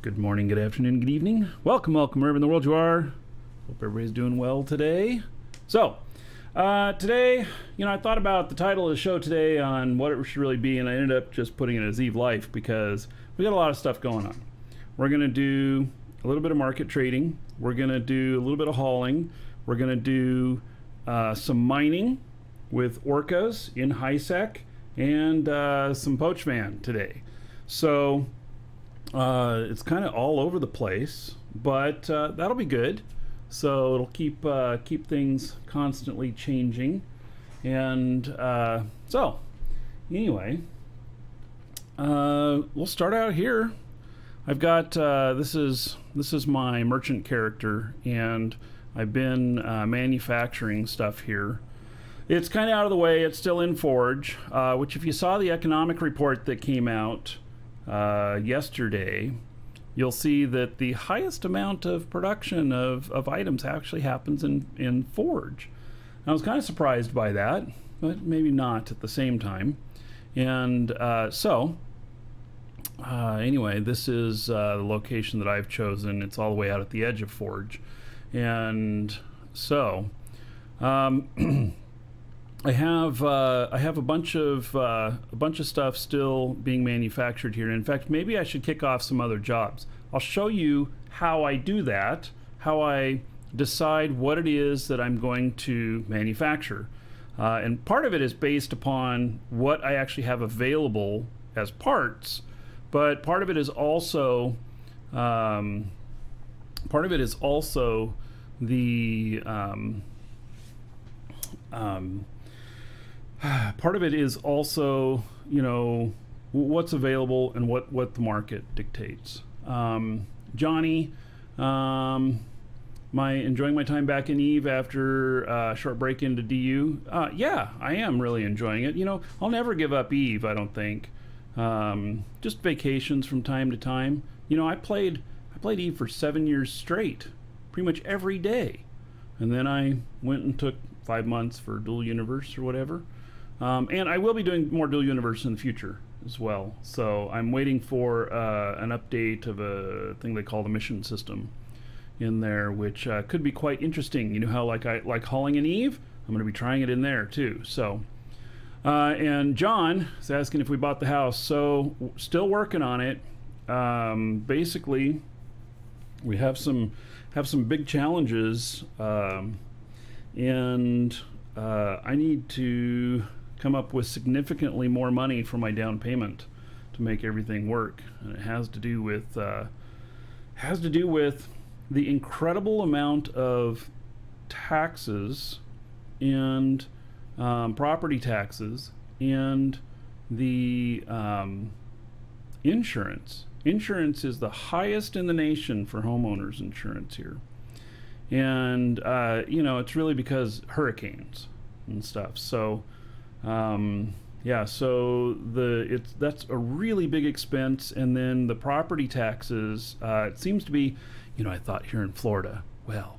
Good morning, good afternoon, good evening. Welcome wherever in the world you are. Hope everybody's doing well today. So, today, I thought about the title of the show today on what it should really be, and I ended up just putting it as Eve Life because we got a lot of stuff going on. We're going to do a little bit of market trading. We're going to do a little bit of hauling. We're going to do some mining with orcas in HiSec and some Poachman today. So, it's kind of all over the place, but that'll be good. So it'll keep things constantly changing. And so anyway, we'll start out here. I've got this is my merchant character, and I've been manufacturing stuff here. It's kind of out of the way. It's still in Forge, which if you saw the economic report that came out yesterday, you'll see that the highest amount of production of items actually happens in Forge. And I was kind of surprised by that, but maybe not at the same time. And anyway, this is the location that I've chosen. It's all the way out at the edge of Forge. And so I have a bunch of stuff still being manufactured here. In fact, maybe I should kick off some other jobs. I'll show you how I do that, how I decide what it is that I'm going to manufacture. And part of it is based upon what I actually have available as parts, but part of it is also the part of it is also, what's available and what the market dictates. Johnny, enjoying my time back in Eve after a short break into DU? Yeah, I am really enjoying it. I'll never give up Eve, I don't think. Just vacations from time to time. I played Eve for 7 years straight, pretty much every day. And then I went and took 5 months for Dual Universe or whatever. And I will be doing more Dual Universe in the future as well. So I'm waiting for an update of a thing they call the mission system in there, which could be quite interesting. You know how I like hauling in Eve? I'm going to be trying it in there too. So, and John is asking if we bought the house. So still working on it. Basically, we have some big challenges, and I need to come up with significantly more money for my down payment to make everything work, and it has to do with the incredible amount of taxes and property taxes and the insurance. Insurance is the highest in the nation for homeowners insurance here, and it's really because hurricanes and stuff. So so that's a really big expense. And then the property taxes, it seems to be, I thought here in Florida, well,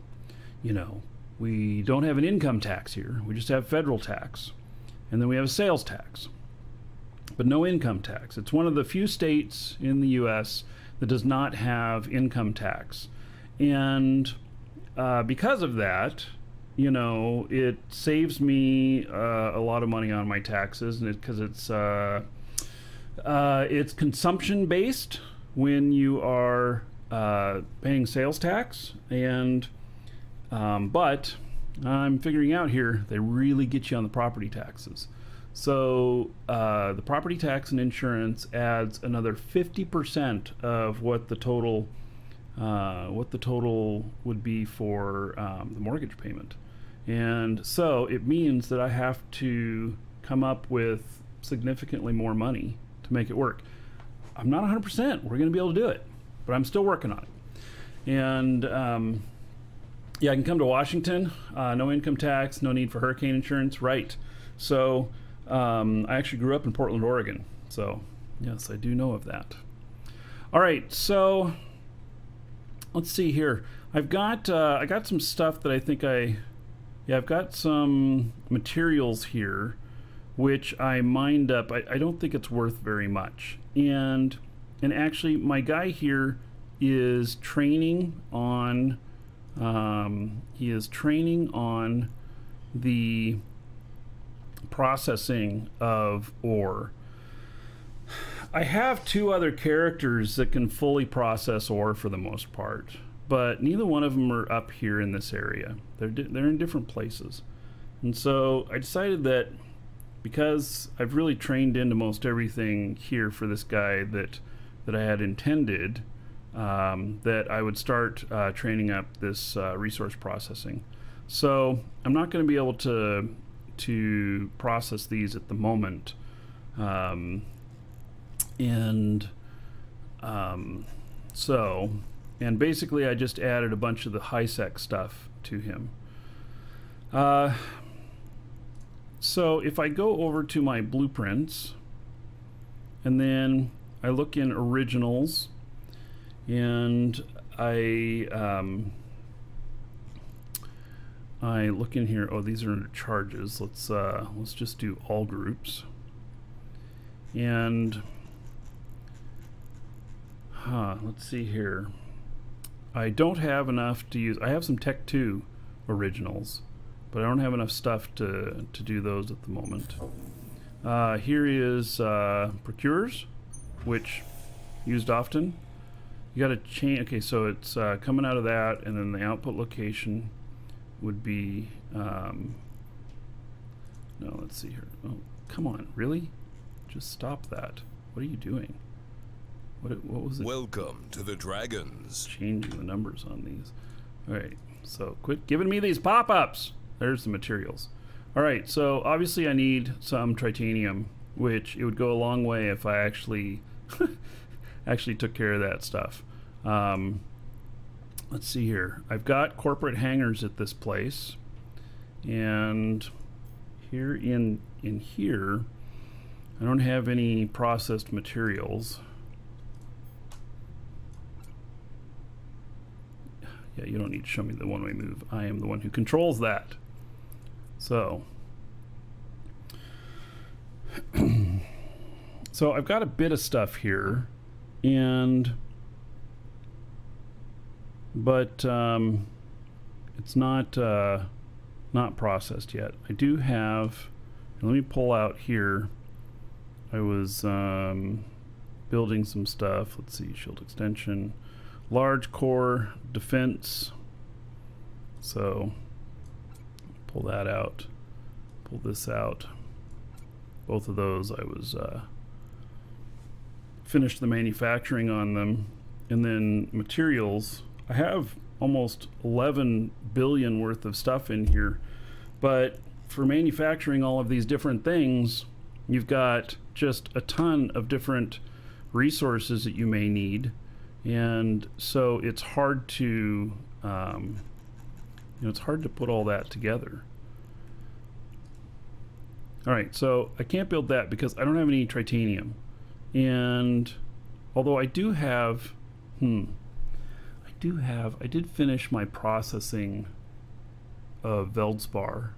we don't have an income tax here. We just have federal tax. And then we have a sales tax, but no income tax. It's one of the few states in the U.S. that does not have income tax. And because of that, it saves me a lot of money on my taxes, and because it's consumption based when you are paying sales tax, and but I'm figuring out here they really get you on the property taxes. So the property tax and insurance adds another 50% of what the total would be for the mortgage payment. And so it means that I have to come up with significantly more money to make it work. I'm not 100%. We're going to be able to do it, but I'm still working on it. And I can come to Washington. No income tax, no need for hurricane insurance. Right. So I actually grew up in Portland, Oregon. So yes, I do know of that. All right. So let's see here. I've got I got some stuff that I think I've got some materials here which I mined up. I don't think it's worth very much. And actually my guy here is training on the processing of ore. I have two other characters that can fully process ore for the most part, but neither one of them are up here in this area. They're in different places. And so I decided that because I've really trained into most everything here for this guy that I had intended, that I would start training up this resource processing. So I'm not going to be able to process these at the moment. And basically I just added a bunch of the high-sec stuff to him. So if I go over to my blueprints and then I look in originals and I look in here. Oh, these are under charges. Let's just do all groups. And let's see here. I don't have enough to use. I have some Tech 2 originals, but I don't have enough stuff to do those at the moment. Here is procures, which used often. You got to change. Okay, so it's coming out of that, and then the output location would be. No, let's see here. Oh, come on, really? Just stop that. What are you doing? What was it? Welcome to the Dragons. Changing the numbers on these. All right, so quit giving me these pop-ups. There's the materials. All right, so obviously I need some titanium, which it would go a long way if I actually took care of that stuff. Let's see here. I've got corporate hangars at this place, and here in here, I don't have any processed materials. Yeah, you don't need to show me the one-way move. I am the one who controls that. So, so I've got a bit of stuff here, but it's not processed yet. I do have. Let me pull out here. I was building some stuff. Let's see, shield extension, large core defense. So pull that out, pull this out. Both of those I was finished the manufacturing on them. And then materials, I have almost 11 billion worth of stuff in here, but for manufacturing all of these different things, you've got just a ton of different resources that you may need, and so it's hard to it's hard to put all that together. All right, so I can't build that because I don't have any titanium, and although I do have I did finish my processing of Veldspar.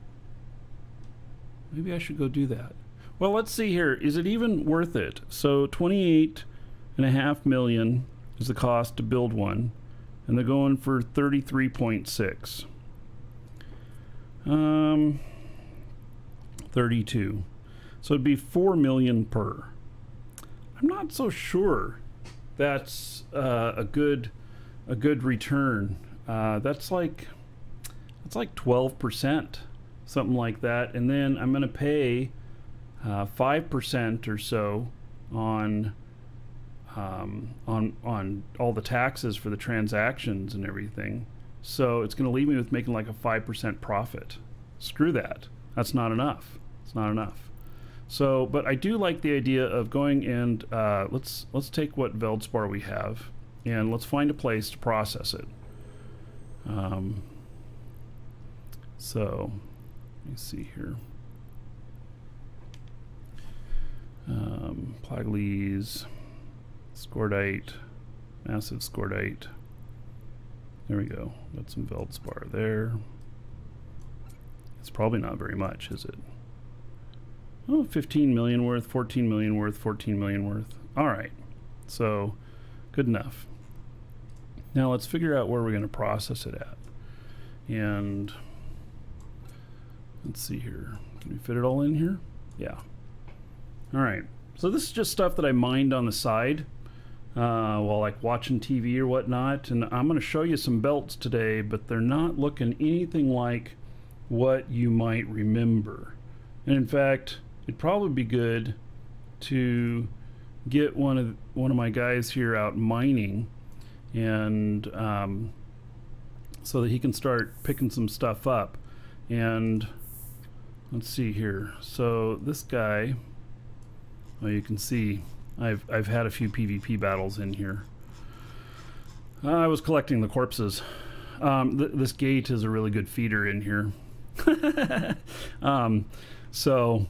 Maybe I should go do that. Well, let's see here. Is it even worth it? So 28.5 million is the cost to build one, and they're going for 33.6. 32. So it'd be 4 million per. I'm not so sure that's a good return. That's like 12%, something like that, and then I'm going to pay 5% or so on all the taxes for the transactions and everything. So it's going to leave me with making like a 5% profit. Screw that. That's not enough. It's not enough. So, but I do like the idea of going and let's take what Veldspar we have and let's find a place to process it. So let me see here. Plaglese, Scordite, massive Scordite. There we go. Got some Veldspar there. It's probably not very much, is it? Oh, 15 million worth, 14 million worth, 14 million worth. All right. So, good enough. Now let's figure out where we're going to process it at. And let's see here. Can we fit it all in here? Yeah. All right. So this is just stuff that I mined on the side while like watching TV or whatnot. And I'm going to show you some belts today, but they're not looking anything like what you might remember. And in fact, it'd probably be good to get one of my guys here out mining, and so that he can start picking some stuff up. And let's see here. So this guy, well, you can see I've had a few PvP battles in here. I was collecting the corpses. This gate is a really good feeder in here. So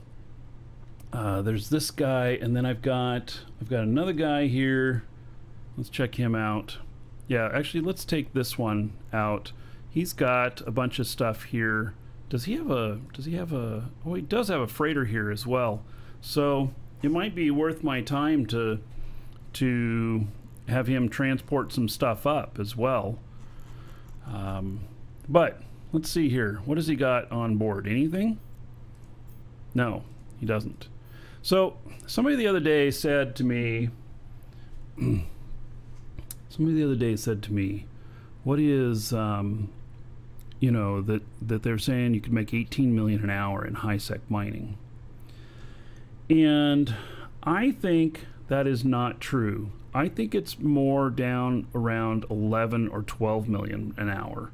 there's this guy, and then I've got another guy here. Let's check him out. Yeah, actually, let's take this one out. He's got a bunch of stuff here. Does he have a oh, he does have a freighter here as well. So it might be worth my time to have him transport some stuff up as well. But let's see here. What has he got on board? Anything? No, he doesn't. So somebody the other day said to me, what is, you know, that they're saying you could make 18 million an hour in high-sec mining. And I think that is not true. I think it's more down around 11 or 12 million an hour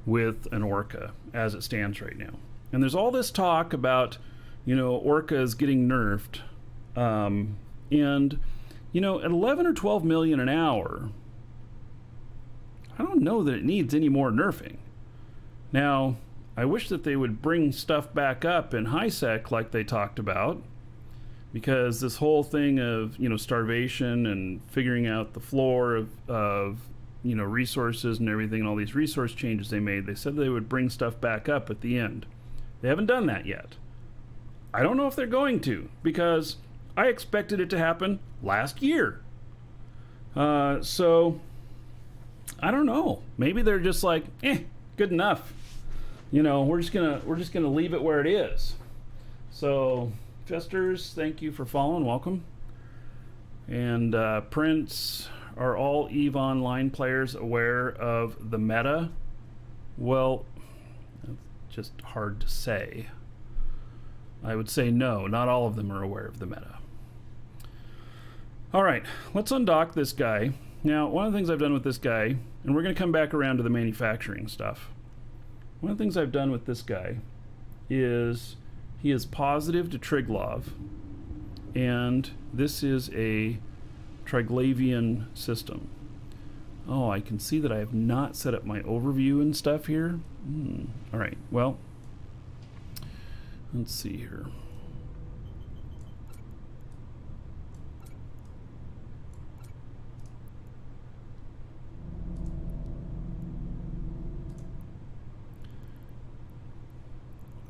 with an Orca as it stands right now. And there's all this talk about, you know, Orcas getting nerfed. And, you know, at 11 or 12 million an hour, I don't know that it needs any more nerfing. Now, I wish that they would bring stuff back up in high sec like they talked about, because this whole thing of, you know, starvation and figuring out the floor of you know, resources and everything, and all these resource changes they made, they said they would bring stuff back up at the end. They haven't done that yet. I don't know if they're going to, because I expected it to happen last year. So I don't know. Maybe they're just like, good enough. You know, we're just gonna leave it where it is. So Festers, thank you for following. Welcome. And Prince, are all EVE Online players aware of the meta? Well, it's just hard to say. I would say no, not all of them are aware of the meta. All right, let's undock this guy. Now, one of the things I've done with this guy, and we're going to come back around to the manufacturing stuff. One of the things I've done with this guy is he is positive to Triglav, and this is a Triglavian system. Oh, I can see that I have not set up my overview and stuff here. All right, well, let's see here.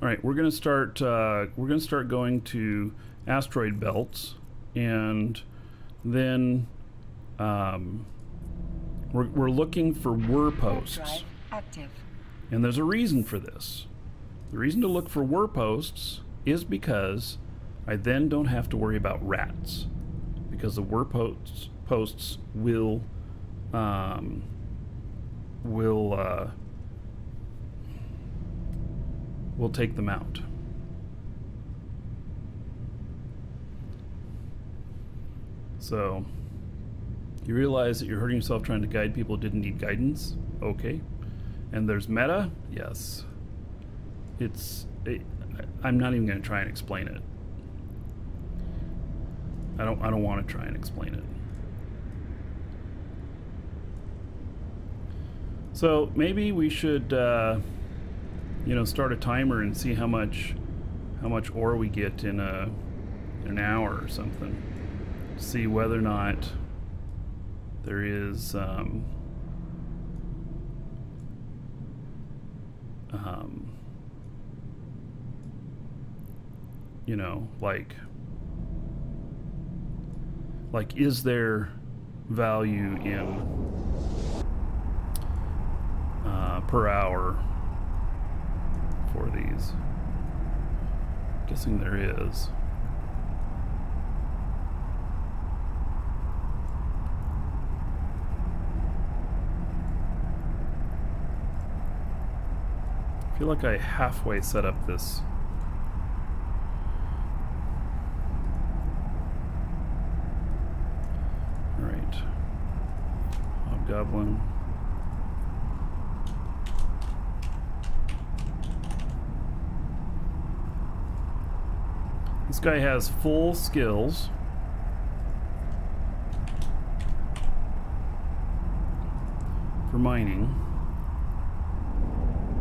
All right, we're going to start going to asteroid belts, and then we're looking for whir posts. And there's a reason for this. The reason to look for whir posts is because I then don't have to worry about rats, because the whir posts will take them out. So you realize that you're hurting yourself trying to guide people who didn't need guidance. Okay. And there's meta. Yes. I'm not even going to try and explain it. I don't want to try and explain it. So maybe we should you know, start a timer and see how much ore we get in an hour or something. See whether or not there is you know, like is there value in per hour for these. Guessing there is. I feel like I halfway set up this. All right. Hobgoblin. This guy has full skills. For mining.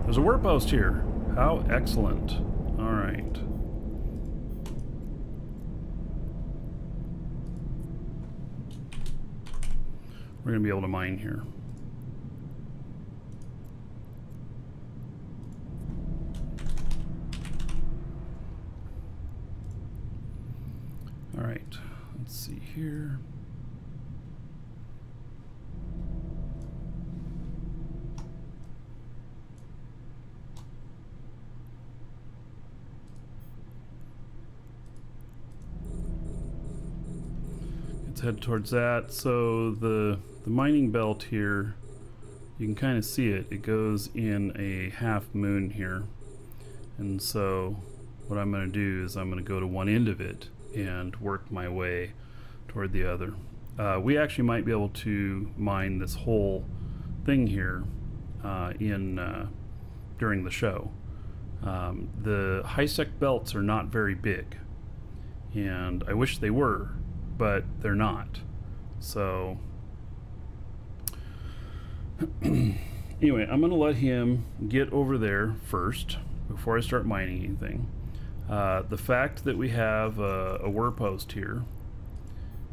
There's a work post here. How excellent. All right. We're going to be able to mine here. All right. Let's see here. Let's head towards that. So the mining belt here, you can kind of see it. It goes in a half moon here. And so what I'm going to do is I'm going to go to one end of it and work my way toward the other. We actually might be able to mine this whole thing here during the show. The high-sec belts are not very big, and I wish they were, but they're not. So anyway, I'm going to let him get over there first before I start mining anything. The fact that we have a whir post here,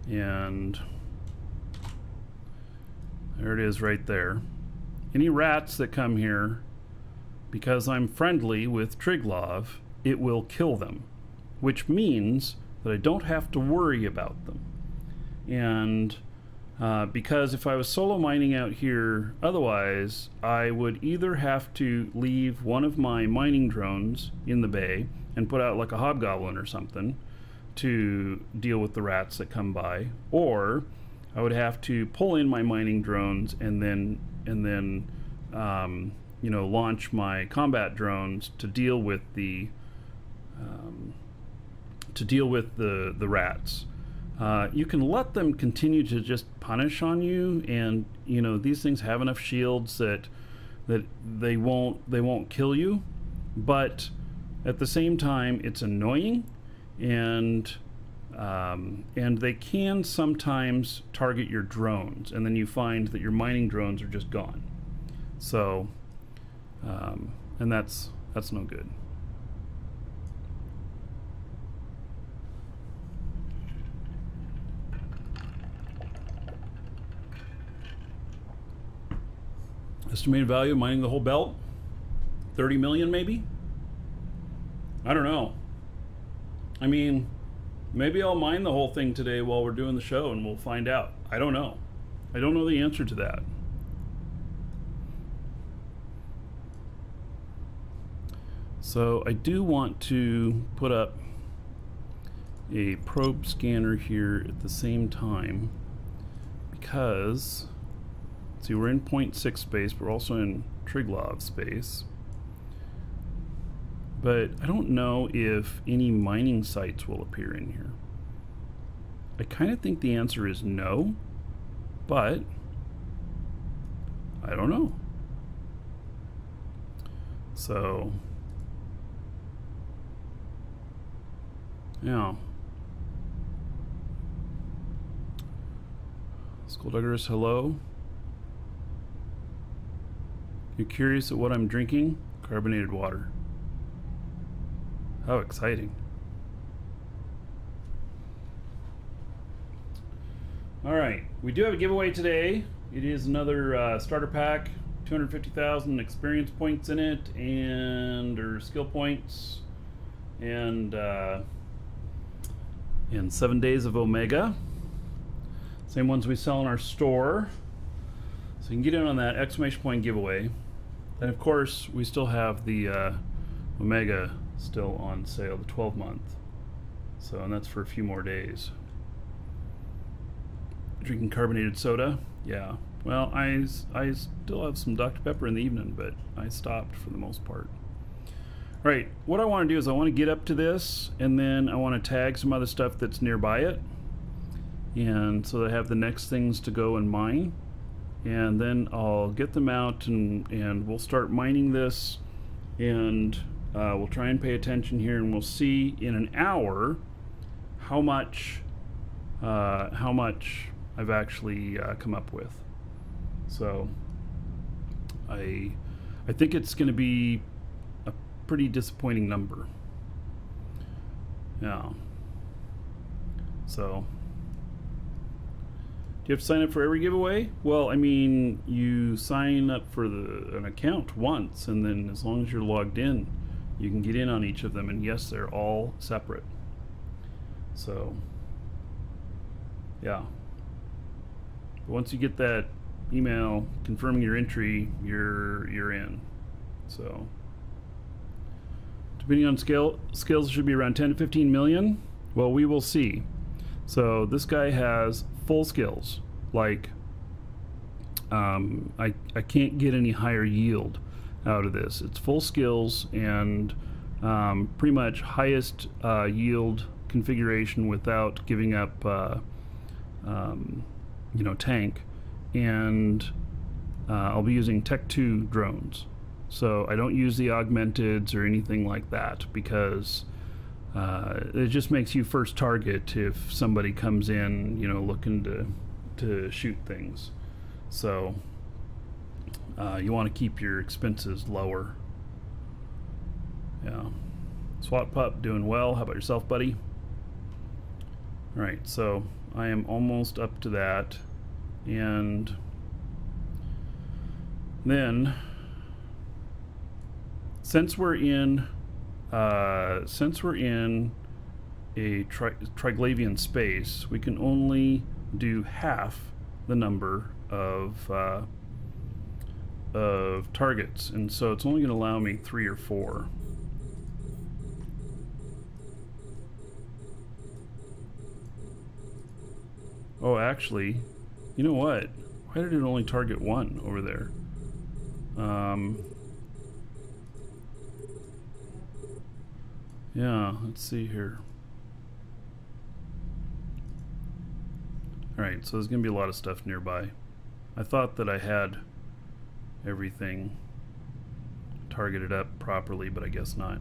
and there it is right there. Any rats that come here, because I'm friendly with Triglav, it will kill them, which means that I don't have to worry about them. And because if I was solo mining out here otherwise, I would either have to leave one of my mining drones in the bay and put out like a hobgoblin or something to deal with the rats that come by, or I would have to pull in my mining drones and then you know, launch my combat drones to deal with the rats. You can let them continue to just punish on you, and you know, these things have enough shields that they won't kill you, but at the same time it's annoying, and they can sometimes target your drones, and then you find that your mining drones are just gone. So and that's no good. Estimated value of mining the whole belt? 30 million maybe? I don't know. I mean, maybe I'll mine the whole thing today while we're doing the show and we'll find out. I don't know. I don't know the answer to that. So I do want to put up a probe scanner here at the same time because, see, we're in 0.6 space, but we're also in Triglav space. But I don't know if any mining sites will appear in here. I kind of think the answer is no, but I don't know. So, yeah. Skulldugger's hello. You're curious at what I'm drinking? Carbonated water. How exciting. Alright, we do have a giveaway today. It is another starter pack, 250,000 experience points in it, or skill points, and 7 days of Omega. Same ones we sell in our store. So you can get in on that exclamation point giveaway. And of course, we still have the Omega still on sale, the 12-month. So, and that's for a few more days. Drinking carbonated soda? Yeah. Well, I still have some Dr. Pepper in the evening, but I stopped for the most part. All right, what I want to do is I want to get up to this, and then I want to tag some other stuff that's nearby it. And so I have the next things to go and mine. And then I'll get them out, and we'll start mining this, and we'll try and pay attention here, and we'll see in an hour how much I've actually come up with. So I think it's going to be a pretty disappointing number. Yeah. So do you have to sign up for every giveaway? Well, I mean, you sign up for an account once, and then as long as you're logged in, you can get in on each of them. And yes, they're all separate. So, yeah. But once you get that email confirming your entry, you're in. So, depending on skills should be around 10 to 15 million. Well, we will see. So this guy has full skills. Like, I can't get any higher yield out of this. It's full skills and pretty much highest yield configuration without giving up, tank. And I'll be using Tech 2 drones. So I don't use the augmenteds or anything like that, because it just makes you first target if somebody comes in, looking to shoot things. So you want to keep your expenses lower. Yeah. SWAT Pup doing well. How about yourself, buddy? All right, so I am almost up to that, and then since we're in a Triglavian space, we can only do half the number of targets, and so it's only going to allow me 3 or 4. Oh, actually, you know what? Why did it only target 1 over there? Yeah, let's see here. Alright, so there's going to be a lot of stuff nearby. I thought that I had everything targeted up properly, but I guess not.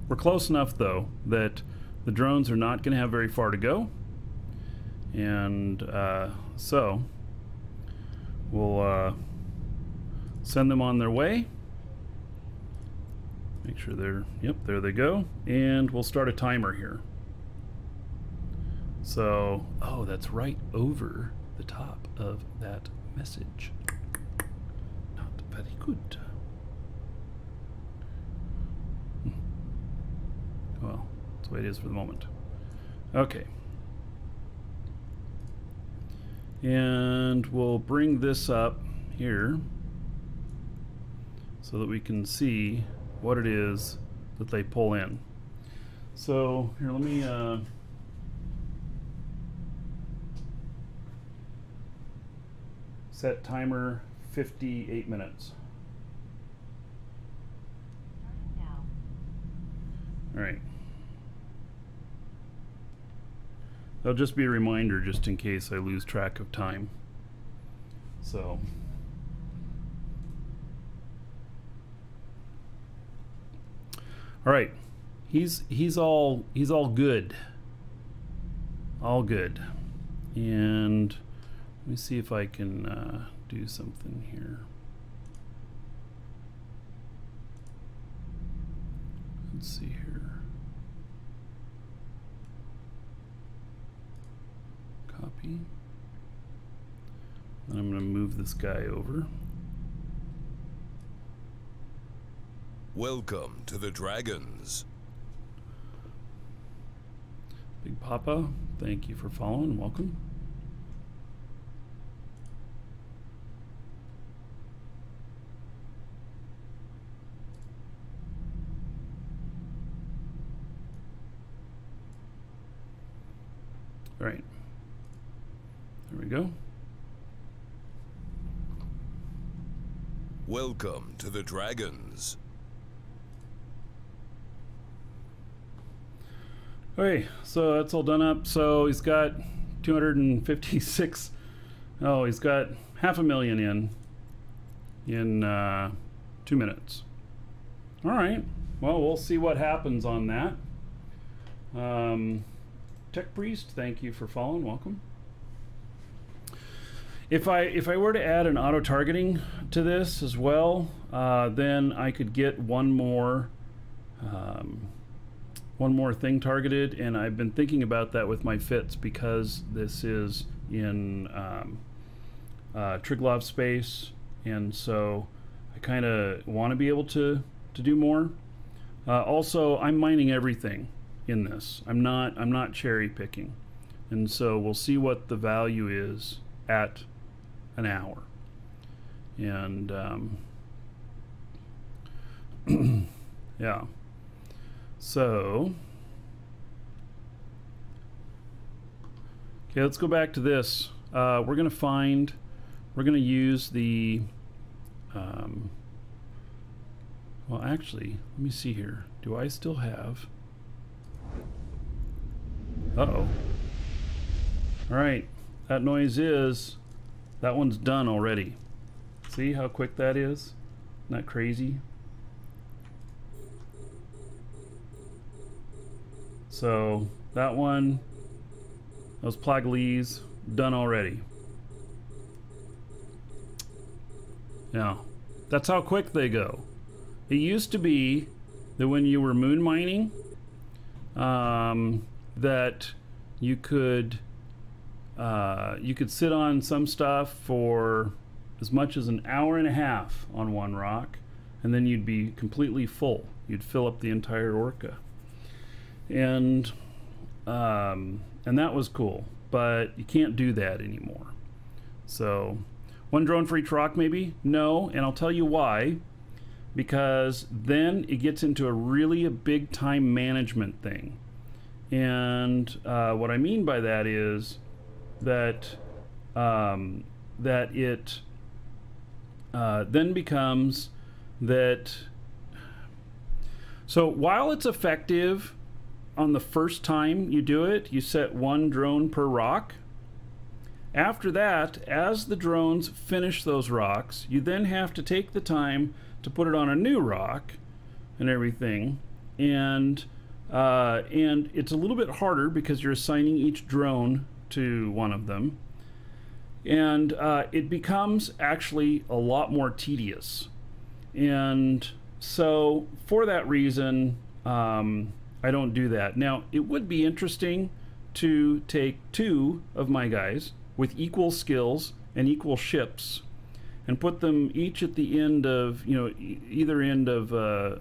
We're close enough, though, that the drones are not going to have very far to go. And so we'll send them on their way. Make sure there they go. And we'll start a timer here. So, oh, that's right over the top of that message. Not very good. Well, that's the way it is for the moment. Okay. And we'll bring this up here so that we can see what it is that they pull in. So here, let me set timer 58 minutes. All right. That'll just be a reminder just in case I lose track of time. So all right, he's all good. All good. And let me see if I can do something here. Let's see here. Copy. And I'm going to move this guy over. Welcome to the Dragons. Big Papa, thank you for following and welcome. All right. There we go. Welcome to the Dragons. Okay, so that's all done up. So he's got 256. Oh, he's got 500,000 in 2 minutes. All right. Well, we'll see what happens on that. Tech Priest, thank you for following. Welcome. If I were to add an auto targeting to this as well, then I could get one more thing targeted, and I've been thinking about that with my fits because this is in Triglav space, and so I kind of want to be able to do more. Also, I'm mining everything in this. I'm not cherry picking, and so we'll see what the value is at an hour. And yeah. So okay, let's go back to this. We're gonna use the well, actually, let me see here. Do I still have? Uh-oh. All right, that noise is, that one's done already. See how quick that is? Isn't that crazy? So that one, those Plagalese, done already. Now, that's how quick they go. It used to be that when you were moon mining, that you could sit on some stuff for as much as an hour and a half on one rock, and then you'd be completely full. You'd fill up the entire orca, and that was cool. But you can't do that anymore. So, one drone for each rock, maybe? No, and I'll tell you why. Because then it gets into a really big time management thing. And what I mean by that is that it then becomes that. So while it's effective on the first time you do it, you set one drone per rock. After that, as the drones finish those rocks, you then have to take the time to put it on a new rock and everything, and it's a little bit harder because you're assigning each drone to one of them, and it becomes actually a lot more tedious. And so for that reason, I don't do that. Now, it would be interesting to take two of my guys with equal skills and equal ships and put them each at the end of, either end of a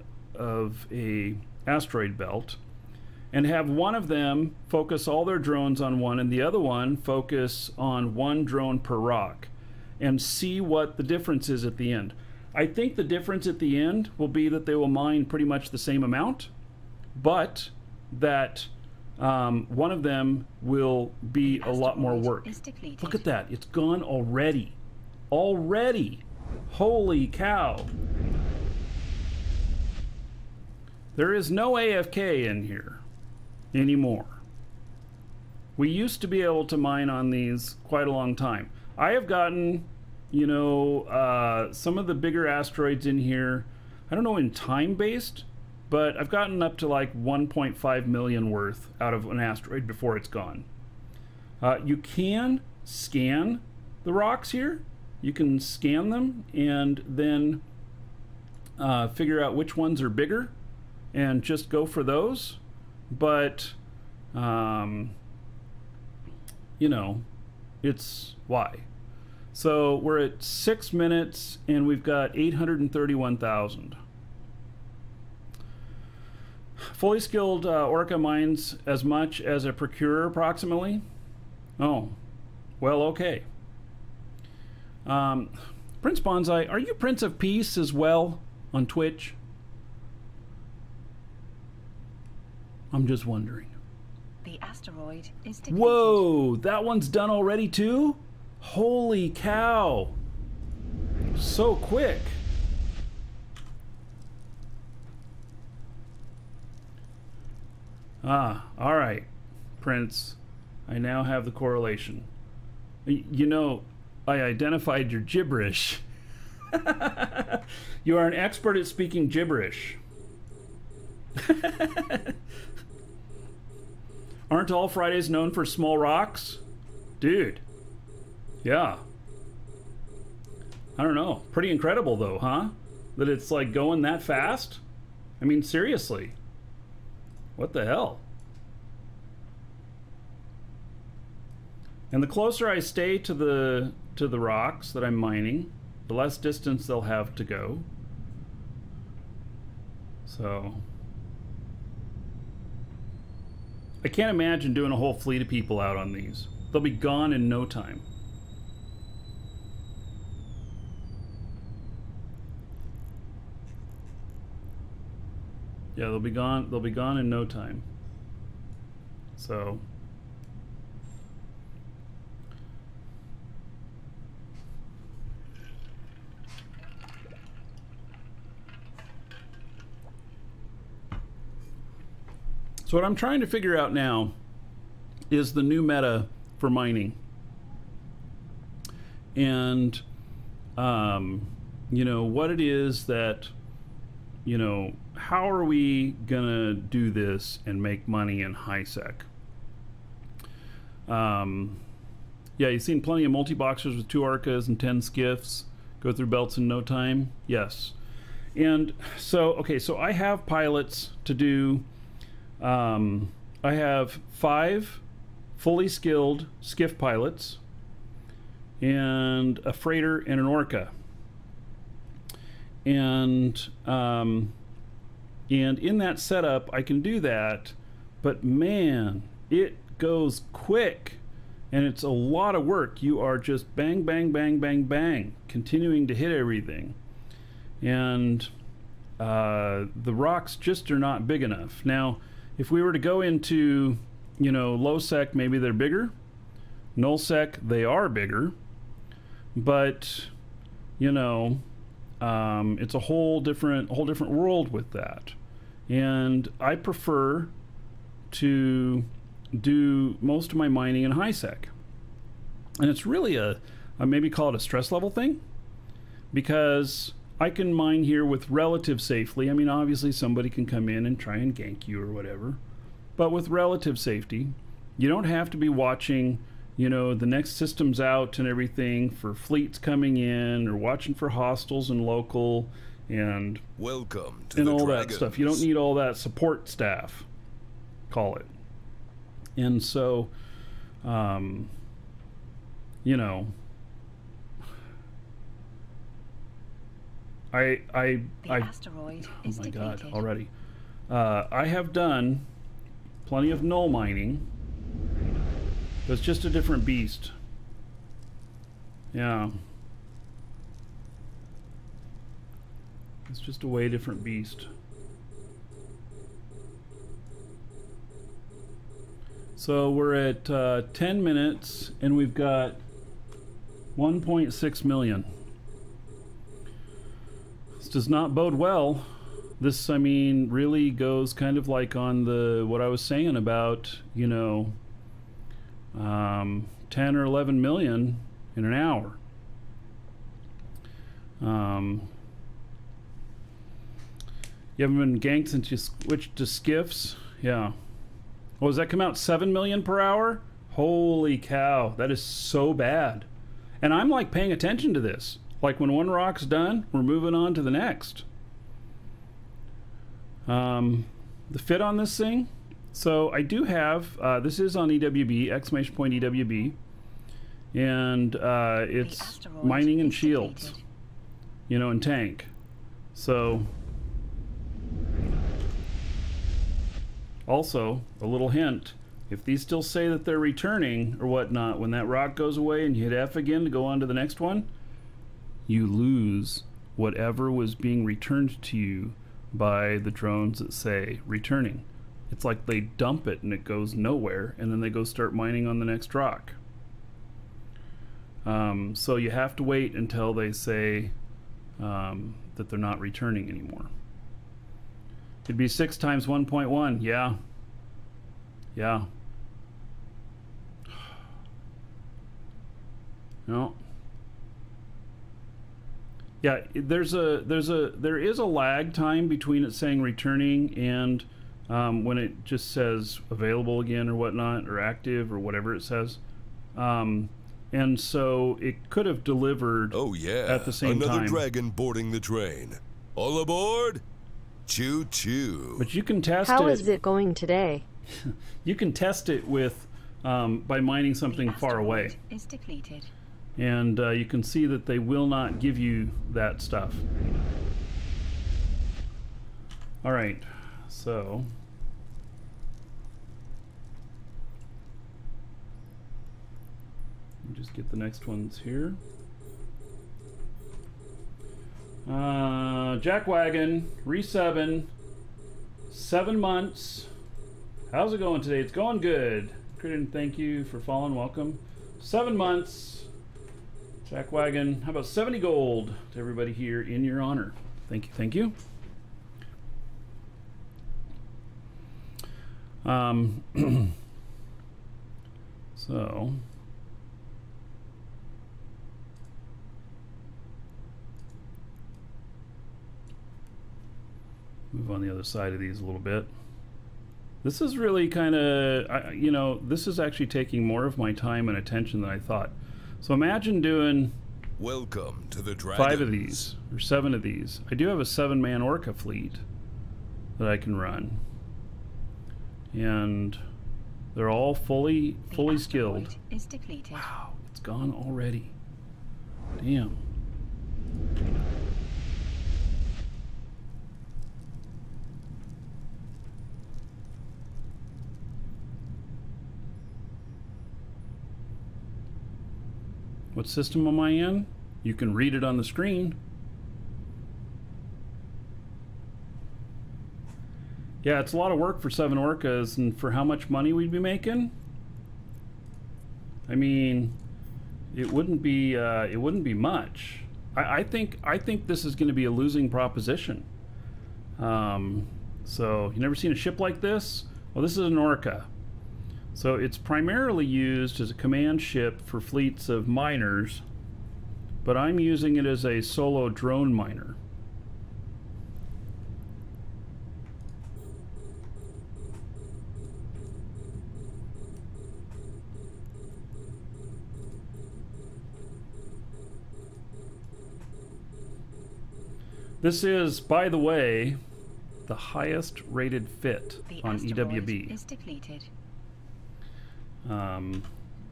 asteroid belt, and have one of them focus all their drones on one and the other one focus on one drone per rock, and see what the difference is at the end. I think the difference at the end will be that they will mine pretty much the same amount, but that one of them will be a lot more work. Look at that, it's gone already. Holy cow. There is no AFK in here anymore. We used to be able to mine on these quite a long time. I have gotten, some of the bigger asteroids in here, I don't know in time based, but I've gotten up to like 1.5 million worth out of an asteroid before it's gone. You can scan the rocks here. You can scan them and then figure out which ones are bigger and just go for those. But, it's why. So we're at 6 minutes and we've got 831,000. Fully skilled orca mines as much as a procurer approximately. Oh, well, okay. Prince Bonsai, are you Prince of Peace as well on Twitch? I'm just wondering. The asteroid is depleted. Whoa, that one's done already too? Holy cow. So quick. Ah, all right, Prince. I now have the correlation. You know, I identified your gibberish. You are an expert at speaking gibberish. Aren't all Fridays known for small rocks? Dude. Yeah. I don't know. Pretty incredible though, huh? That it's like going that fast? I mean, seriously. What the hell? And the closer I stay to the rocks that I'm mining, the less distance they'll have to go. So I can't imagine doing a whole fleet of people out on these. They'll be gone in no time. Yeah, they'll be gone in no time. So what I'm trying to figure out now is the new meta for mining. And you know, what it is that, you know, how are we gonna do this and make money in high sec? Yeah, you've seen plenty of multi-boxers with 2 Arcas and 10 skiffs go through belts in no time. Yes. And so, okay, so I have pilots to do. I have 5 fully skilled skiff pilots and a freighter and an Orca. And in that setup, I can do that, but man, it goes quick and it's a lot of work. You are just bang, bang, bang, bang, bang, continuing to hit everything. And the rocks just are not big enough. Now, if we were to go into, you know, low sec, maybe they're bigger. Null sec, they are bigger. But, you know, it's a whole different world with that. And I prefer to do most of my mining in high sec. And it's really I maybe call it a stress level thing, because I can mine here with relative safely. I mean, obviously somebody can come in and try and gank you or whatever, but with relative safety. You don't have to be watching, you know, the next system's out and everything for fleets coming in, or watching for hostiles and local and welcome to and the all Dragons. that stuff. You don't need all that support staff, call it. And so, you know, the asteroid is oh my depleted. God, already. I have done plenty of null mining. But it's just a different beast. Yeah. It's just a way different beast. So we're at 10 minutes and we've got 1.6 million. This does not bode well. This, I mean, really goes kind of like on the what I was saying about, you know, 10 or 11 million in an hour. You haven't been ganked since you switched to skiffs? Yeah. Well, does that come out 7 million per hour? Holy cow, that is so bad. And I'm like paying attention to this. Like when one rock's done, we're moving on to the next. The fit on this thing. So I do have, this is on EWB, exclamation point EWB. And it's mining and shields. Depleted. You know, and tank. So also, a little hint, if these still say that they're returning or whatnot, when that rock goes away and you hit F again to go on to the next one, you lose whatever was being returned to you by the drones that say returning. it's like they dump it and it goes nowhere, and then they go start mining on the next rock. So you have to wait until they say that they're not returning anymore. It'd be 6 times 1.1. Yeah. Yeah. No. Yeah, there is a lag time between it saying returning and when it just says available again or whatnot, or active or whatever it says. And so it could have delivered at the same time. Another dragon boarding the train. All aboard? Choo choo. But you can test it. How is it going today? You can test it with by mining something far away. Is depleted. And you can see that they will not give you that stuff. All right, so let me just get the next ones here. Jackwagon, Re7, 7 months. How's it going today? It's going good. Critian, thank you for following. Welcome. 7 months. Jackwagon, how about 70 gold to everybody here in your honor? Thank you, thank you. So move on the other side of these a little bit. This is really kind of, you know, this is actually taking more of my time and attention than I thought. So imagine doing Welcome to the Dragons. 5 of these or 7 of these. I do have a 7-man orca fleet that I can run, and they're all fully skilled. Is depleted. Wow, it's gone already. Damn. What system am I in? You can read it on the screen. Yeah, it's a lot of work for 7 orcas, and for how much money we'd be making? I mean, it wouldn't be much. I think this is going to be a losing proposition. So you never seen a ship like this? Well, this is an orca. So it's primarily used as a command ship for fleets of miners, but I'm using it as a solo drone miner. This is, by the way, the highest rated fit on EWB. Is depleted.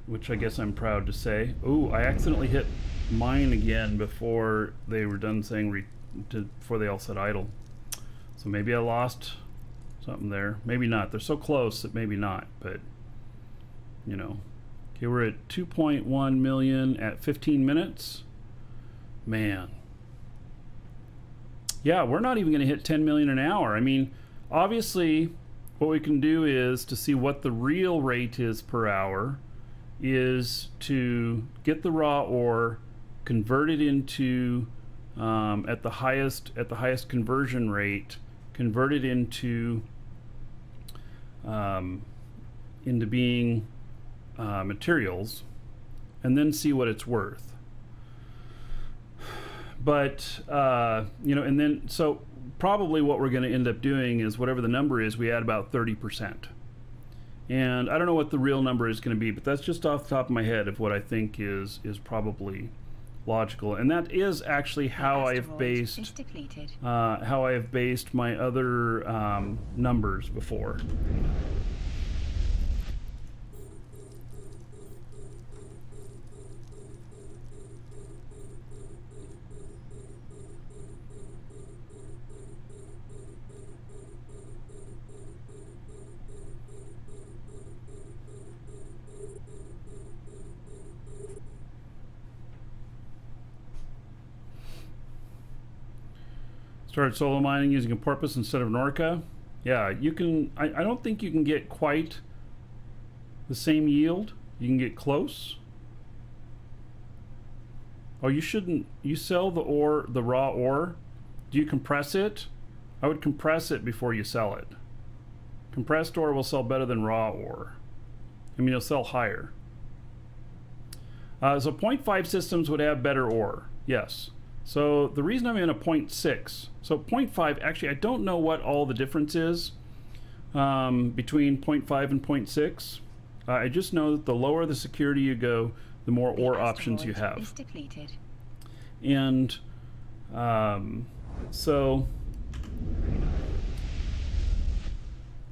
Which I guess I'm proud to say. Oh, I accidentally hit mine again before they were done saying before they all said idle. So maybe I lost something there. Maybe not. They're so close that maybe not, but you know. Okay, we're at 2.1 million at 15 minutes. Man. Yeah, we're not even going to hit 10 million an hour. I mean, obviously, what we can do is to see what the real rate is per hour is to get the raw ore, convert it into at the highest conversion rate, convert it into being materials, and then see what it's worth. But you know, and then so probably what we're going to end up doing is whatever the number is, we add about 30%. And I don't know what the real number is going to be, but that's just off the top of my head of what I think is probably logical. And that is actually how I have based my other numbers before. Started solo mining using a porpoise instead of an orca. Yeah, you can. I don't think you can get quite the same yield. You can get close. Oh, you shouldn't. You sell the ore, the raw ore. Do you compress it? I would compress it before you sell it. Compressed ore will sell better than raw ore. I mean, it'll sell higher. So 0.5 systems would have better ore. Yes. So the reason I'm in a 0.6. So 0.5, actually, I don't know what all the difference is between 0.5 and 0.6. I just know that the lower the security you go, the more ore options you have. Is depleted. And so,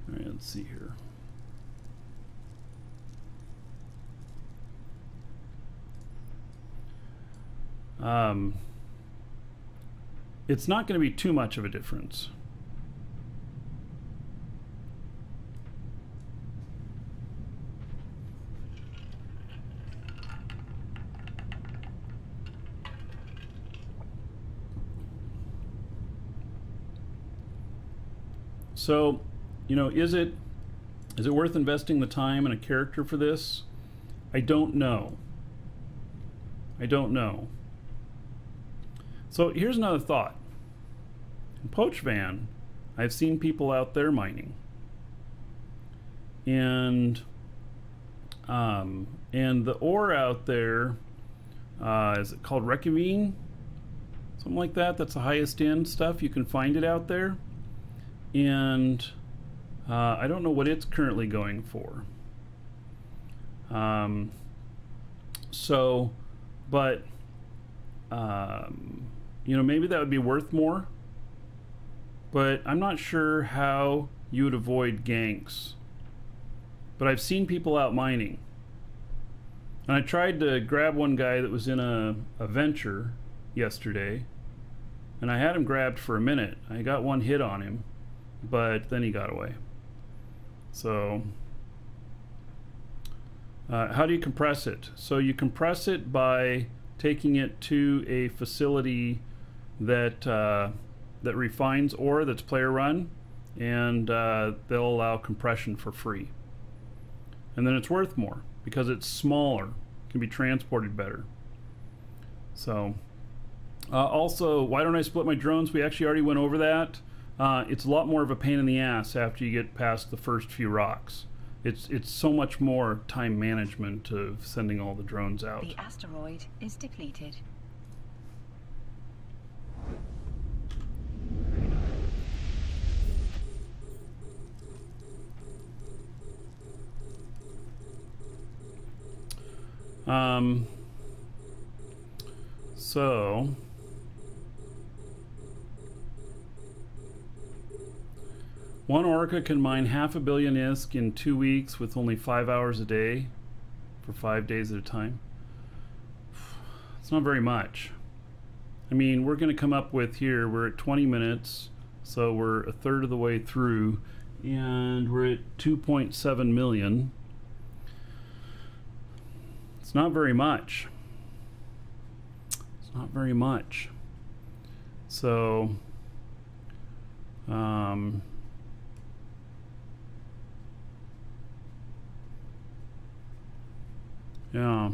all right, let's see here. It's not going to be too much of a difference. So, you know, is it worth investing the time and a character for this? I don't know. I don't know. So here's another thought. In Pochvan, I've seen people out there mining, and the ore out there is it called Reykjavik? Something like that. That's the highest end stuff. You can find it out there, and I don't know what it's currently going for. So, but you know, maybe that would be worth more, but I'm not sure how you would avoid ganks. But I've seen people out mining, and I tried to grab one guy that was in a venture yesterday, and I had him grabbed for a minute. I got one hit on him, but then he got away. So how do you compress it? So you compress it by taking it to a facility that that refines ore that's player run, and they'll allow compression for free. And then it's worth more because it's smaller, can be transported better. So also, why don't I split my drones? We actually already went over that. It's a lot more of a pain in the ass after you get past the first few rocks. It's so much more time management of sending all the drones out. The asteroid is depleted. So one orca can mine 500 million ISK in 2 weeks with only 5 hours a day for 5 days at a time. It's not very much. I mean, we're going to come up with here, we're at 20 minutes, so we're a third of the way through, and we're at 2.7 million. It's not very much. It's not very much. So, yeah.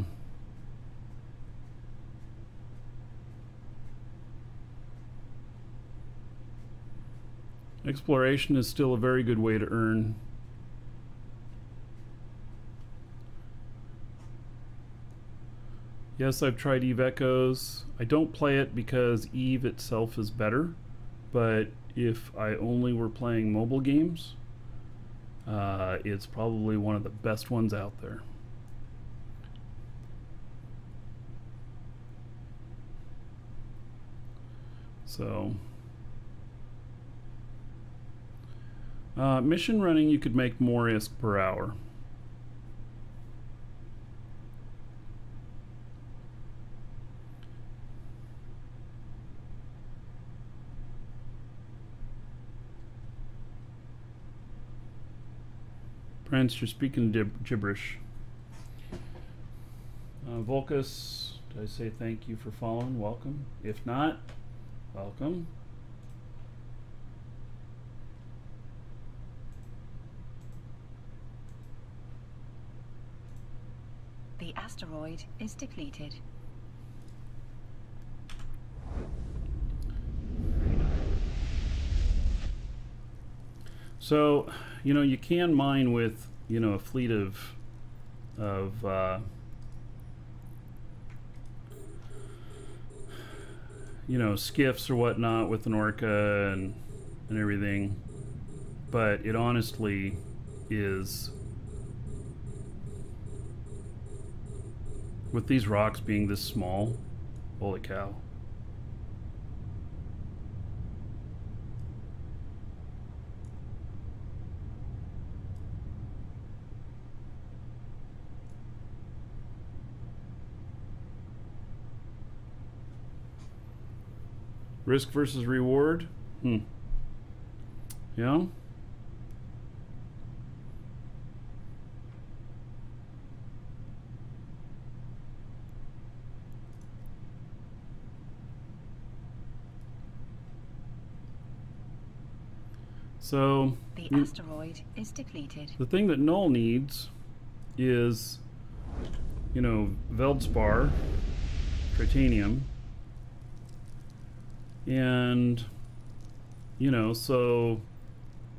Exploration is still a very good way to earn. Yes, I've tried Eve Echoes. I don't play it because Eve itself is better, but if I only were playing mobile games, it's probably one of the best ones out there. So, mission running, you could make more ISK per hour. Prince, you're speaking gibberish. Volcus, did I say thank you for following? Welcome. If not, welcome. asteroid is depleted. So, you know, you can mine with, you know, a fleet of you know, skiffs or whatnot with an orca and everything, but it honestly is, with these rocks being this small, holy cow. Risk versus reward? Yeah? So The asteroid is depleted. the thing that Null needs is, you know, Veldspar, titanium, and, you know, so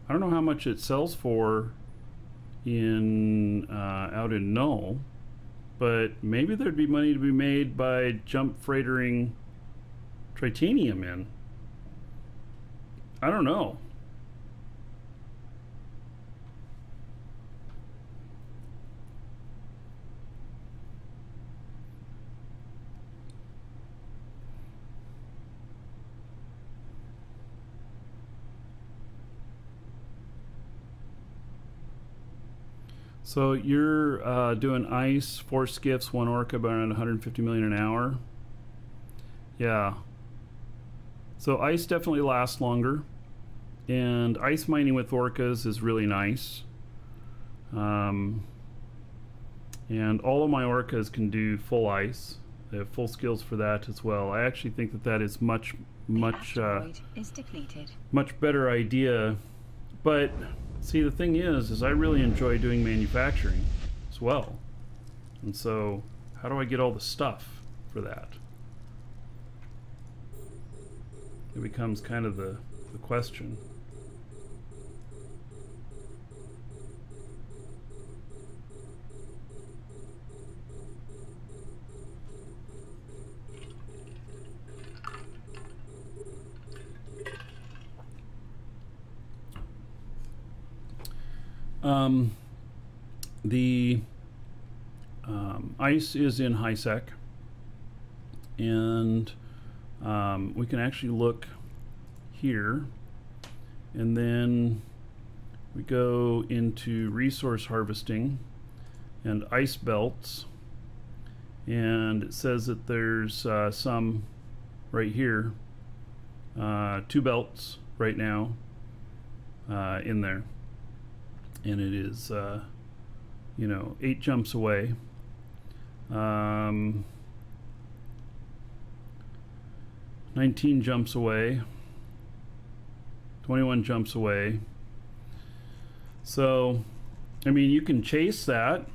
I don't know how much it sells for in out in Null, but maybe there'd be money to be made by jump freightering titanium in. I don't know. So you're doing ice, 4 skiffs, 1 orca, about around 150 million an hour. Yeah. So ice definitely lasts longer, and ice mining with orcas is really nice. And all of my orcas can do full ice. They have full skills for that as well. I actually think that that is much Is depleted. much better idea. But see, the thing is I really enjoy doing manufacturing as well. And so how do I get all the stuff for that? It becomes kind of the question. The ice is in high sec, and we can actually look here, and then we go into resource harvesting and ice belts, and it says that there's some right here, 2 belts right now in there, and it is you know, 8 jumps away. 19 jumps away. 21 jumps away. So, I mean, you can chase that.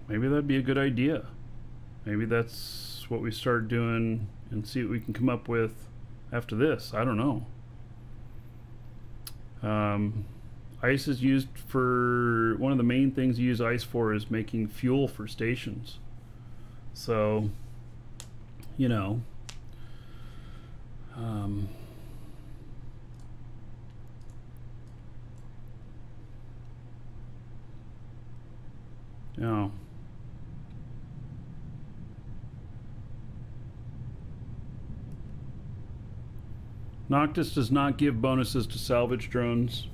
Maybe that'd be a good idea. Maybe that's what we start doing and see what we can come up with after this. I don't know. Ice is used for, one of the main things you use ice for is making fuel for stations. So, you know, you know, Noctis does not give bonuses to salvage drones.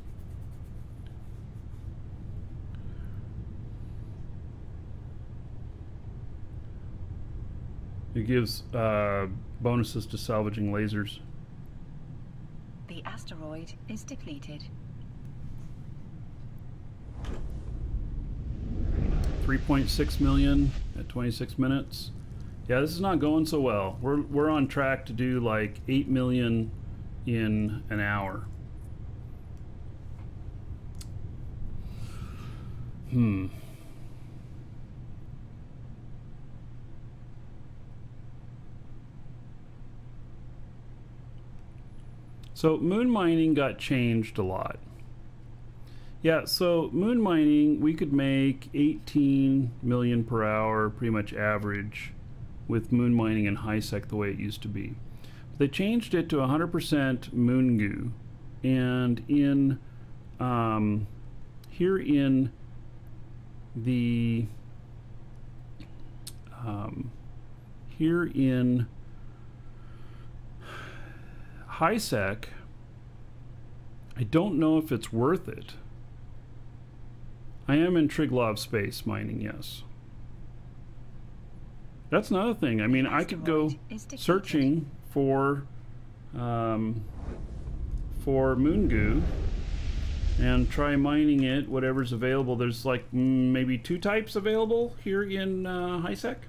It gives bonuses to salvaging lasers. The asteroid is depleted. 3.6 million at 26 minutes. Yeah, this is not going so well. We're on track to do like 8 million in an hour. So moon mining got changed a lot. Yeah, so moon mining, we could make 18 million per hour, pretty much average, with moon mining in high-sec the way it used to be. They changed it to 100% moon goo, and in here in the here in high-sec, I don't know if it's worth it. I am in Triglav space mining, yes. That's another thing. I mean, I could go searching for moon goo and try mining it, whatever's available. There's like maybe 2 types available here in high-sec.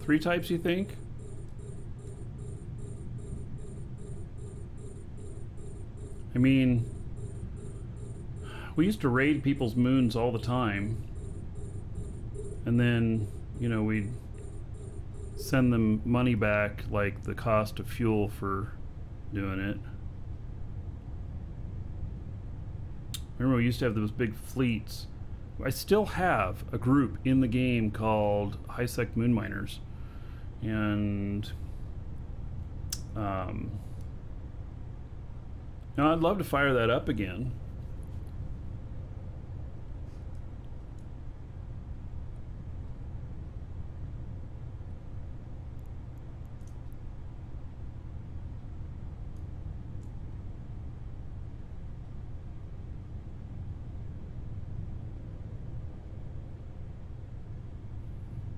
Three types, you think? I mean, we used to raid people's moons all the time, and then, you know, we'd send them money back, like the cost of fuel for doing it. Remember, we used to have those big fleets. I still have a group in the game called High-Sec Moon Miners, and now I'd love to fire that up again.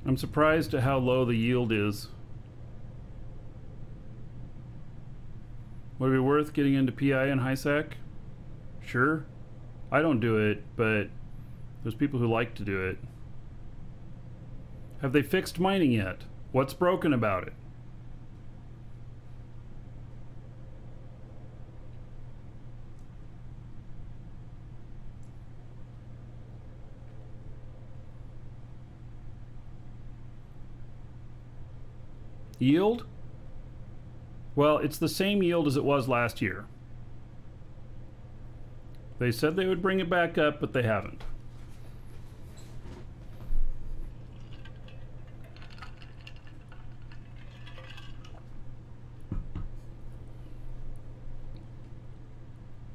I'm surprised at how low the yield is. Would it be worth getting into PI and high-sec? Sure. I don't do it, but there's people who like to do it. Have they fixed mining yet? What's broken about it? Yield? Well, it's the same yield as it was last year. They said they would bring it back up, but they haven't.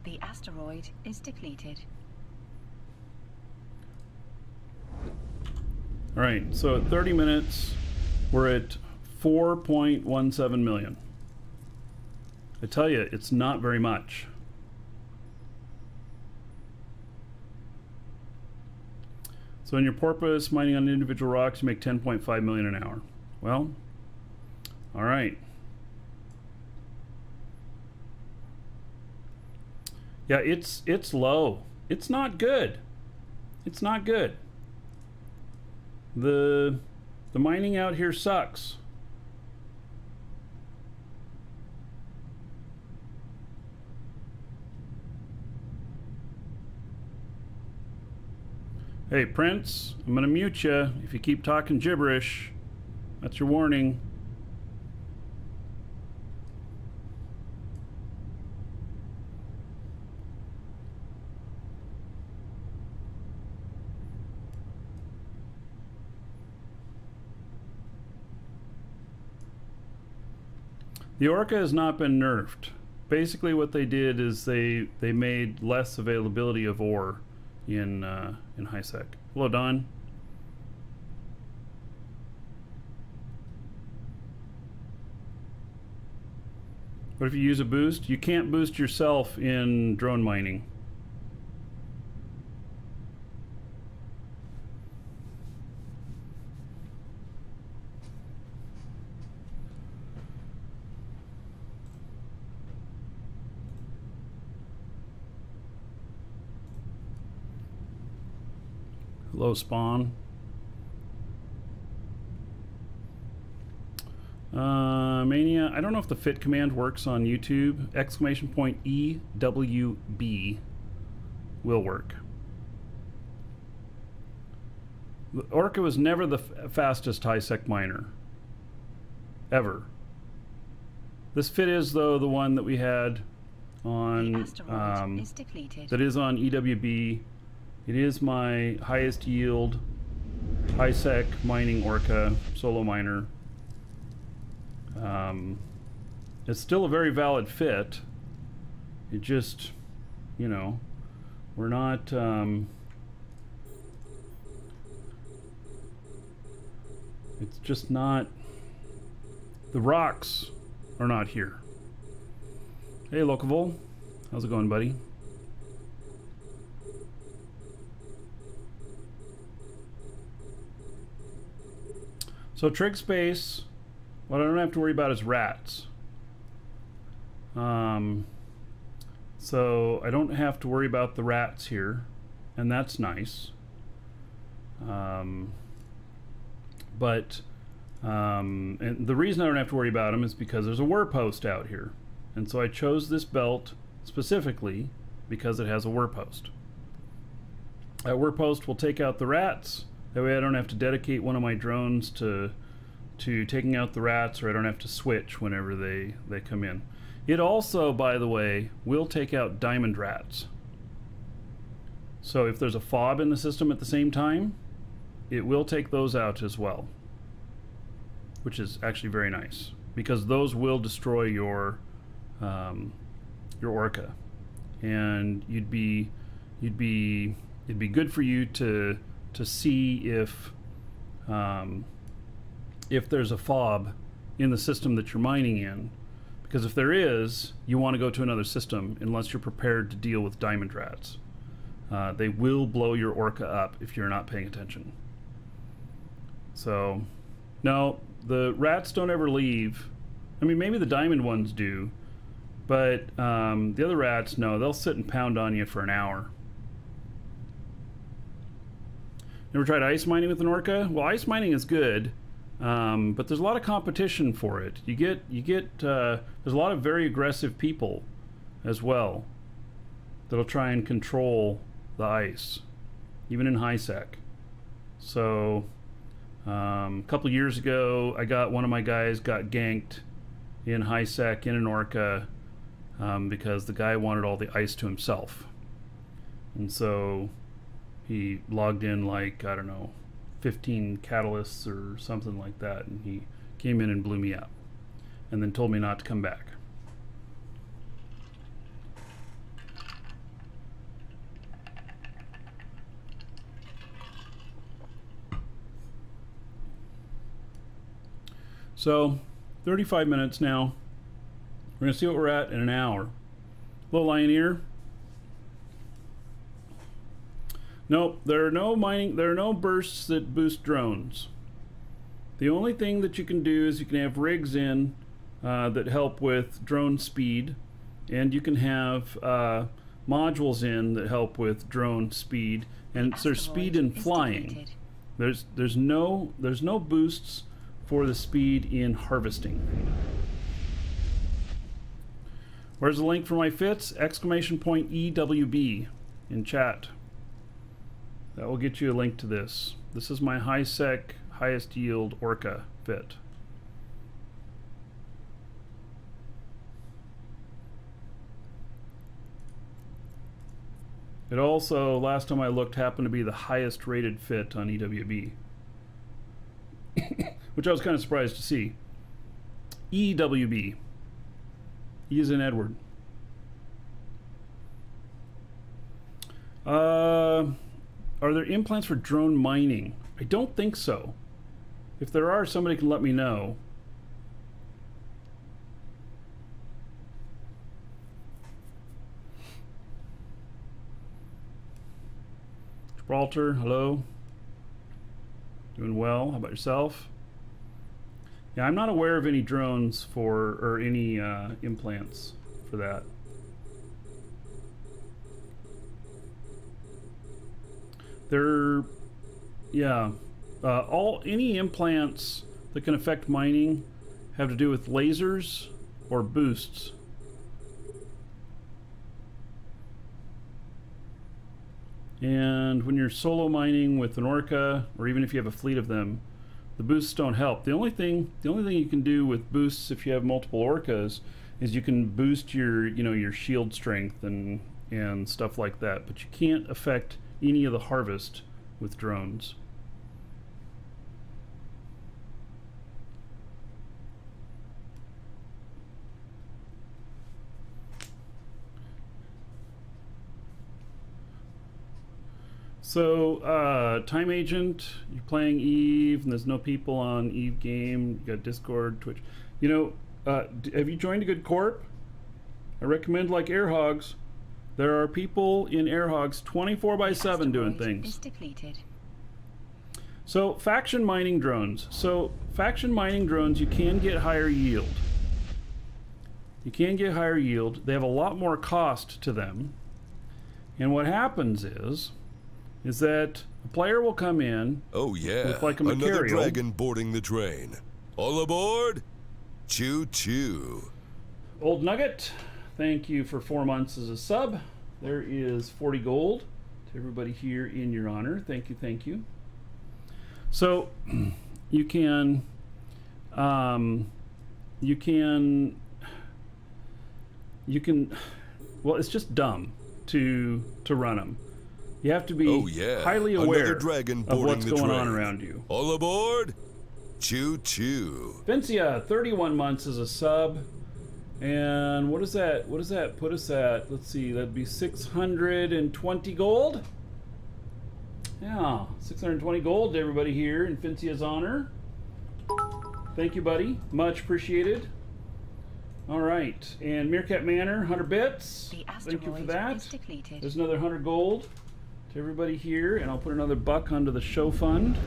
The asteroid is depleted. All right, so at 30 minutes, we're at 4.17 million. I tell you, it's not very much. So in your porpoise, mining on individual rocks, you make 10.5 million an hour. Well, all right. Yeah, it's low. It's not good. It's not good. The mining out here sucks. Hey, Prince, I'm gonna mute you if you keep talking gibberish. That's your warning. The Orca has not been nerfed. Basically what they did is they made less availability of ore in high-sec. Hello, Don. What if you use a boost? You can't boost yourself in drone mining. Hello, Spawn. Mania, I don't know if the fit command works on YouTube. !EWB will work. The Orca was never the fastest high-sec miner. Ever. This fit is, though, the one that we had on... The asteroid is depleted. That is on EWB. It is my highest yield, high-sec mining Orca, solo miner. It's still a very valid fit. It just, you know, we're not... it's just not... The rocks are not here. Hey, Locavol. How's it going, buddy? So trig space, what I don't have to worry about is rats. So I don't have to worry about the rats here, and that's nice. And the reason I don't have to worry about them is because there's a whir post out here. And so I chose this belt specifically because it has a whir post. That whir post will take out the rats. That way I don't have to dedicate one of my drones to taking out the rats, or I don't have to switch whenever they come in. It also, by the way, will take out diamond rats. So if there's a fob in the system at the same time, it will take those out as well, which is actually very nice, because those will destroy your Orca, and it'd be good for you to see if there's a fob in the system that you're mining in, because if there is, you want to go to another system unless you're prepared to deal with diamond rats. They will blow your Orca up if you're not paying attention. So, no, the rats don't ever leave. I mean, maybe the diamond ones do, but the other rats, no, they'll sit and pound on you for an hour. Never tried ice mining with an Orca? Well, ice mining is good, but there's a lot of competition for it. You get there's a lot of very aggressive people as well that'll try and control the ice, even in high sec. So a couple years ago, one of my guys got ganked in high sec in an Orca because the guy wanted all the ice to himself, and so he logged in like, I don't know, 15 catalysts or something like that, and he came in and blew me up and then told me not to come back. So 35 minutes now. We're gonna see what we're at in an hour. Hello, Lioneer. Nope, there are no bursts that boost drones. The only thing that you can do is you can have rigs in that help with drone speed, and you can have modules in that help with drone speed, and it's their speed in flying. There's no boosts for the speed in harvesting. Where's the link for my fits? ! EWB in chat. That will get you a link to this. This is my high sec, highest yield Orca fit. It also, last time I looked, happened to be the highest rated fit on EWB. Which I was kind of surprised to see. EWB. E as in Edward. Are there implants for drone mining? I don't think so. If there are, somebody can let me know. Gibraltar, hello. Doing well. How about yourself? Yeah, I'm not aware of any drones or any implants for that. Any implants that can affect mining have to do with lasers or boosts. And when you're solo mining with an orca, or even if you have a fleet of them, the boosts don't help. The only thing you can do with boosts if you have multiple orcas is you can boost your your shield strength and stuff like that, but you can't affect any of the harvest with drones. So, Time Agent, you're playing Eve, and there's no people on Eve game. You got Discord, Twitch. Have you joined a good corp? I recommend like Airhogs. There are people in Airhogs 24/7 doing things. Is depleted. So, faction mining drones. You can get higher yield. They have a lot more cost to them. And what happens is that a player will come in. Oh yeah, with like a another material. dragon boarding the train. All aboard! Choo choo. Old Nugget, thank you for 4 months as a sub. There is 40 gold to everybody here in your honor. Thank you. So you can well, it's just dumb to run them. You have to be highly aware of what's going on around you. All aboard! Choo choo. Vincia, 31 months as a sub. And what does that put us at? Let's see, that'd be 620 gold. Yeah, 620 gold to everybody here in Vincia's honor. Thank you, buddy. Much appreciated. All right, and Meerkat Manor, 100 bits. Thank you for that. There's another 100 gold to everybody here, and I'll put another buck onto the show fund.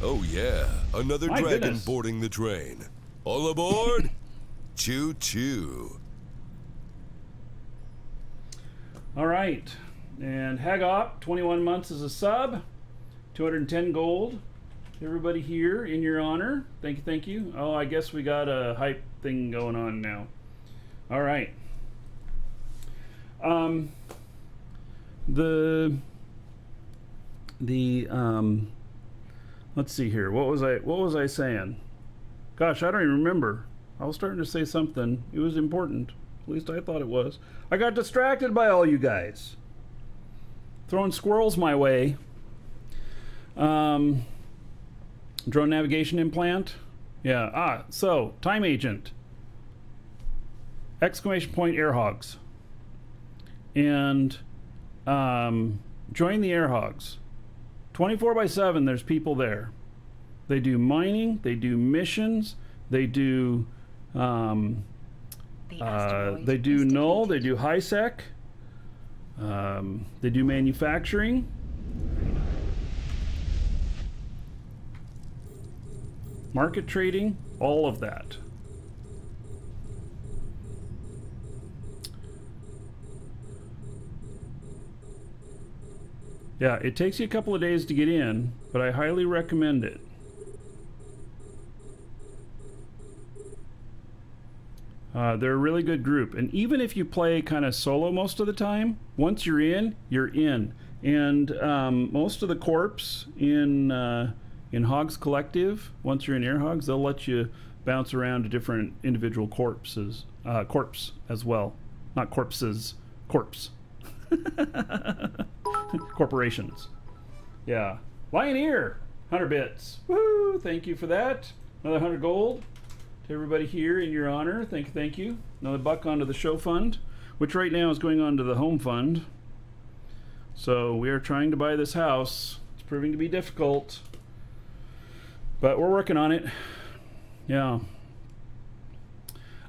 Oh yeah, another My dragon goodness. boarding the train. All aboard! Choo choo. All right, and Hagop, 21 months as a sub, 210 gold. Everybody here in your honor. Thank you. Oh, I guess we got a hype thing going on now. All right. Let's see here. What was I saying? Gosh, I don't even remember. I was starting to say something. It was important. At least I thought it was. I got distracted by all you guys. Throwing squirrels my way. Drone navigation implant. Yeah. So, Time Agent. Exclamation point Airhogs. And join the Airhogs. 24/7, there's people there. They do mining, they do missions, they do null, they do high sec, they do manufacturing. Market trading, all of that. Yeah, it takes you a couple of days to get in, but I highly recommend it. They're a really good group, and even if you play kind of solo most of the time, once you're in, you're in. And most of the corps in Hogs Collective, once you're in Air Hogs, they'll let you bounce around to different individual corpses as well. Not corpses, corpse. Corporations. Yeah. Lioneer, 100 bits. Woo! Thank you for that. Another 100 gold to everybody here in your honor. Thank you. Another buck onto the show fund, which right now is going on to the home fund. So we are trying to buy this house. It's proving to be difficult, but we're working on it. Yeah.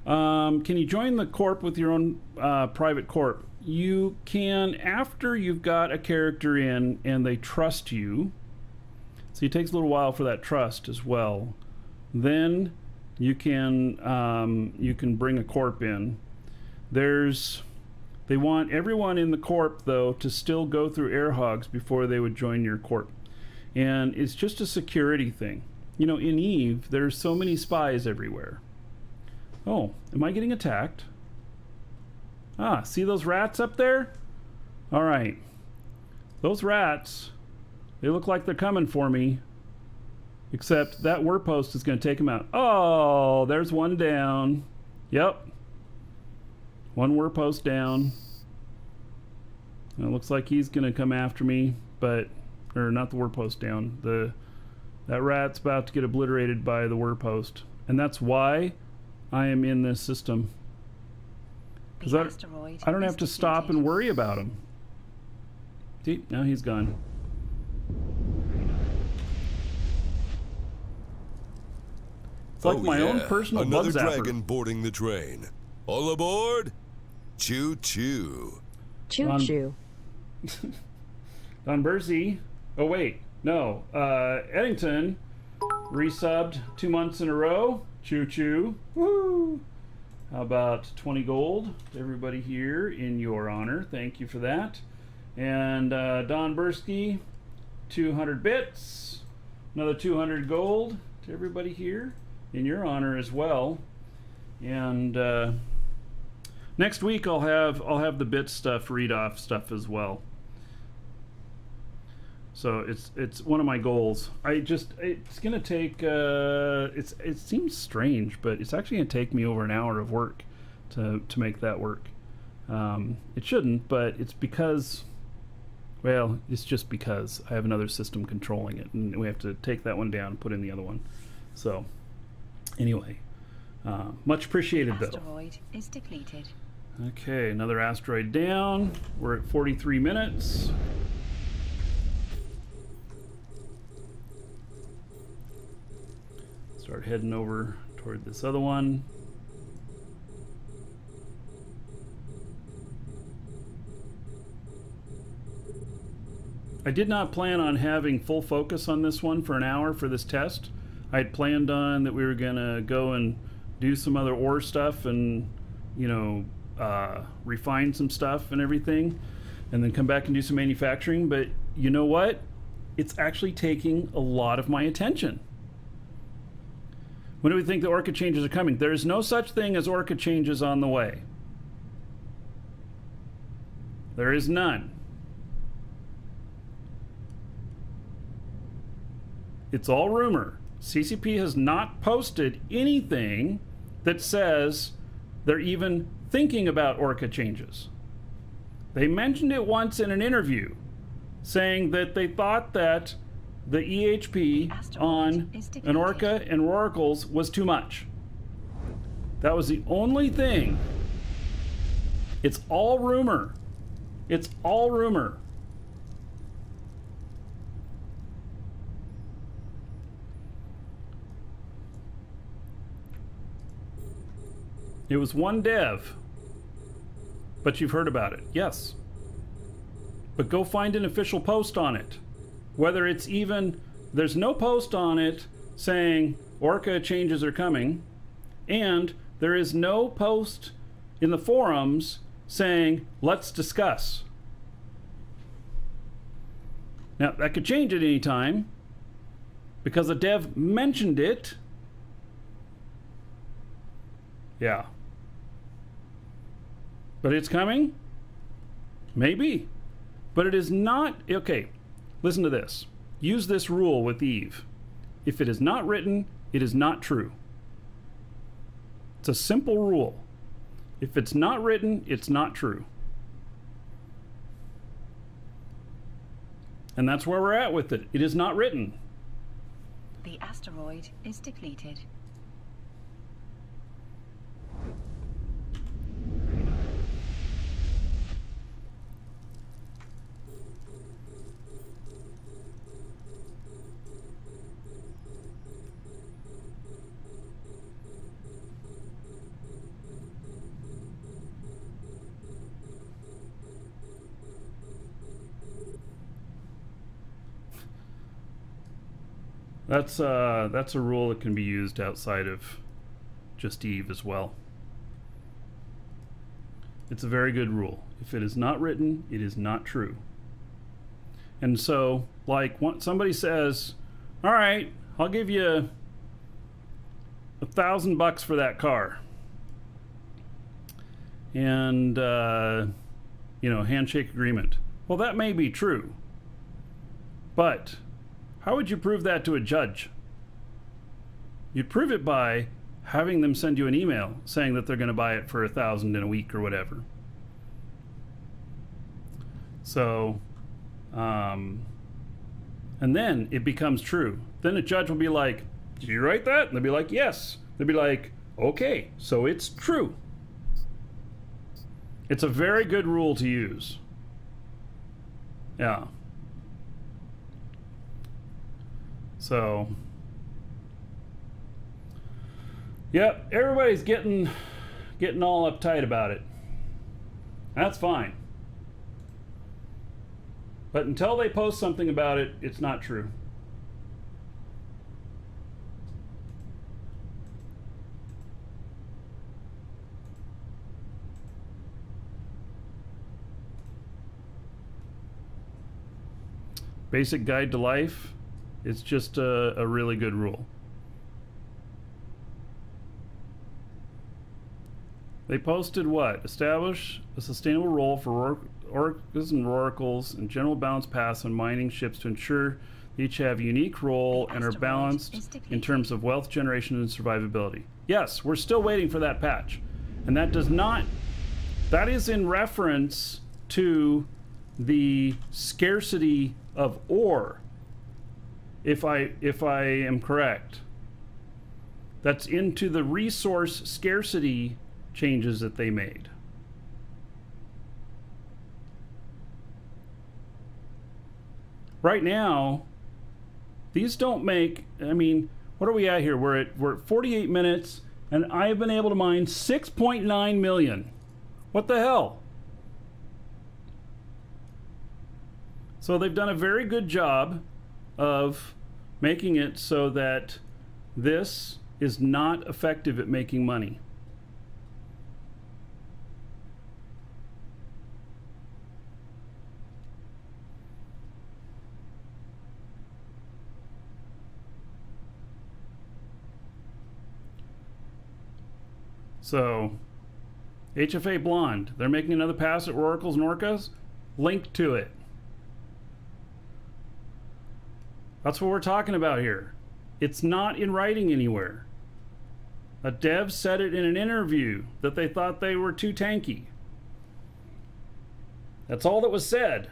Can you join the corp with your own private corp? You can after you've got a character in and they trust you. So it takes a little while for that trust as well. Then you can bring a corp in. They want everyone in the corp though to still go through Air Hogs before they would join your corp. And it's just a security thing. You know, in Eve, there's so many spies everywhere. Oh, am I getting attacked? Ah, see those rats up there? All right. Those rats, they look like they're coming for me. Except that warpost is going to take them out. Oh, there's one down. Yep. One warpost down. And it looks like he's going to come after me, but... Or not the warpost down. That rat's about to get obliterated by the warpost. And that's why I am in this system. Because I don't have to stop and worry about him. See, now he's gone. It's like my own personal bug zapper. Another dragon boarding the train. All aboard! Choo choo. Choo choo. Don Bursey. Oh wait, no. Eddington resubbed 2 months in a row. Choo choo. Woo! How about 20 gold to everybody here in your honor? Thank you for that. And Don Bursky, 200 bits. Another 200 gold to everybody here in your honor as well. And next week I'll have the bit stuff read off stuff as well. So it's one of my goals. It's gonna take it seems strange, but it's actually gonna take me over an hour of work to make that work. It shouldn't, but it's because, well, it's just because I have another system controlling it, and we have to take that one down and put in the other one. So anyway, much appreciated though. Asteroid is depleted. Okay, another asteroid down. We're at 43 minutes. Start heading over toward this other one. I did not plan on having full focus on this one for an hour for this test. I had planned on that we were gonna go and do some other ore stuff and, you know, refine some stuff and everything, and then come back and do some manufacturing. But you know what? It's actually taking a lot of my attention. When do we think the Orca changes are coming? There is no such thing as Orca changes on the way. There is none. It's all rumor. CCP has not posted anything that says they're even thinking about Orca changes. They mentioned it once in an interview, saying that they thought that the EHP on an Orca and Roracles was too much. That was the only thing. It's all rumor. It's all rumor. It was one dev, but you've heard about it. Yes. But go find an official post on it. Whether it's even, there's no post on it saying Orca changes are coming, and there is no post in the forums saying, let's discuss. Now, that could change at any time, because a dev mentioned it. Yeah. But it's coming? Maybe. But it is not, okay. Listen to this. Use this rule with Eve. If it is not written, it is not true. It's a simple rule. If it's not written, it's not true. And that's where we're at with it. It is not written. The asteroid is depleted. That's a rule that can be used outside of just Eve as well. It's a very good rule. If it is not written, it is not true. And so, like, somebody says, all right, I'll give you $1,000 for that car. And, handshake agreement. Well, that may be true. But how would you prove that to a judge? You'd prove it by having them send you an email saying that they're going to buy it for $1,000 in a week or whatever. So, and then it becomes true. Then a judge will be like, did you write that? And they'll be like, yes. They'll be like, okay, so it's true. It's a very good rule to use. Yeah. So, yep, everybody's getting all uptight about it. That's fine. But until they post something about it, it's not true. Basic Guide to Life. It's just a really good rule. They posted what? Establish a sustainable role for orcas and roracles and general balance paths on mining ships to ensure they each have a unique role and are balanced in terms of wealth generation and survivability. Yes, we're still waiting for that patch. And that does not... That is in reference to the scarcity of ore. If I am correct. That's into the resource scarcity changes that they made. Right now, these don't make, I mean, what are we at here? We're at 48 minutes and I've been able to mine 6.9 million. What the hell? So they've done a very good job of making it so that this is not effective at making money. So, HFA Blonde, they're making another pass at oracles and orcas. Link to it. That's what we're talking about here. It's not in writing anywhere. A dev said it in an interview that they thought they were too tanky. That's all that was said.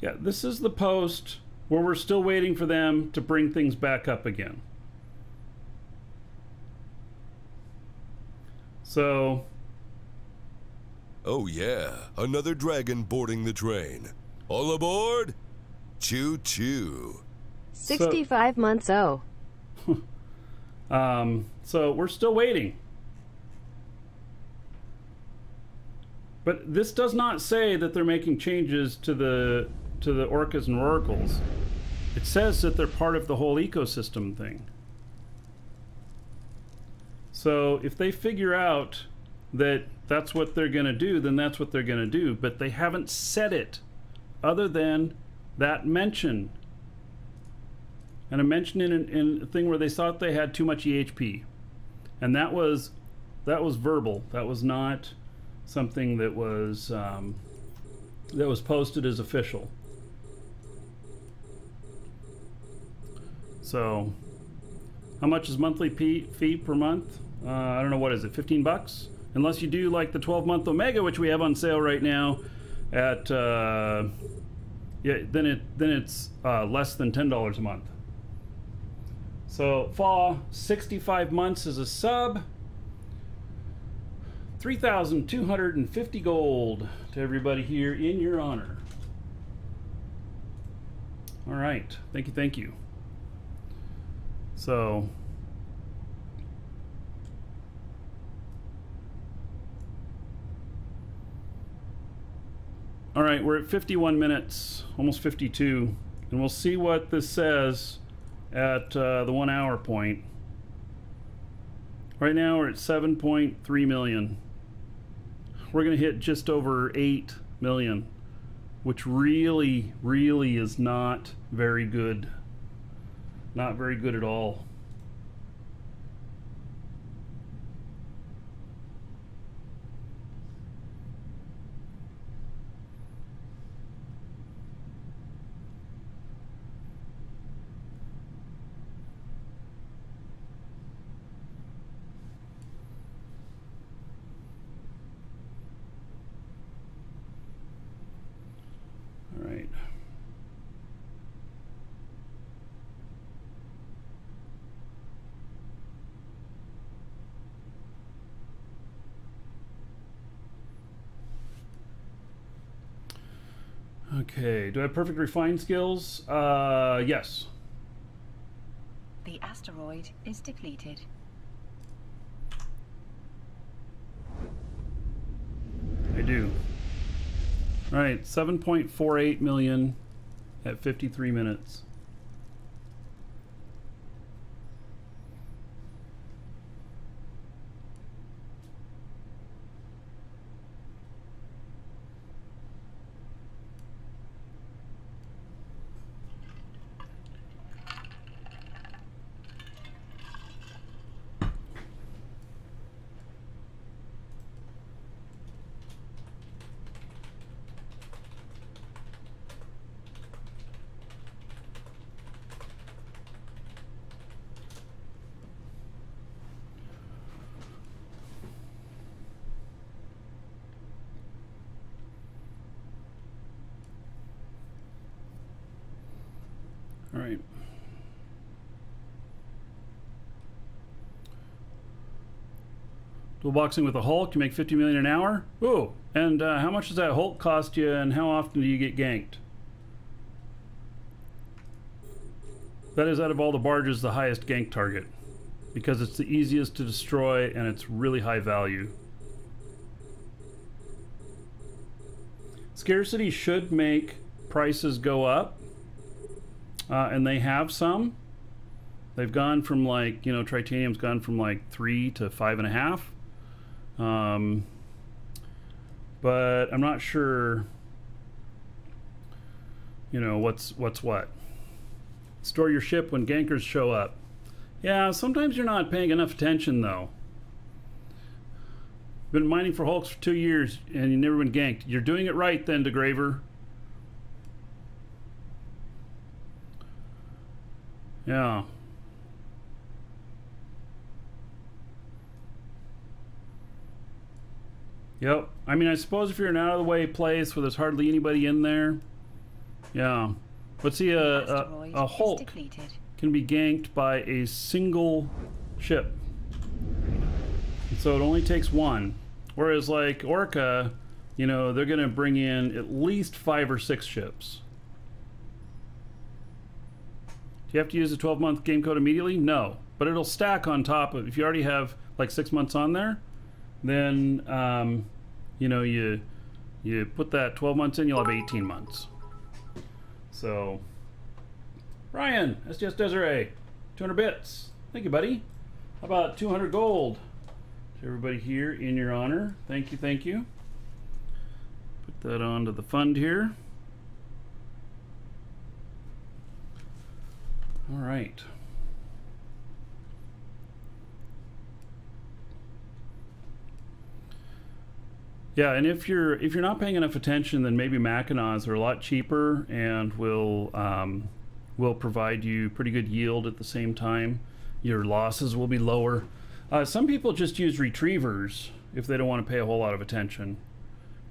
Yeah, this is the post where we're still waiting for them to bring things back up again. So... Oh yeah, another dragon boarding the train. All aboard? Choo-choo. 65 months, oh. So we're still waiting. But this does not say that they're making changes to the orcas and roracles. It says that they're part of the whole ecosystem thing. So if they figure out that that's what they're going to do, then that's what they're going to do. But they haven't said it other than that mention. And a mention in a thing where they thought they had too much EHP. And that was verbal. That was not something that was posted as official. So, how much is monthly fee per month? I don't know, what is it, 15 bucks? Unless you do like the 12-month Omega, which we have on sale right now at, yeah, then it's less than $10 a month. So, FAW, 65 months is a sub. 3,250 gold to everybody here in your honor. All right, thank you. So, all right, we're at 51 minutes, almost 52, and we'll see what this says at the 1 hour point. Right now we're at 7.3 million. We're going to hit just over 8 million, which really, really is not very good. Not very good at all. All right. Okay, do I have perfect refine skills? Yes. The asteroid is depleted. I do. All right, 7.48 million at 53 minutes. All right. Dual boxing with a Hulk, you make 50 million an hour. Ooh, and how much does that Hulk cost you, and how often do you get ganked? That is, out of all the barges, the highest gank target, because it's the easiest to destroy and it's really high value. Scarcity should make prices go up. And they have some. They've gone from, like, you know, Tritanium's gone from like 3 to 5.5. But I'm not sure, you know, what's what. Store your ship when gankers show up. Yeah, sometimes you're not paying enough attention though. Been mining for Hulks for 2 years and you've never been ganked. You're doing it right then, DeGraver. Yeah. Yep. I mean, I suppose if you're in an out-of-the-way place where there's hardly anybody in there, yeah. But see, a Hulk can be ganked by a single ship. And so it only takes one. Whereas, like, Orca, you know, they're going to bring in at least 5 or 6 ships. Do you have to use a 12-month game code immediately? No. But it'll stack on top of, if you already have like 6 months on there, then, you know, you put that 12 months in, you'll have 18 months. So, Ryan, that's just Desiree. 200 bits. Thank you, buddy. How about 200 gold? To everybody here in your honor. Thank you, thank you. Put that onto the fund here. All right. Yeah, and if you're not paying enough attention, then maybe Mackinaws are a lot cheaper and will provide you pretty good yield at the same time. Your losses will be lower. Some people just use retrievers if they don't want to pay a whole lot of attention,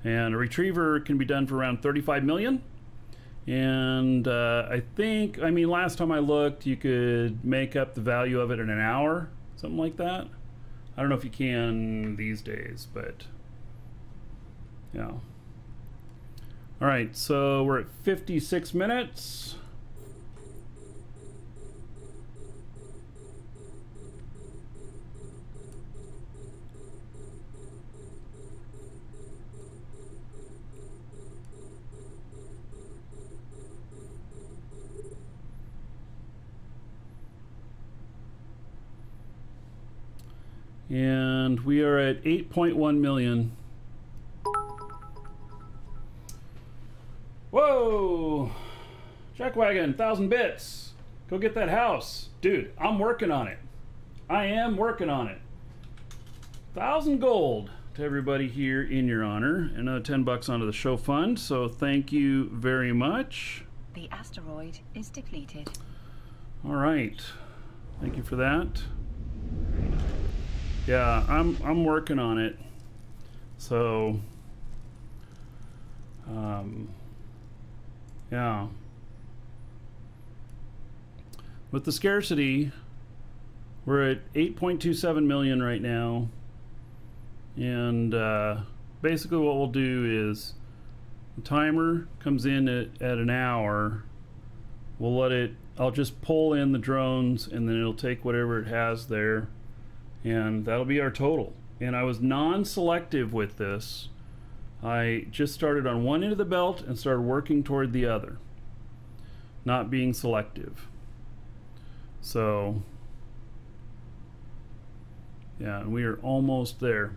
and a retriever can be done for around 35 million. And I mean, last time I looked, you could make up the value of it in an hour, something like that. I don't know if you can these days, but yeah. All right, so we're at 56 minutes. And we are at 8.1 million. Whoa! Jackwagon, 1,000 bits. Go get that house. Dude, I'm working on it. I am working on it. 1,000 gold to everybody here in your honor. Another 10 bucks onto the show fund, so thank you very much. The asteroid is depleted. All right. Thank you for that. Yeah, I'm working on it. So yeah. With the scarcity, we're at 8.27 million right now. And basically what we'll do is the timer comes in at an hour. We'll let it, I'll just pull in the drones and then it'll take whatever it has there. And that'll be our total. And I was non-selective with this. I just started on one end of the belt and started working toward the other. Not being selective. So, yeah, we are almost there.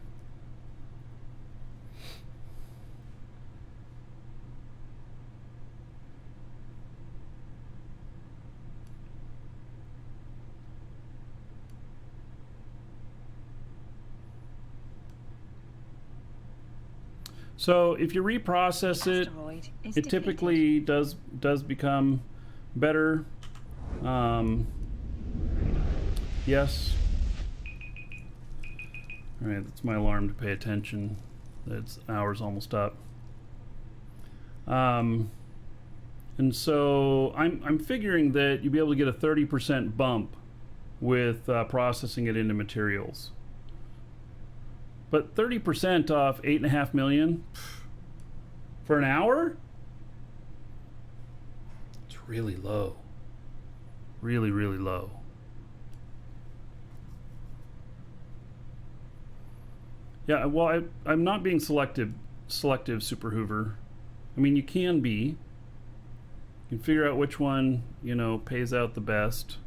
So if you reprocess it, it typically does become better. Yes. All right, that's my alarm to pay attention. That's hour's almost up. And so I'm figuring that you'll be able to get a 30% bump with processing it into materials. But 30% off 8.5 million for an hour? It's really low. Really, really low. Yeah, well, I'm not being selective, Super Hoover. I mean, you can be. You can figure out which one, you know, pays out the best.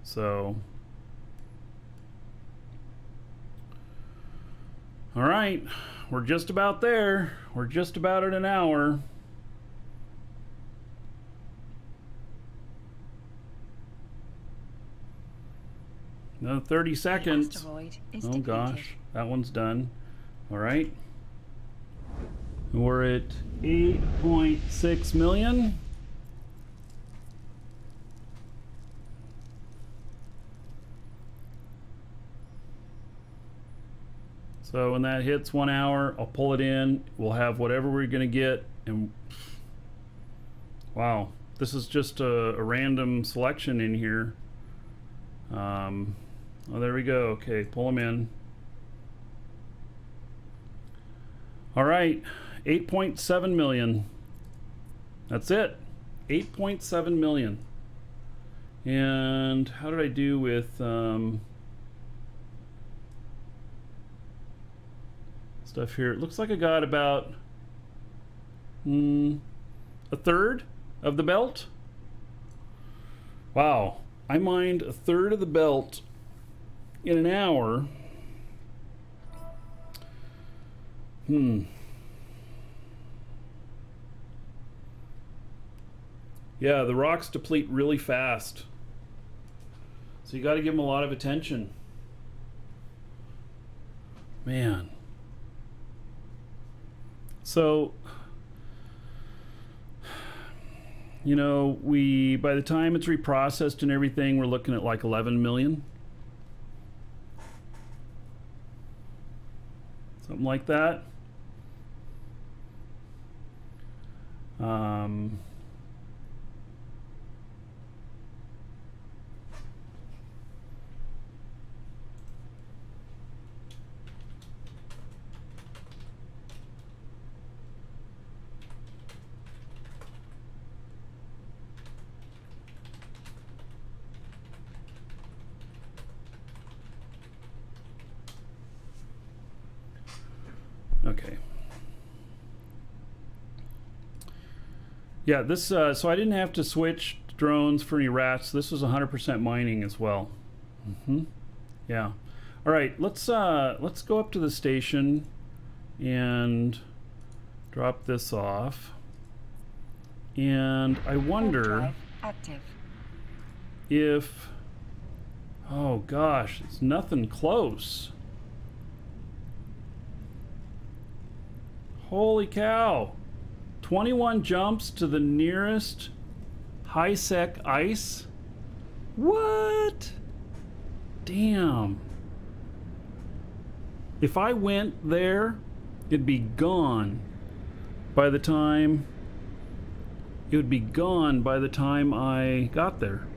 So... All right, we're just about there. We're just about at an hour. Another 30 seconds. Oh gosh, that one's done. All right. We're at 8.6 million. So when that hits 1 hour, I'll pull it in. We'll have whatever we're going to get. And wow, this is just a random selection in here. Oh, there we go. Okay, pull them in. All right, 8.7 million. That's it. 8.7 million. And how did I do with... stuff here? It looks like I got about a third of the belt. Wow, I mined a third of the belt in an hour. Yeah, the rocks deplete really fast, so you got to give them a lot of attention. Man. So, you know, by the time it's reprocessed and everything, we're looking at like 11 million. Something like that. Okay. Yeah, this so I didn't have to switch drones for any rats. This was 100% mining as well. Yeah. All right, let's go up to the station and drop this off. And I wonder Drive active. if, oh gosh, it's nothing close. Holy cow. 21 jumps to the nearest high-sec ice? What? Damn. If I went there, it'd be gone by the time... It would be gone by the time I got there.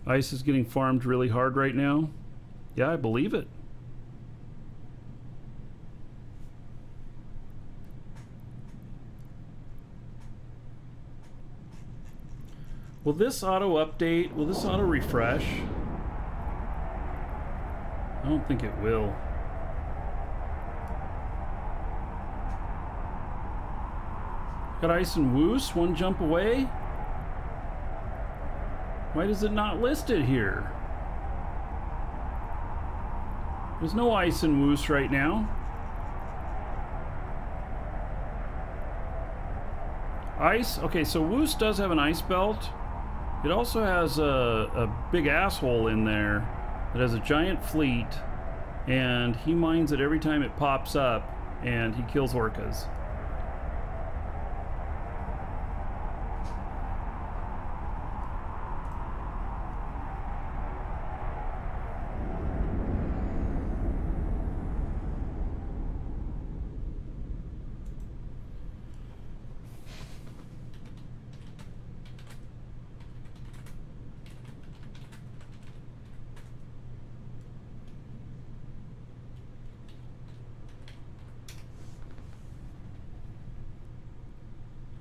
Ice is getting farmed really hard right now. Yeah, I believe it. Will this auto update? Will this auto refresh? I don't think it will. Got Ice and Woos, one jump away. Why is it not listed here? There's no Ice and Woos right now. Ice, okay, so Woos does have an ice belt. It also has a big asshole in there that has a giant fleet, and he mines it every time it pops up, and he kills orcas.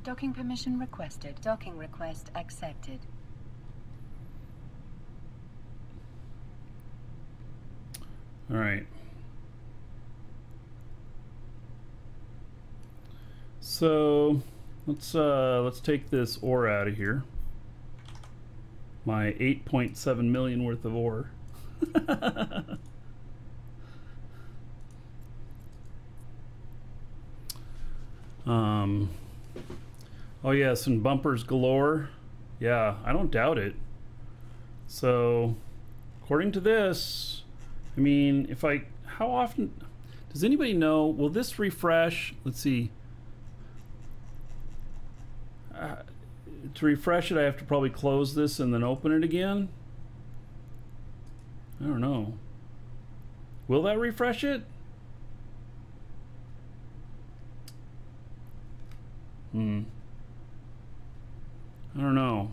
Docking permission requested. Docking request accepted. All right. So let's take this ore out of here. My 8.7 million worth of ore. Oh yes, and bumpers galore. Yeah, I don't doubt it. So, according to this, I mean, if I, how often, does anybody know, will this refresh? Let's see. To refresh it, I have to probably close this and then open it again. I don't know. Will that refresh it? I don't know.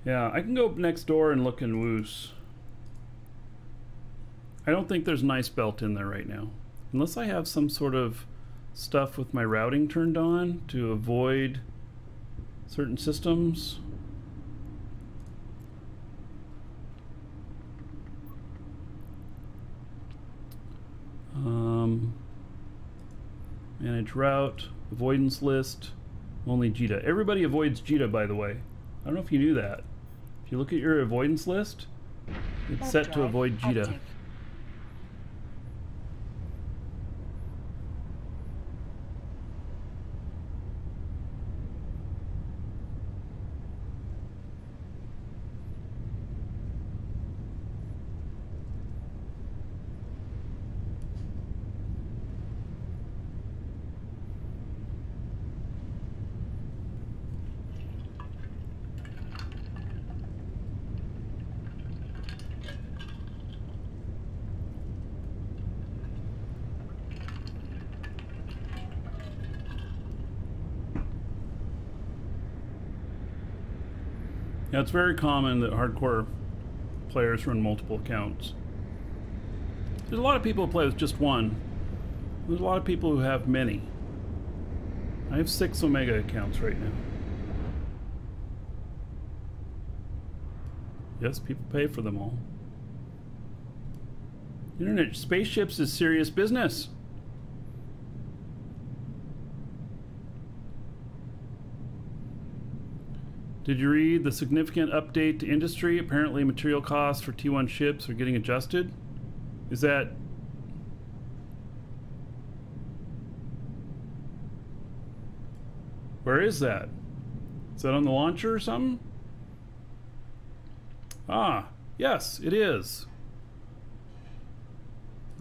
Yeah, I can go next door and look in Woos. I don't think there's an ice belt in there right now. Unless I have some sort of stuff with my routing turned on to avoid certain systems. Manage route, avoidance list, only JITA. Everybody avoids JITA, by the way. I don't know if you knew that. If you look at your avoidance list, it's set to avoid JITA. Active. Yeah, it's very common that hardcore players run multiple accounts. There's a lot of people who play with just one. There's a lot of people who have many. I have 6 Omega accounts right now. Yes, people pay for them all. Internet spaceships is serious business. Did you read the significant update to industry? Apparently material costs for T1 ships are getting adjusted. Is that... Where is that? Is that on the launcher or something? Ah, yes, it is.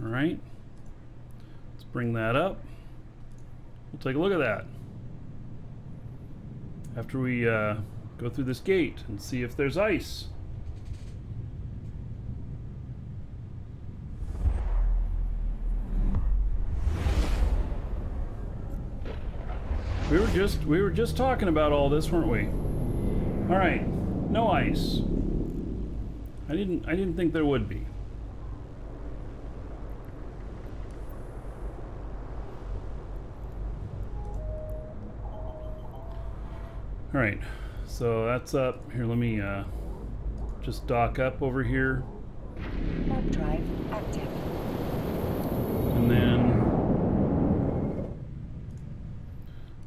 All right. Let's bring that up. We'll take a look at that after we go through this gate and see if there's ice. We were just talking about all this, weren't we? All right, no ice. I didn't think there would be. All right, so that's up. Here, let me just dock up over here. Warp drive active. And then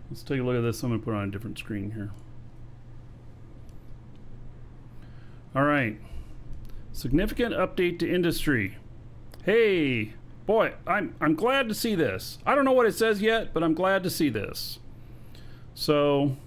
let's take a look at this. I'm going to put it on a different screen here. All right. Significant update to industry. Hey, boy, I'm glad to see this. I don't know what it says yet, but I'm glad to see this. So,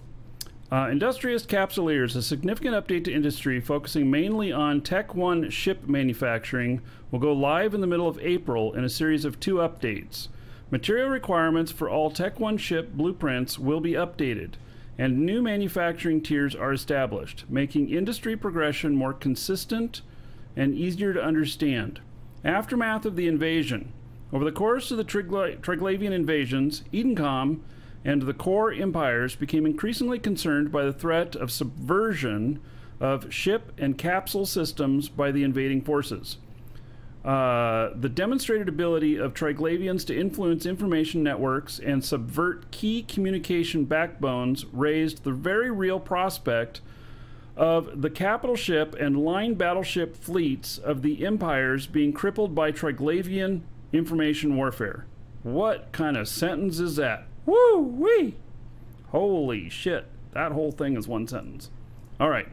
Industrious Capsuleers, a significant update to industry focusing mainly on Tech 1 ship manufacturing, will go live in the middle of April in a series of 2 updates. Material requirements for all Tech 1 ship blueprints will be updated, and new manufacturing tiers are established, making industry progression more consistent and easier to understand. Aftermath of the invasion. Over the course of the Triglavian invasions, Edencom and the core empires became increasingly concerned by the threat of subversion of ship and capsule systems by the invading forces. The demonstrated ability of Triglavians to influence information networks and subvert key communication backbones raised the very real prospect of the capital ship and line battleship fleets of the empires being crippled by Triglavian information warfare. What kind of sentence is that? Woo-wee! Holy shit. That whole thing is one sentence. All right.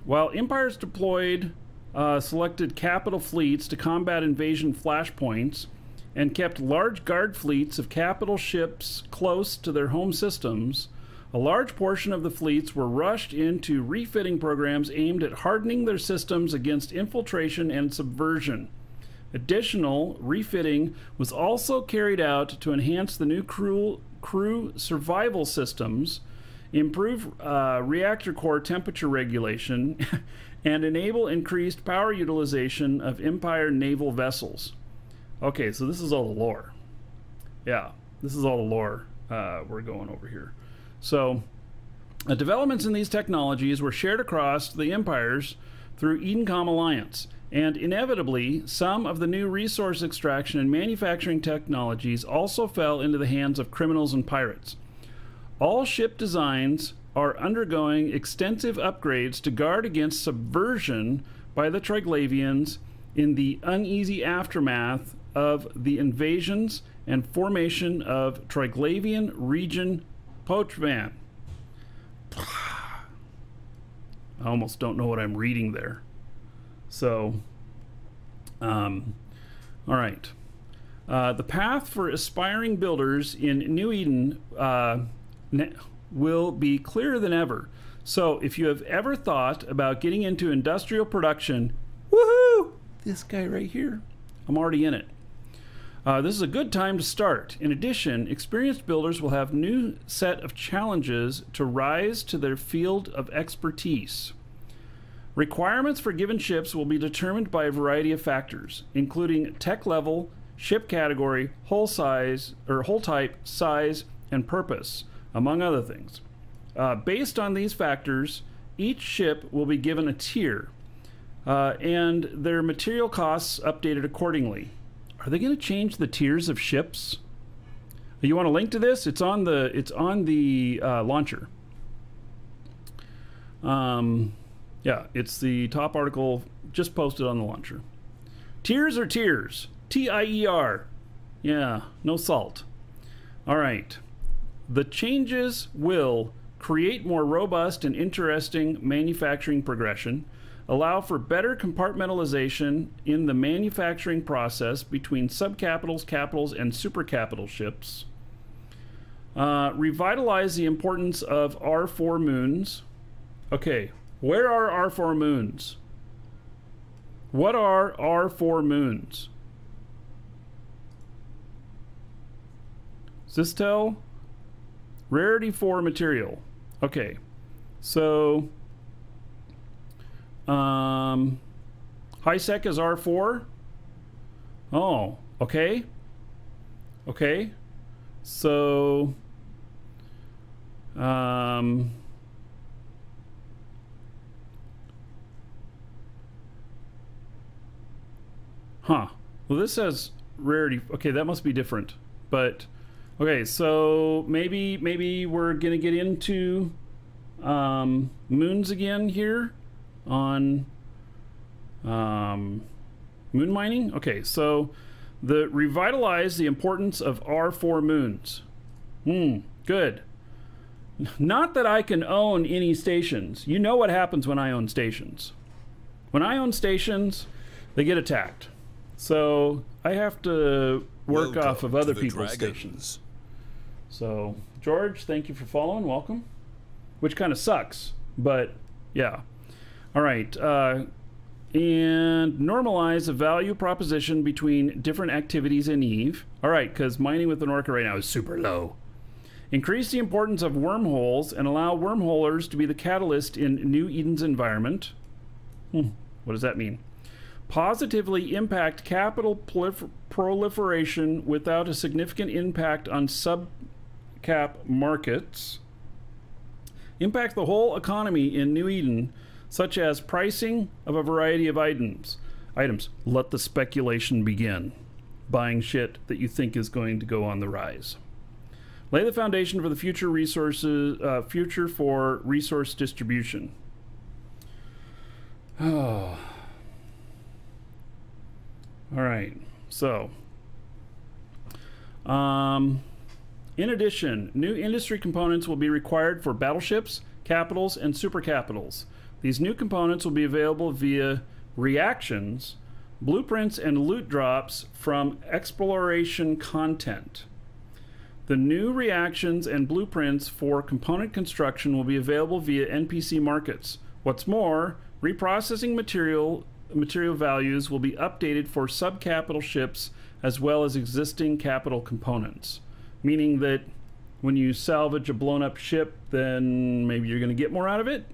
While empires deployed selected capital fleets to combat invasion flashpoints and kept large guard fleets of capital ships close to their home systems, a large portion of the fleets were rushed into refitting programs aimed at hardening their systems against infiltration and subversion. Additional refitting was also carried out to enhance the new crew survival systems, improve reactor core temperature regulation, and enable increased power utilization of Empire naval vessels. Okay, so this is all the lore. Yeah, this is all the lore we're going over here. So, developments in these technologies were shared across the empires through Edencom Alliance, and inevitably, some of the new resource extraction and manufacturing technologies also fell into the hands of criminals and pirates. All ship designs are undergoing extensive upgrades to guard against subversion by the Triglavians in the uneasy aftermath of the invasions and formation of Triglavian region Pochman. I almost don't know what I'm reading there. So, all right. The path for aspiring builders in New Eden will be clearer than ever. So, if you have ever thought about getting into industrial production, woohoo! This guy right here, I'm already in it. This is a good time to start. In addition, experienced builders will have a new set of challenges to rise to their field of expertise. Requirements for given ships will be determined by a variety of factors, including tech level, ship category, hull size, or hull type, size, and purpose, among other things. Based on these factors, each ship will be given a tier, and their material costs updated accordingly. Are they going to change the tiers of ships? You want a link to this? It's on the launcher. Yeah, it's the top article just posted on the launcher. Tiers or tiers? T-I-E-R. Yeah, no salt. All right. The changes will create more robust and interesting manufacturing progression, allow for better compartmentalization in the manufacturing process between subcapitals, capitals, and supercapital ships, revitalize the importance of R4 moons. Okay, where are R4 moons? What are R4 moons? Systel? Rarity 4 material. Okay, so high sec is R4. Oh, okay. Okay, so well, this says rarity. Okay, that must be different. But okay, so maybe we're gonna get into moons again here on moon mining. Okay, so revitalize the importance of R4 moons. Good. Not that I can own any stations. You know what happens when I own stations. When I own stations, they get attacked. So I have to work off of other people's stations. So, George, thank you for following. Welcome. Which kind of sucks, but yeah. All right. And normalize the value proposition between different activities in Eve. All right, because mining with an orca right now is super low. Increase the importance of wormholes and allow wormholers to be the catalyst in New Eden's environment. What does that mean? Positively impact capital proliferation without a significant impact on subcap markets. Impact the whole economy in New Eden, such as pricing of a variety of items. Let the speculation begin. Buying shit that you think is going to go on the rise. Lay the foundation for the future for resource distribution. Oh. All right. So, in addition, new industry components will be required for battleships, capitals, and supercapitals. These new components will be available via reactions, blueprints, and loot drops from exploration content. The new reactions and blueprints for component construction will be available via NPC markets. What's more, reprocessing material values will be updated for subcapital ships as well as existing capital components. Meaning that when you salvage a blown up ship, then maybe you're going to get more out of it?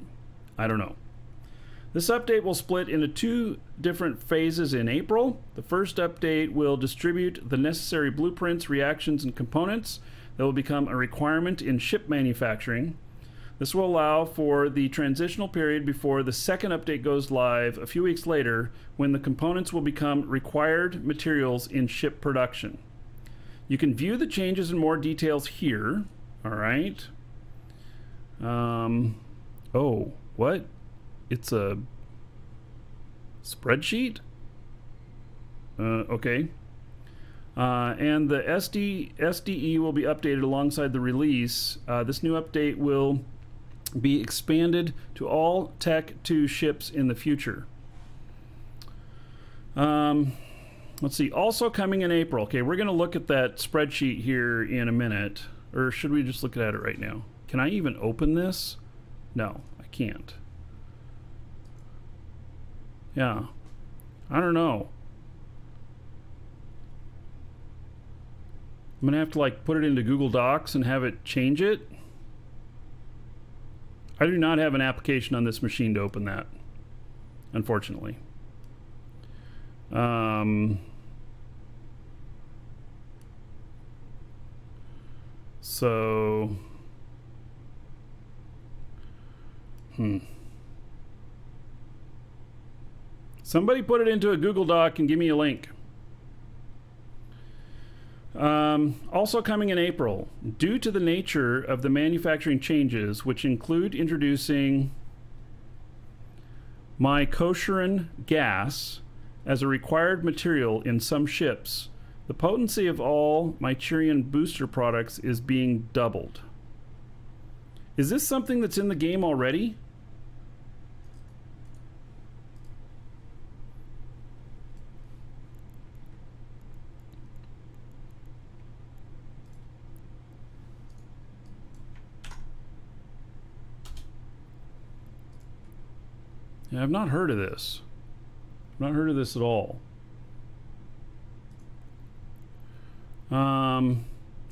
I don't know. This update will split into 2 different phases in April. The first update will distribute the necessary blueprints, reactions, and components that will become a requirement in ship manufacturing. This will allow for the transitional period before the second update goes live a few weeks later, when the components will become required materials in ship production. You can view the changes in more details here. All right. Oh, what? It's a spreadsheet? Okay. And the SDE will be updated alongside the release. This new update will be expanded to all Tech 2 ships in the future. Let's see. Also coming in April. Okay, we're going to look at that spreadsheet here in a minute. Or should we just look at it right now? Can I even open this? No, I can't. Yeah. I don't know. I'm going to have to like put it into Google Docs and have it change it. I do not have an application on this machine to open that, unfortunately. So, somebody put it into a Google Doc and give me a link. Also coming in April, due to the nature of the manufacturing changes, which include introducing my kosherin gas as a required material in some ships, the potency of all my Chirian booster products is being doubled. Is this something that's in the game already? Yeah, I've not heard of this. I've not heard of this at all.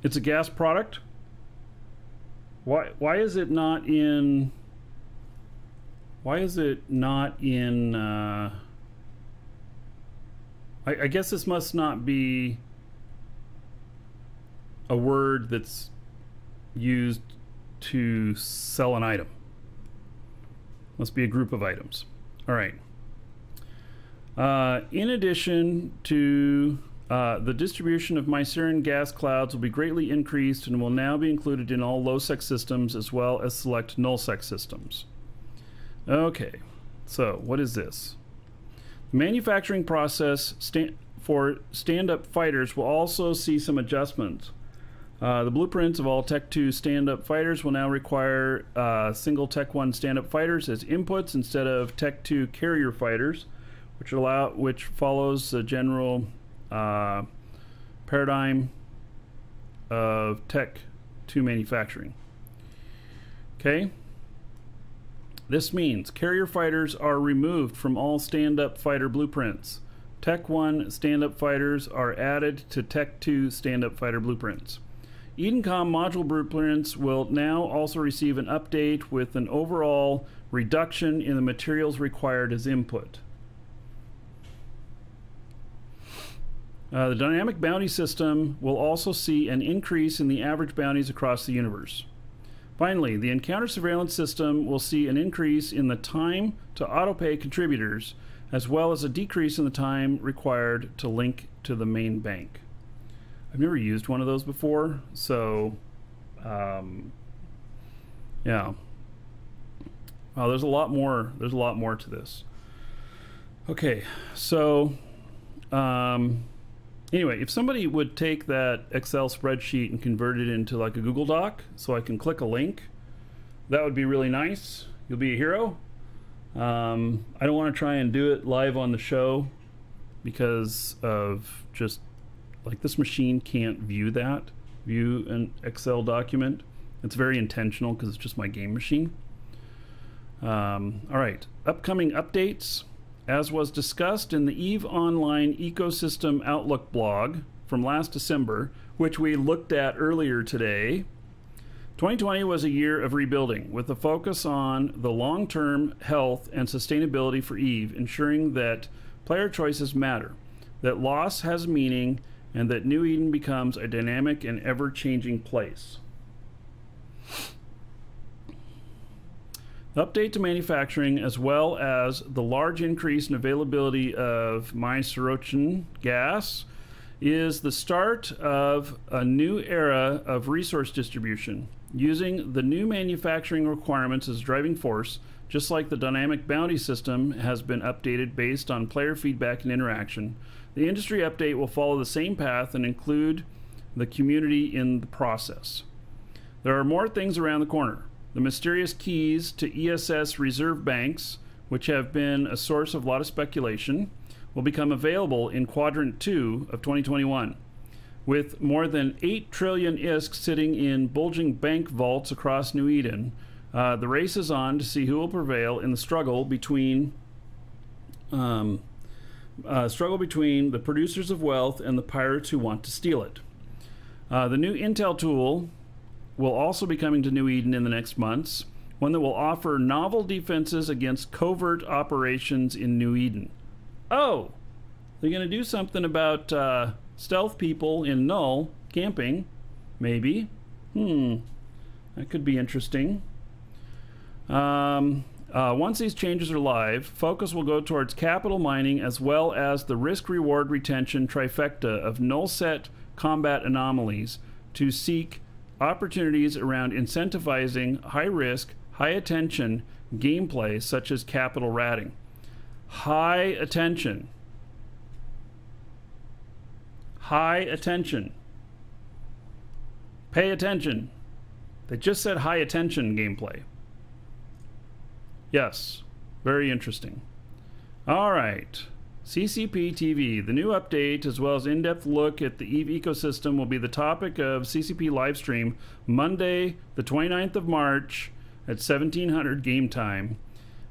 It's a gas product. Why is it not in? Why is it not in? I guess this must not be a word that's used to sell an item. Must be a group of items. All right. In addition to the distribution of Mycerian gas clouds will be greatly increased and will now be included in all low-sec systems as well as select null-sec systems. Okay, so what is this? The manufacturing process for stand-up fighters will also see some adjustments. The blueprints of all Tech 2 stand-up fighters will now require single Tech 1 stand-up fighters as inputs instead of Tech 2 carrier fighters, which follows the general paradigm of Tech 2 manufacturing. Okay? This means carrier fighters are removed from all stand-up fighter blueprints. Tech 1 stand-up fighters are added to Tech 2 stand-up fighter blueprints. EdenCom module blueprints will now also receive an update with an overall reduction in the materials required as input. The dynamic bounty system will also see an increase in the average bounties across the universe. Finally, the encounter surveillance system will see an increase in the time to autopay contributors, as well as a decrease in the time required to link to the main bank. I've never used one of those before, so yeah. Wow, there's a lot more. There's a lot more to this. Okay, so anyway, if somebody would take that Excel spreadsheet and convert it into like a Google Doc, so I can click a link, that would be really nice. You'll be a hero. I don't want to try and do it live on the show because of just like this machine can't view an Excel document. It's very intentional because it's just my game machine. All right, upcoming updates. As was discussed in the EVE Online Ecosystem Outlook blog from last December, which we looked at earlier today, 2020 was a year of rebuilding with a focus on the long-term health and sustainability for EVE, ensuring that player choices matter, that loss has meaning, and that New Eden becomes a dynamic and ever-changing place. The update to manufacturing, as well as the large increase in availability of Mycerian gas, is the start of a new era of resource distribution. Using the new manufacturing requirements as driving force, just like the dynamic bounty system has been updated based on player feedback and interaction, the industry update will follow the same path and include the community in the process. There are more things around the corner. The mysterious keys to ESS reserve banks, which have been a source of a lot of speculation, will become available in Quadrant 2 of 2021. With more than 8 trillion ISK sitting in bulging bank vaults across New Eden, the race is on to see who will prevail in the struggle between the producers of wealth and the pirates who want to steal it. The new Intel tool will also be coming to New Eden in the next months, one that will offer novel defenses against covert operations in New Eden. Oh, they're going to do something about stealth people in Null camping, maybe. That could be interesting. Once these changes are live, focus will go towards capital mining as well as the risk-reward retention trifecta of null-set combat anomalies to seek opportunities around incentivizing high-risk, high-attention gameplay such as capital ratting. High attention. High attention. Pay attention. They just said high attention gameplay. Yes, very interesting. All right. CCP TV, the new update, as well as in-depth look at the EVE ecosystem, will be the topic of CCP livestream Monday, the 29th of March at 1700 game time.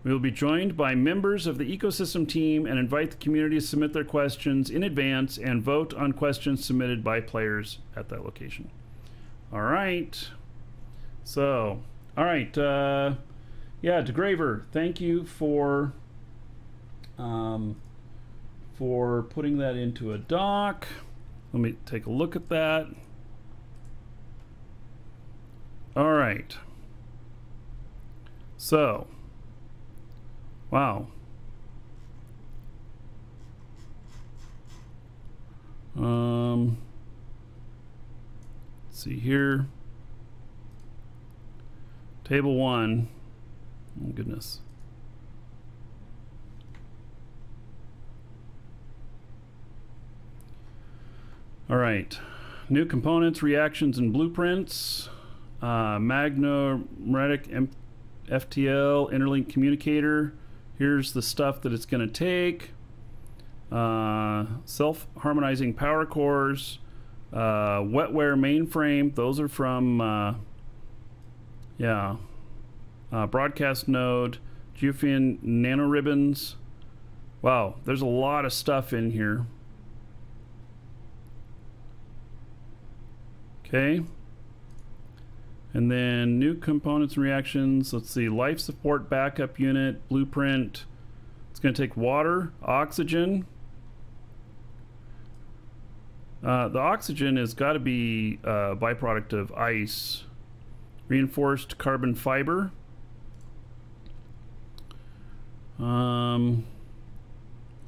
We will be joined by members of the ecosystem team and invite the community to submit their questions in advance and vote on questions submitted by players at that location. All right. So, all right. Yeah, DeGraver, thank you for putting that into a doc. Let me take a look at that. All right. So, wow. Let's see here. Table 1. Oh, goodness. All right. New components, reactions, and blueprints. Magnetic FTL interlink communicator. Here's the stuff that it's going to take. Self-harmonizing power cores. Wetware mainframe. Those are from broadcast node. Geofian nanoribbons. Wow, there's a lot of stuff in here. Okay. And then new components and reactions. Let's see, life support backup unit, blueprint. It's going to take water, oxygen. The oxygen has got to be a byproduct of ice. Reinforced carbon fiber. All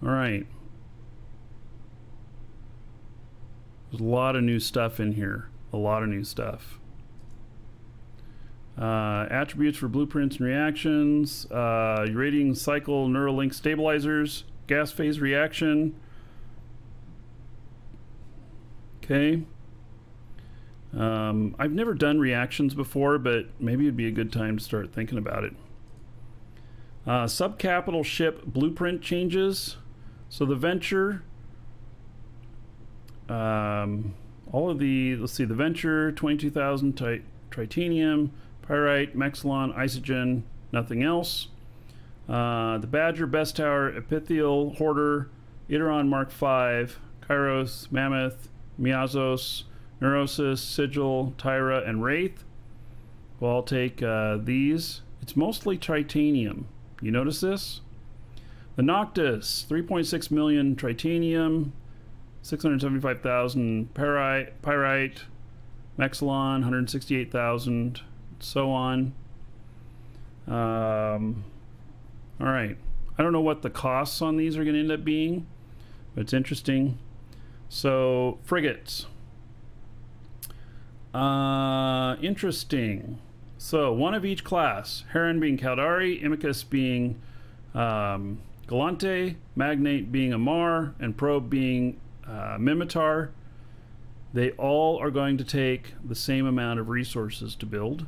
right. There's a lot of new stuff in here. A lot of new stuff. Attributes for blueprints and reactions. Uranium cycle Neuralink stabilizers. Gas phase reaction. Okay. I've never done reactions before, but maybe it'd be a good time to start thinking about it. Subcapital ship blueprint changes. So the Venture, all of the, let's see, the Venture, 22,000 tritanium, pyrite, Mexilon, Isogen, nothing else. The Badger, Best Tower, Epithial, Hoarder, Iteron Mark V, Kairos, Mammoth, Miazos, Neurosis, Sigil, Tyra, and Wraith. Well, I'll take these. It's mostly tritanium. You notice this? The Noctis, 3.6 million tritanium, 675,000 pyrite, Mexilon, 168,000, so on. All right. I don't know what the costs on these are going to end up being, but it's interesting. So, frigates. Interesting. So, one of each class. Heron being Caldari, Imicus being Galante, Magnate being Amar, and Probe being Mimitar. They all are going to take the same amount of resources to build.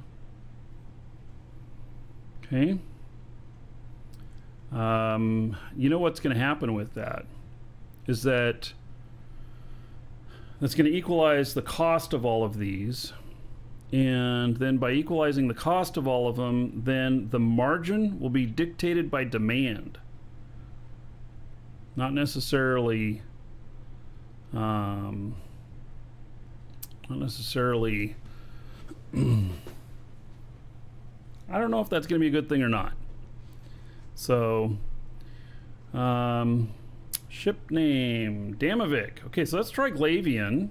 Okay. You know what's going to happen with that is that that's going to equalize the cost of all of these. And then by equalizing the cost of all of them, then the margin will be dictated by demand. Not necessarily I don't know if that's going to be a good thing or not. So, ship name, Damovic. Okay, so let's try Glavian.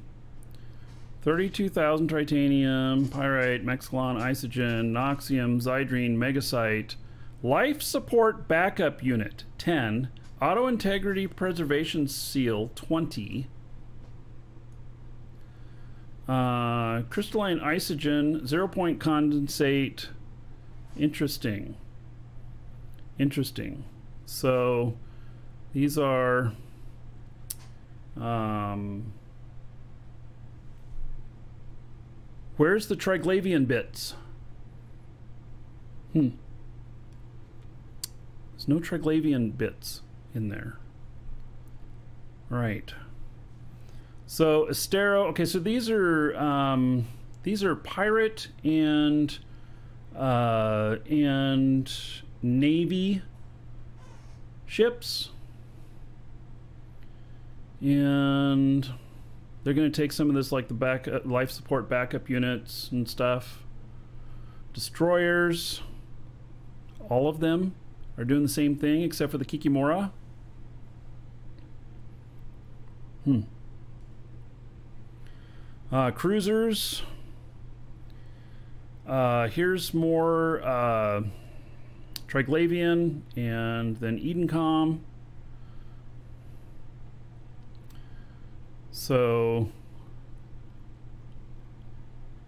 32,000 tritanium, pyrite, Mexilon, Isogen, Noxium, Zydrine, Megasite. Life support backup unit, 10. Auto integrity preservation seal, 20. Crystalline Isogen, 0-point condensate. Interesting. So These are where's the Triglavian bits? There's no Triglavian bits in there. Right. So Estero. Okay, so these are pirate and navy ships, and they're going to take some of this, like the life support backup units and stuff. Destroyers, all of them are doing the same thing except for the Kikimora. Cruisers. Here's more Triglavian and then Edencom. So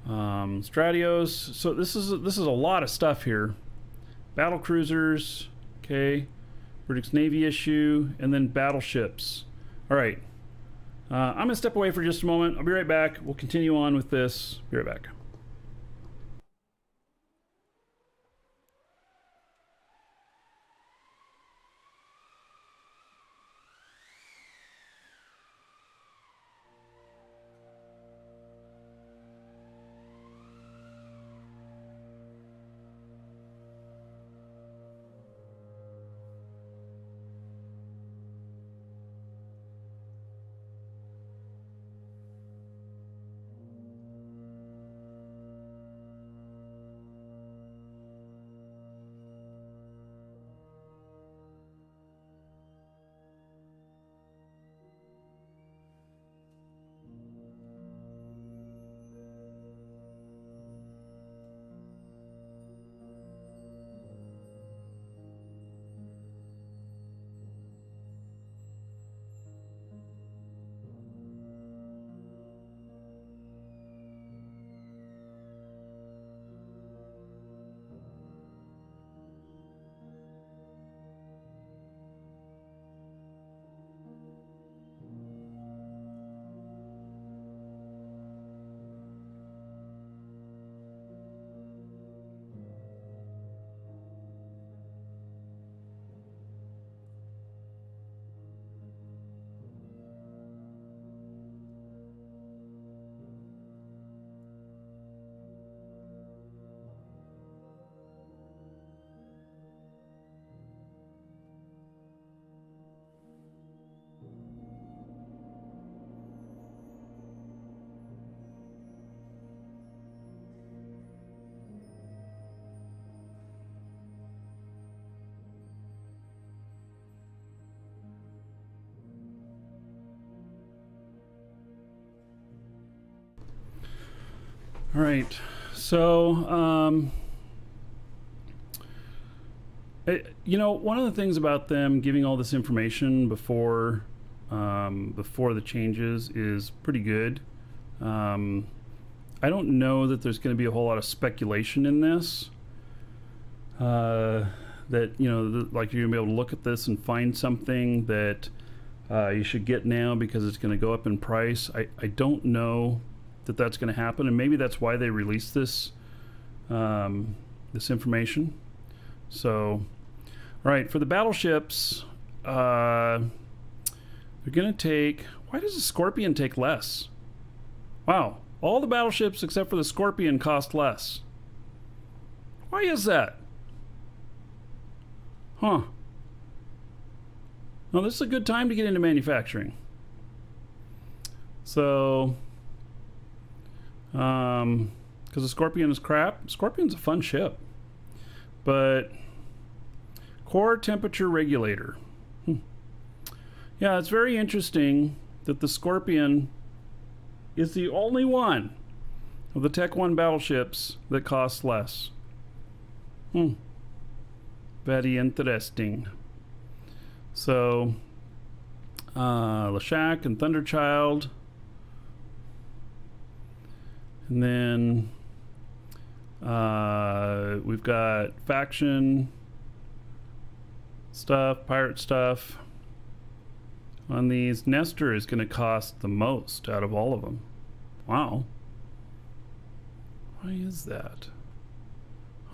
Stratios. So this is a lot of stuff here. Battle cruisers, okay. British Navy issue, and then battleships. All right. I'm gonna step away for just a moment. I'll be right back. We'll continue on with this. Be right back. All right, so you know, one of the things about them giving all this information before the changes is pretty good. I don't know that there's going to be a whole lot of speculation in this. That, you know, like you're going to be able to look at this and find something that you should get now because it's going to go up in price. I don't know that that's going to happen, and maybe that's why they released this this information. So, all right, for the battleships, they're going to take. Why does the Scorpion take less? Wow, all the battleships except for the Scorpion cost less. Why is that? Huh. Well, this is a good time to get into manufacturing. So, because the Scorpion is crap. Scorpion's a fun ship, but core temperature regulator. Yeah, it's very interesting that the Scorpion is the only one of the Tech 1 battleships that costs less. Very interesting. So, Lashak and Thunderchild. And then we've got faction stuff, pirate stuff. on these. Nestor is going to cost the most out of all of them. Wow. Why is that?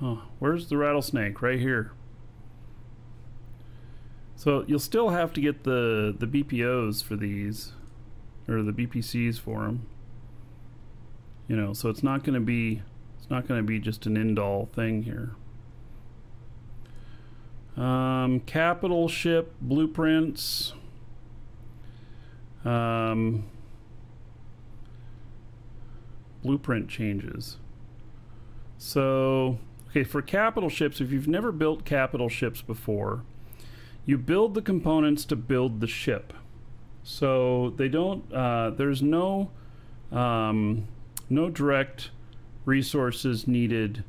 Huh. Where's the rattlesnake? Right here. So you'll still have to get the BPOs for these, or the BPCs for them. You know, so it's not going to be just an end-all thing here. Capital ship blueprints. Blueprint changes. So, okay, for capital ships, if you've never built capital ships before, you build the components to build the ship. So they don't, there's no direct resources needed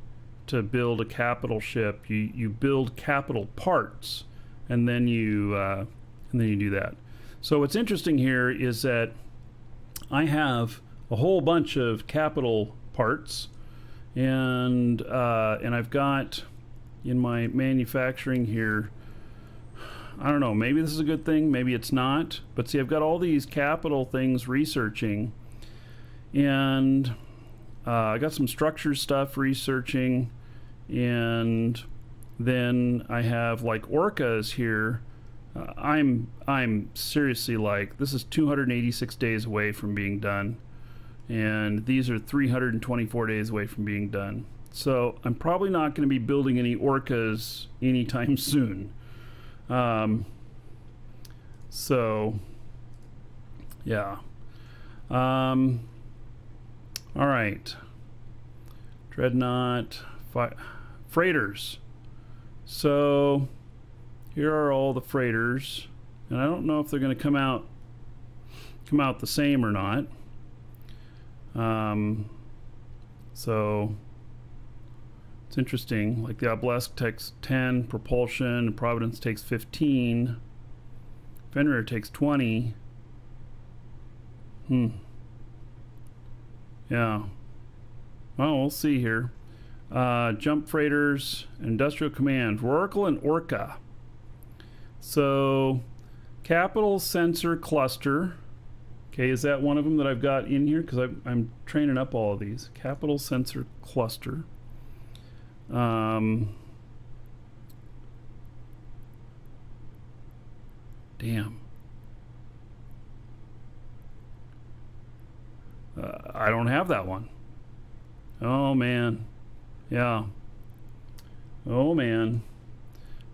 to build a capital ship. You build capital parts, and then you do that. So what's interesting here is that I have a whole bunch of capital parts, and I've got in my manufacturing here, I don't know, maybe this is a good thing, maybe it's not, but see, I've got all these capital things researching, and I got some structure stuff researching, and then I have like orcas here. I'm seriously like, this is 286 days away from being done, and these are 324 days away from being done. So I'm probably not going to be building any orcas anytime soon. So yeah. All right. Dreadnought, freighters. So here are all the freighters, and I don't know if they're going to come out the same or not. So it's interesting. Like the Obelisk takes 10 propulsion, Providence takes 15, Fenrir takes 20. Yeah. Well, we'll see here. Jump freighters, industrial command, Rorqual and Orca. So, capital sensor cluster. Okay, is that one of them that I've got in here? Because I'm training up all of these. Capital sensor cluster. Damn. I don't have that one. Oh man. Yeah. Oh man.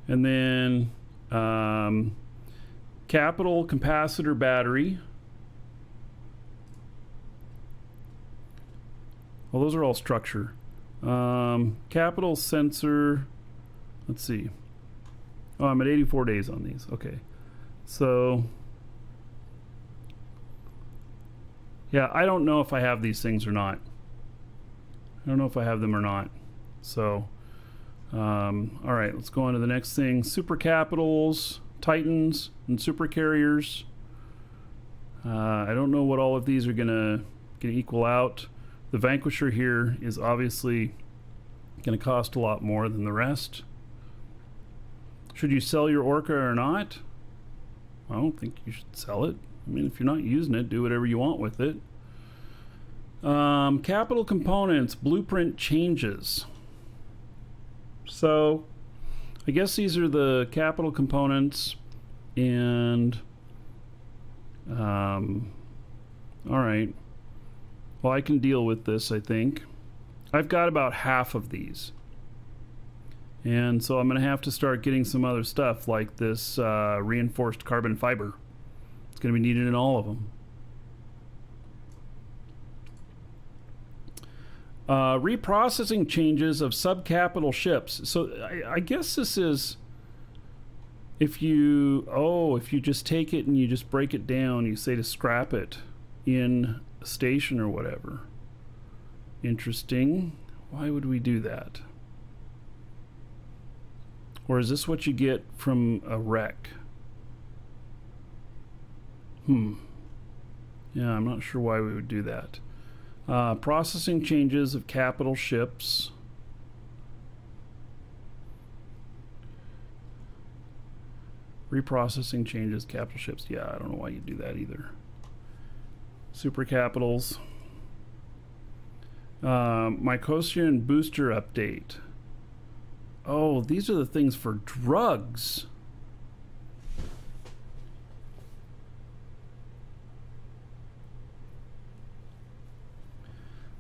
And then capital capacitor battery. Well, those are all structure. Capital sensor. Let's see. Oh, I'm at 84 days on these. Okay. So yeah, I don't know if I have these things or not. I don't know if I have them or not. So, all right, let's go on to the next thing. Super capitals, titans, and super carriers. I don't know what all of these are gonna equal out. The Vanquisher here is obviously gonna cost a lot more than the rest. Should you sell your Orca or not? I don't think you should sell it. I mean, if you're not using it, do whatever you want with it. Capital components, blueprint changes. So, I guess these are the capital components, and all right. Well, I can deal with this, I think. I've got about half of these. And so I'm going to have to start getting some other stuff like this reinforced carbon fiber. It's going to be needed in all of them. Reprocessing changes of subcapital ships. So I guess this is if you just take it and you just break it down, you say to scrap it in a station or whatever. Interesting. Why would we do that? Or is this what you get from a wreck? Yeah, I'm not sure why we would do that. Processing changes of capital ships. Reprocessing changes capital ships. Yeah, I don't know why you do that either. Super capitals. Mycosian booster update. Oh, these are the things for drugs.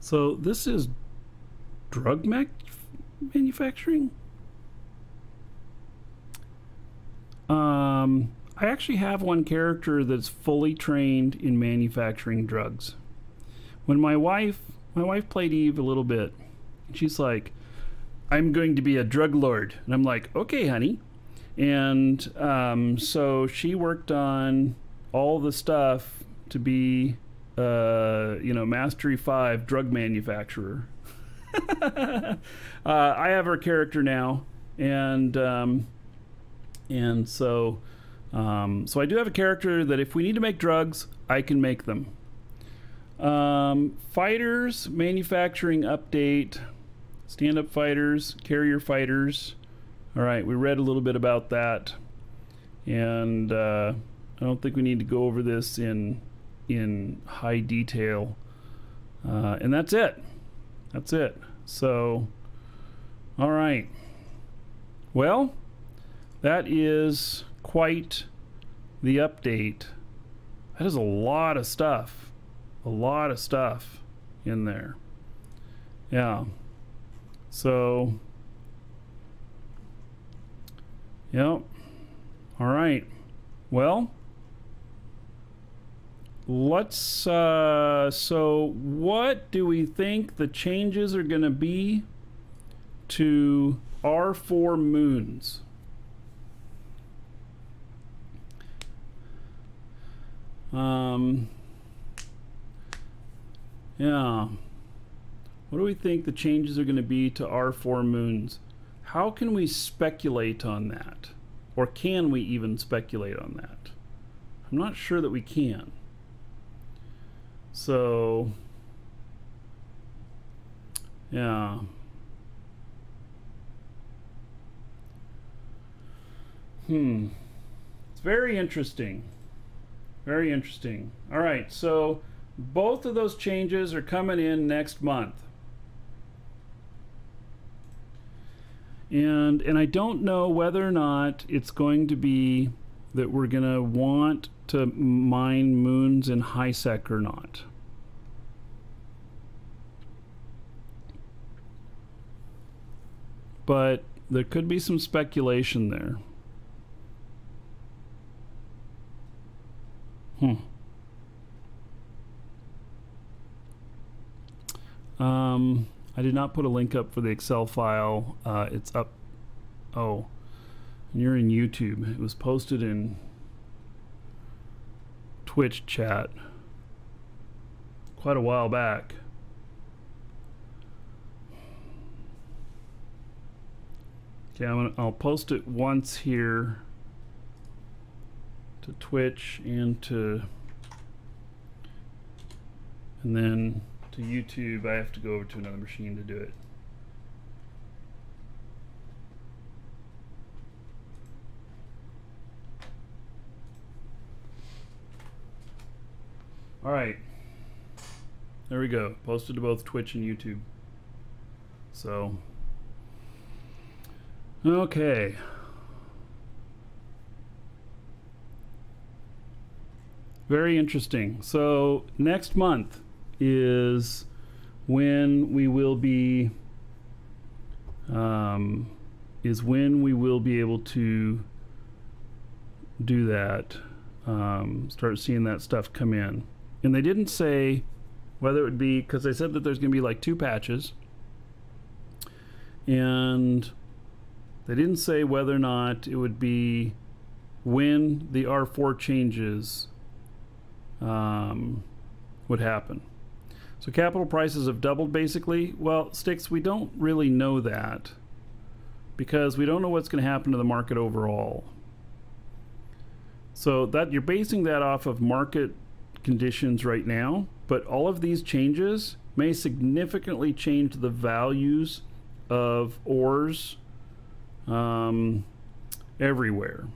So this is drug manufacturing? I actually have one character that's fully trained in manufacturing drugs. When my wife played Eve a little bit, she's like, I'm going to be a drug lord. And I'm like, okay, honey. And so she worked on all the stuff to be, Mastery 5 drug manufacturer. I have her character now, and so I do have a character that if we need to make drugs, I can make them. Fighters, manufacturing update, stand-up fighters, carrier fighters. All right, we read a little bit about that, and I don't think we need to go over this in high detail. And that's it. That's it. So, all right. Well, that is quite the update. That is a lot of stuff. A lot of stuff in there. Yeah. So, yep. All right. Well, let's so what do we think the changes are going to be to R4 moons? Yeah. What do we think the changes are going to be to R4 moons? How can we speculate on that? Or can we even speculate on that? I'm not sure that we can. So, yeah. It's very interesting. Very interesting. All right, so both of those changes are coming in next month. And I don't know whether or not it's going to be that we're going to want to mine moons in HiSec or not. But there could be some speculation there. I did not put a link up for the Excel file. It's up. Oh, and you're in YouTube. It was posted in Twitch chat quite a while back. Okay, I'll post it once here to Twitch and then to YouTube. I have to go over to another machine to do it. All right, there we go. Posted to both Twitch and YouTube. So, okay. Very interesting. So next month is when we will be able to do that. Start seeing that stuff come in. And they didn't say whether it would be, because they said that there's going to be like 2 patches. And they didn't say whether or not it would be when the R4 changes would happen. So capital prices have doubled basically. Well, Sticks, we don't really know that because we don't know what's going to happen to the market overall. So that you're basing that off of market conditions right now, but all of these changes may significantly change the values of ores everywhere.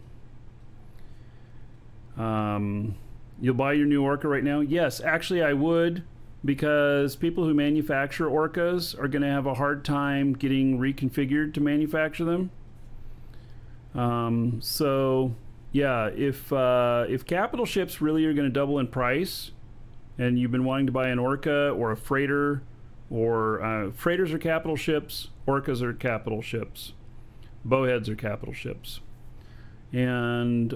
You'll buy your new Orca right now? Yes, actually I would, because people who manufacture Orcas are going to have a hard time getting reconfigured to manufacture them. So yeah, if capital ships really are going to double in price, and you've been wanting to buy an Orca or a freighter, or freighters are capital ships, Orcas are capital ships, bowheads are capital ships, and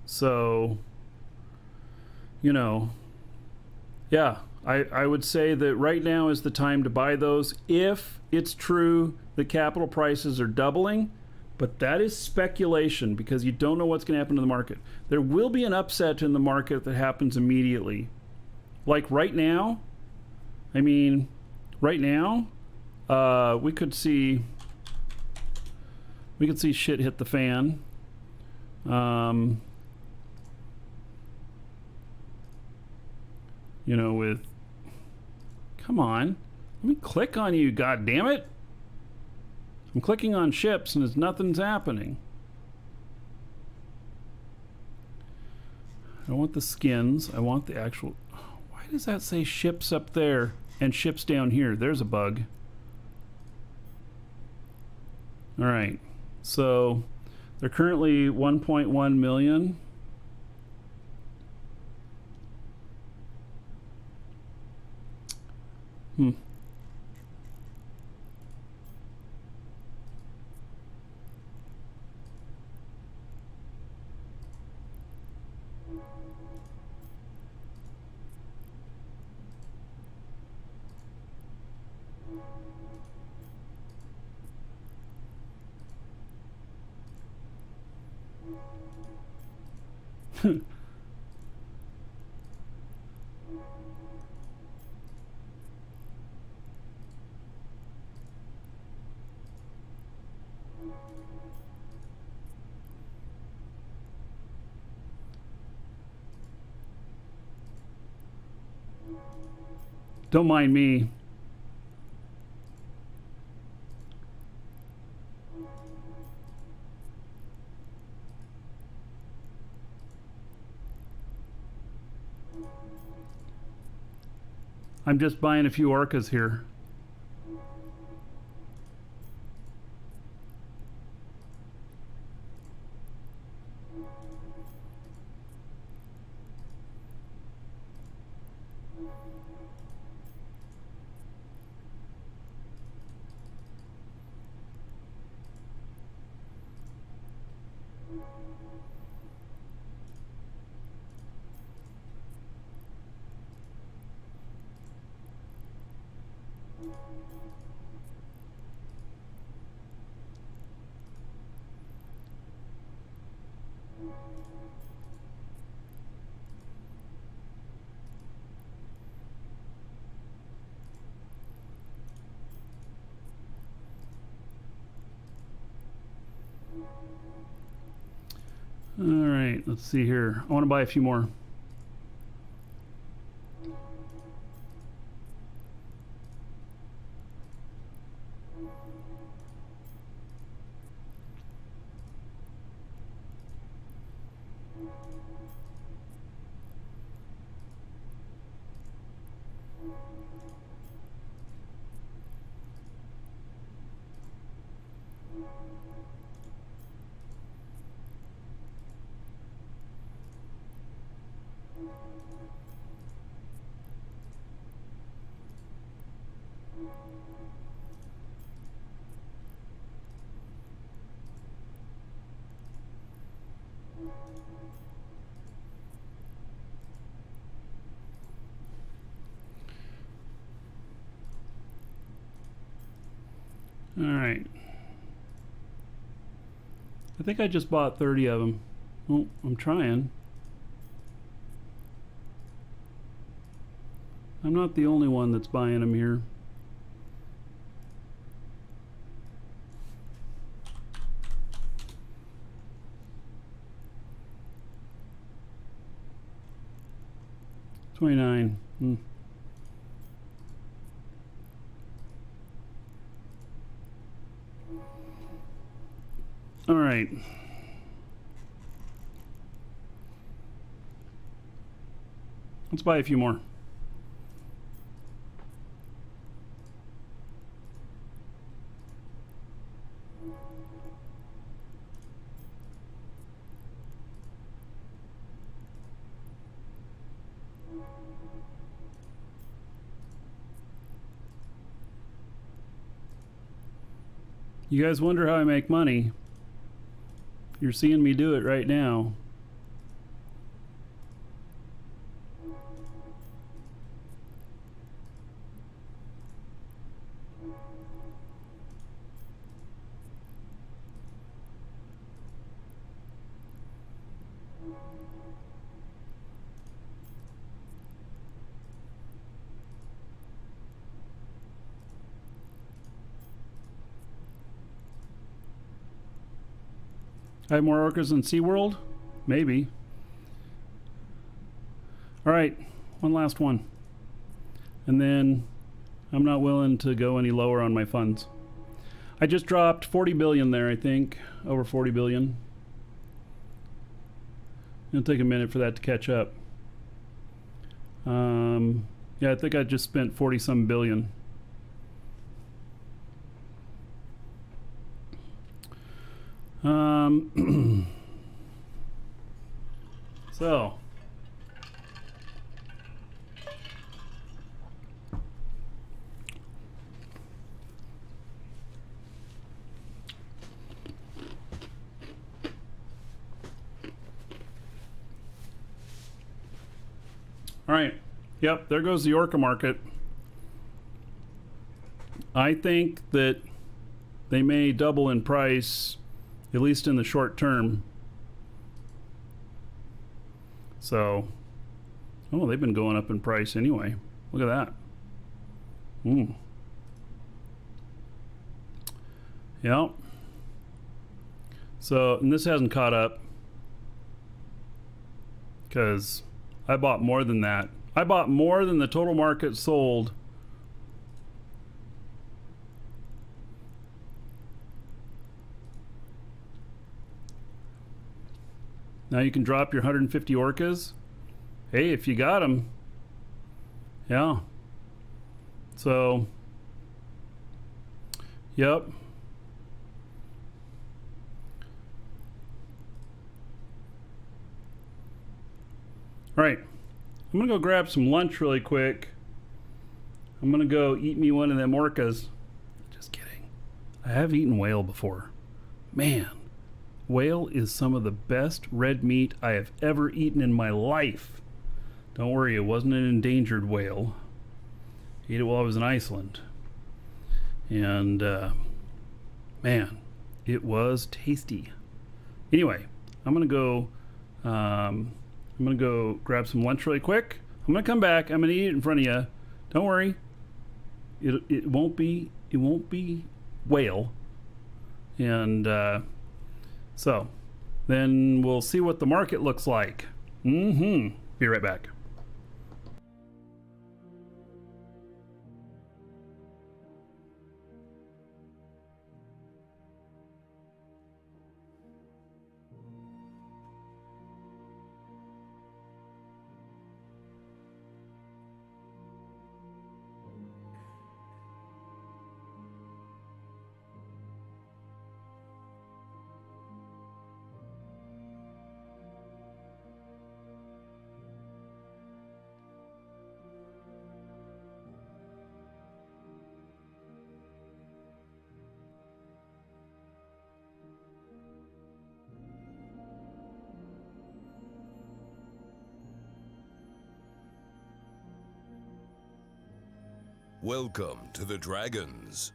so, you know, yeah, I would say that right now is the time to buy those if it's true that capital prices are doubling, but that is speculation because you don't know what's going to happen to the market. There will be an upset in the market that happens immediately. Like right now, I mean, right now, we could see shit hit the fan. You know, with, come on, let me click on you, god damn it. I'm clicking on ships and nothing's happening. I don't want the skins, I want the actual, why does that say ships up there and ships down here? There's a bug. All right, so they're currently 1.1 million. Don't mind me. I'm just buying a few Orcas here. All right, let's see here. I want to buy a few more. All right. I think I just bought 30 of them. Well, I'm trying. I'm not the only one that's buying them here. $29. All right. Let's buy a few more. You guys wonder how I make money? You're seeing me do it right now. I have more orcas than SeaWorld? Maybe. Alright, one last one. And then I'm not willing to go any lower on my funds. I just dropped 40 billion there, I think. Over 40 billion. It'll take a minute for that to catch up. Yeah, I think I just spent 40 some billion. So all right, yep, there goes the orca market. I think that they may double in price, at least in the short term. So, oh, they've been going up in price anyway. Look at that. Yep. So, and this hasn't caught up because I bought more than that. I bought more than the total market sold. Now you can drop your 150 orcas. Hey, if you got them. Yeah. So, yep. All right. I'm going to go grab some lunch really quick. I'm going to go eat me one of them orcas. Just kidding. I have eaten whale before. Man. Whale is some of the best red meat I have ever eaten in my life. Don't worry, it wasn't an endangered whale. I ate it while I was in Iceland. And, man, it was tasty. Anyway, I'm gonna go grab some lunch really quick. I'm gonna come back. I'm gonna eat it in front of you. Don't worry. It won't be whale. And, so, then we'll see what the market looks like. Be right back. Welcome to the Dragons.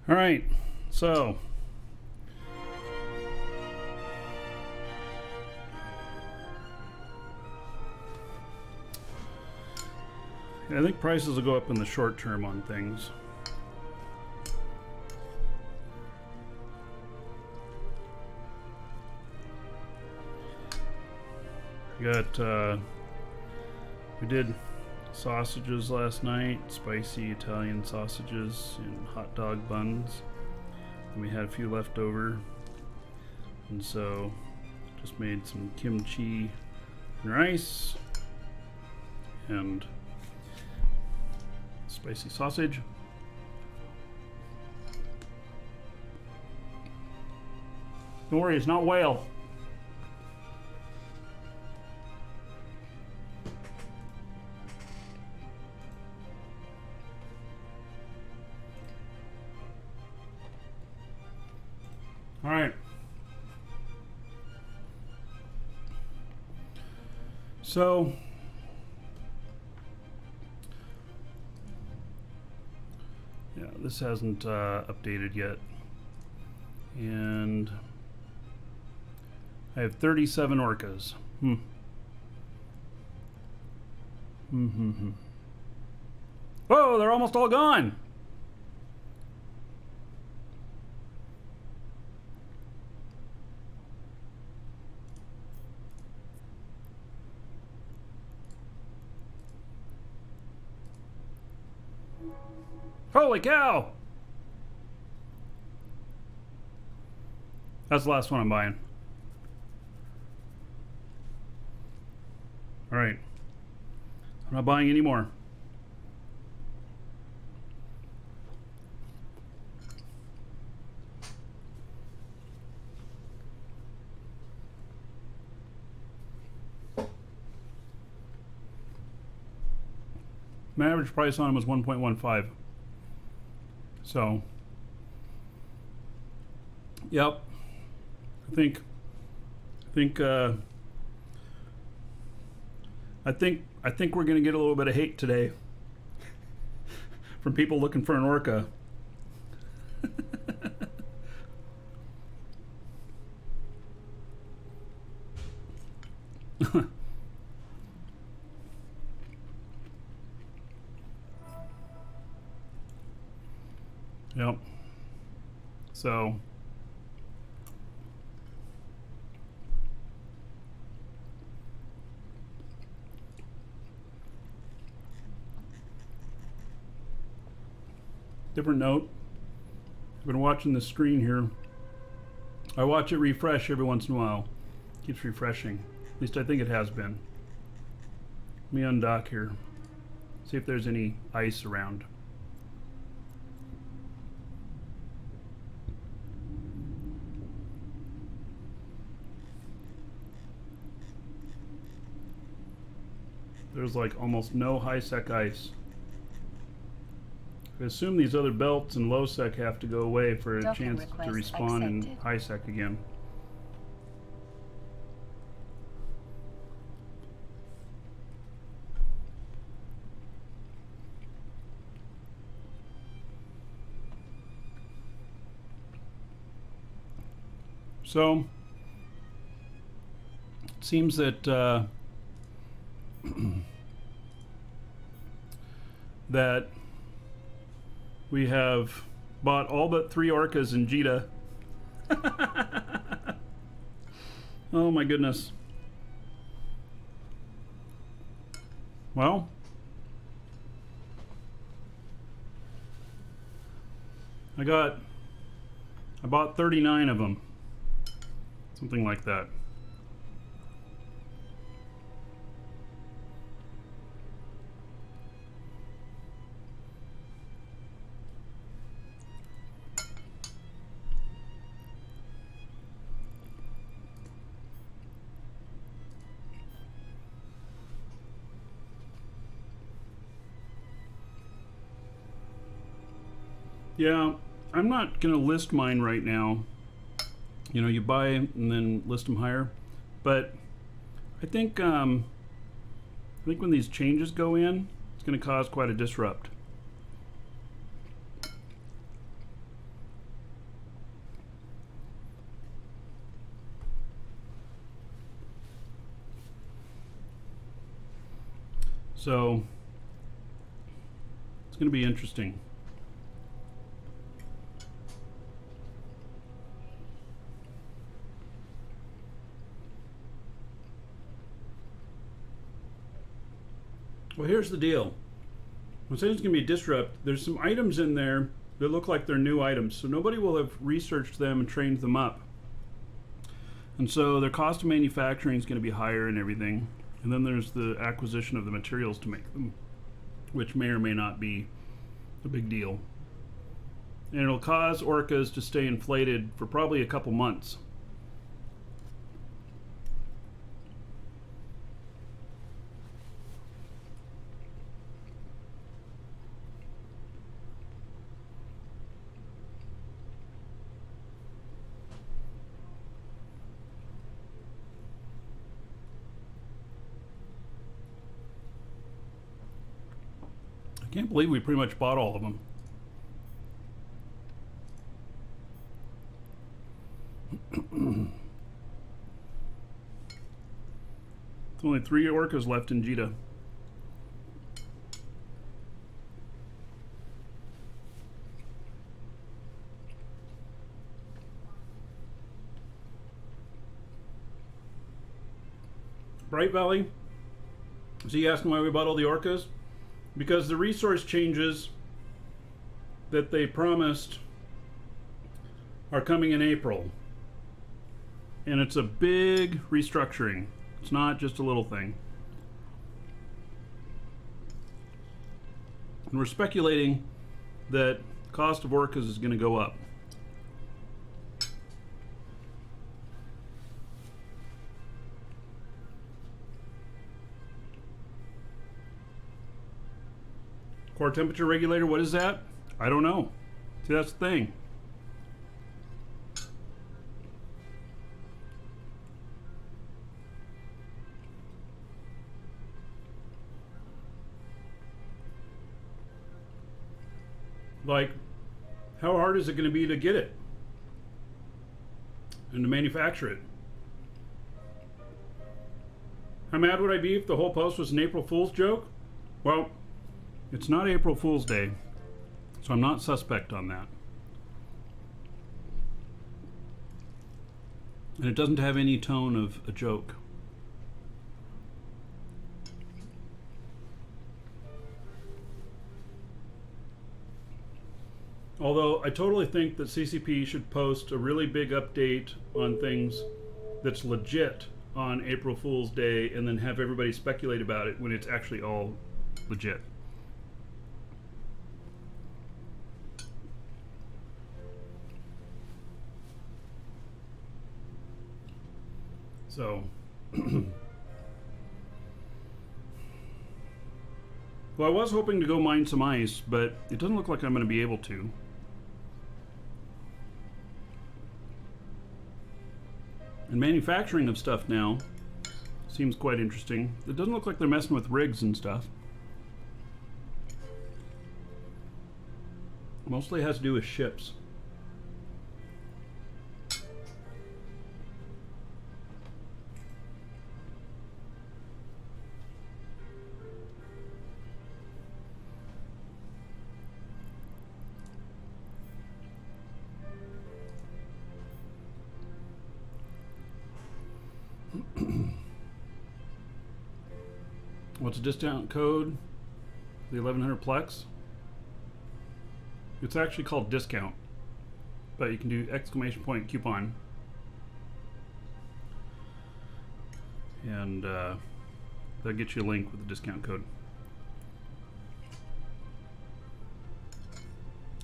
All right, so I think prices will go up in the short term on things. We did sausages last night, spicy Italian sausages and hot dog buns. And we had a few left over. And so just made some kimchi and rice and spicy sausage. Don't worry, it's not whale. All right. So yeah, this hasn't updated yet. And I have 37 orcas. Whoa, they're almost all gone. Holy cow! That's the last one I'm buying. All right. I'm not buying any more. My average price on them was 1.15. So, yep. I think we're gonna get a little bit of hate today from people looking for an orca. Yep. So different note. I've been watching the screen here. I watch it refresh every once in a while. Keeps refreshing. At least I think it has been. Let me undock here. See if there's any ice around. There's like almost no high sec ice. I assume these other belts and low sec have to go away for a chance to respawn in high sec again. So it seems that that we have bought all but 3 orcas in Jita. Oh my goodness. Well, I bought 39 of them. Something like that. Yeah, I'm not going to list mine right now. You know, you buy and then list them higher. But I think when these changes go in, it's going to cause quite a disrupt. So it's going to be interesting. Well, here's the deal. I'm saying it's going to be a disrupt. There's some items in there that look like they're new items, so nobody will have researched them and trained them up. And so their cost of manufacturing is going to be higher and everything. And then there's the acquisition of the materials to make them, which may or may not be a big deal. And it'll cause orcas to stay inflated for probably a couple months. I can't believe we pretty much bought all of them. There's only 3 orcas left in Jita. Bright Valley. Is he asking why we bought all the orcas? Because the resource changes that they promised are coming in April. And it's a big restructuring. It's not just a little thing. And we're speculating that cost of orcas is going to go up. Core temperature regulator, what is that? I don't know. See, that's the thing. Like, how hard is it going to be to get it and to manufacture it? How mad would I be if the whole post was an April Fool's joke? Well, it's not April Fool's Day, so I'm not suspect on that. And it doesn't have any tone of a joke. Although I totally think that CCP should post a really big update on things that's legit on April Fool's Day and then have everybody speculate about it when it's actually all legit. So, well, I was hoping to go mine some ice, but it doesn't look like I'm going to be able to. And manufacturing of stuff now seems quite interesting. It doesn't look like they're messing with rigs and stuff. Mostly has to do with ships. What's a discount code? The 1100 Plex? It's actually called discount, but you can do exclamation point coupon. And that'll get you a link with the discount code.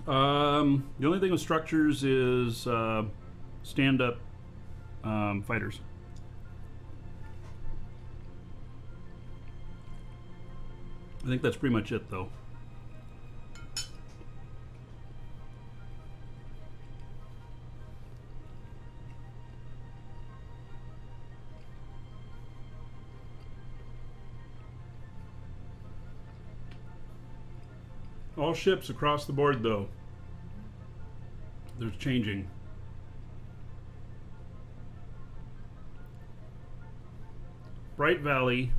The only thing with structures is stand-up fighters. I think that's pretty much it, though. All ships across the board, though. They're changing. Bright Valley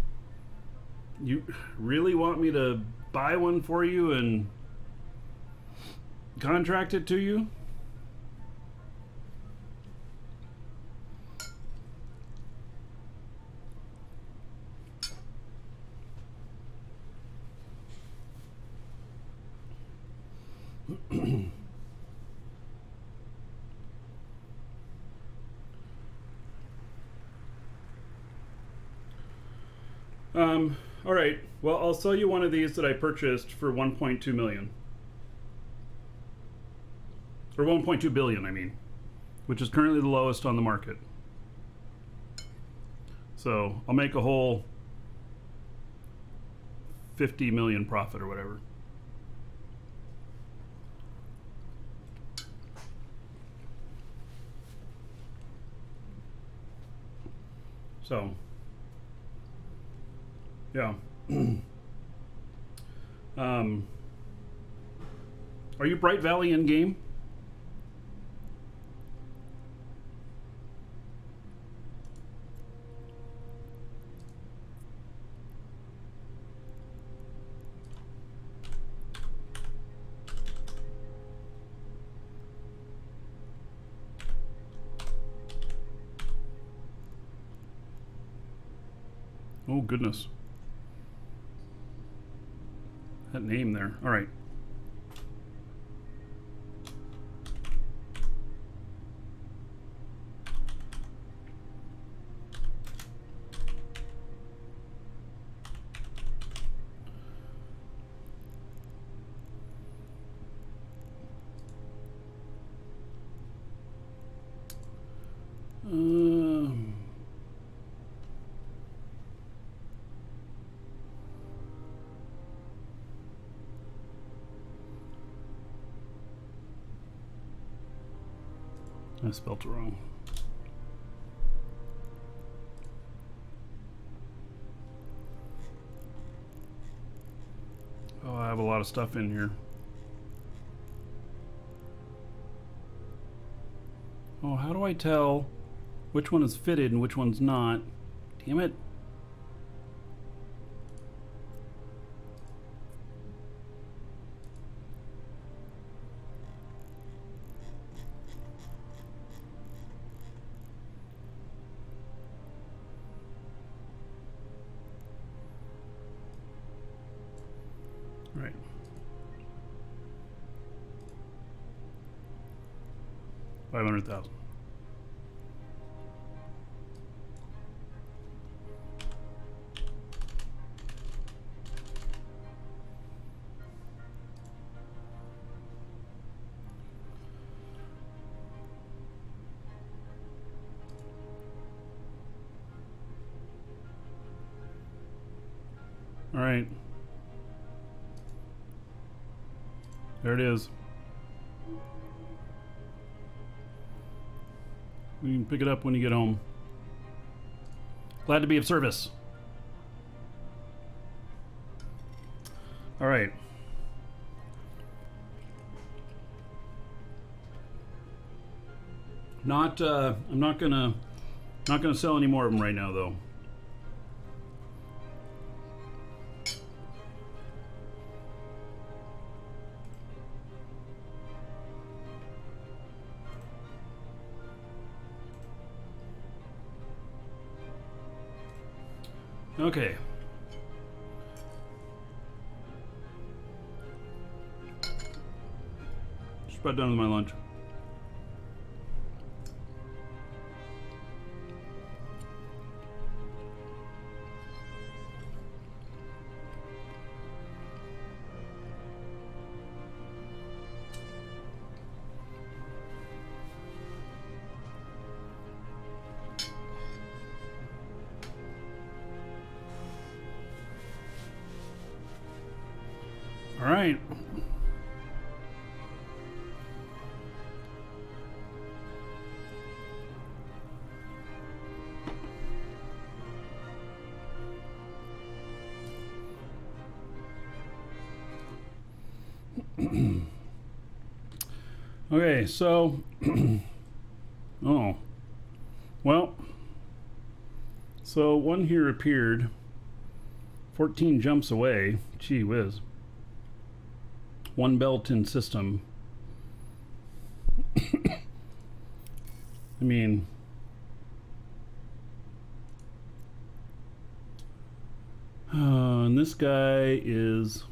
You really want me to buy one for you and contract it to you? All right. Well, I'll sell you one of these that I purchased for 1.2 million. Or 1.2 billion, I mean, which is currently the lowest on the market. So I'll make a whole 50 million profit or whatever. So, yeah. Are you Bright Valley in game? Oh, goodness. That name there. All right. I spelled it wrong. Oh, I have a lot of stuff in here. Oh, how do I tell which one is fitted and which one's not? Damn it. Right. $500,000. All right. There it is. You can pick it up when you get home. Glad to be of service. All right. I'm not gonna sell any more of them right now, though. Okay. Just about done with my lunch. All right. Okay, so oh, well, so one here appeared 14 jumps away. Gee whiz. One Belton system. I mean, and this guy is,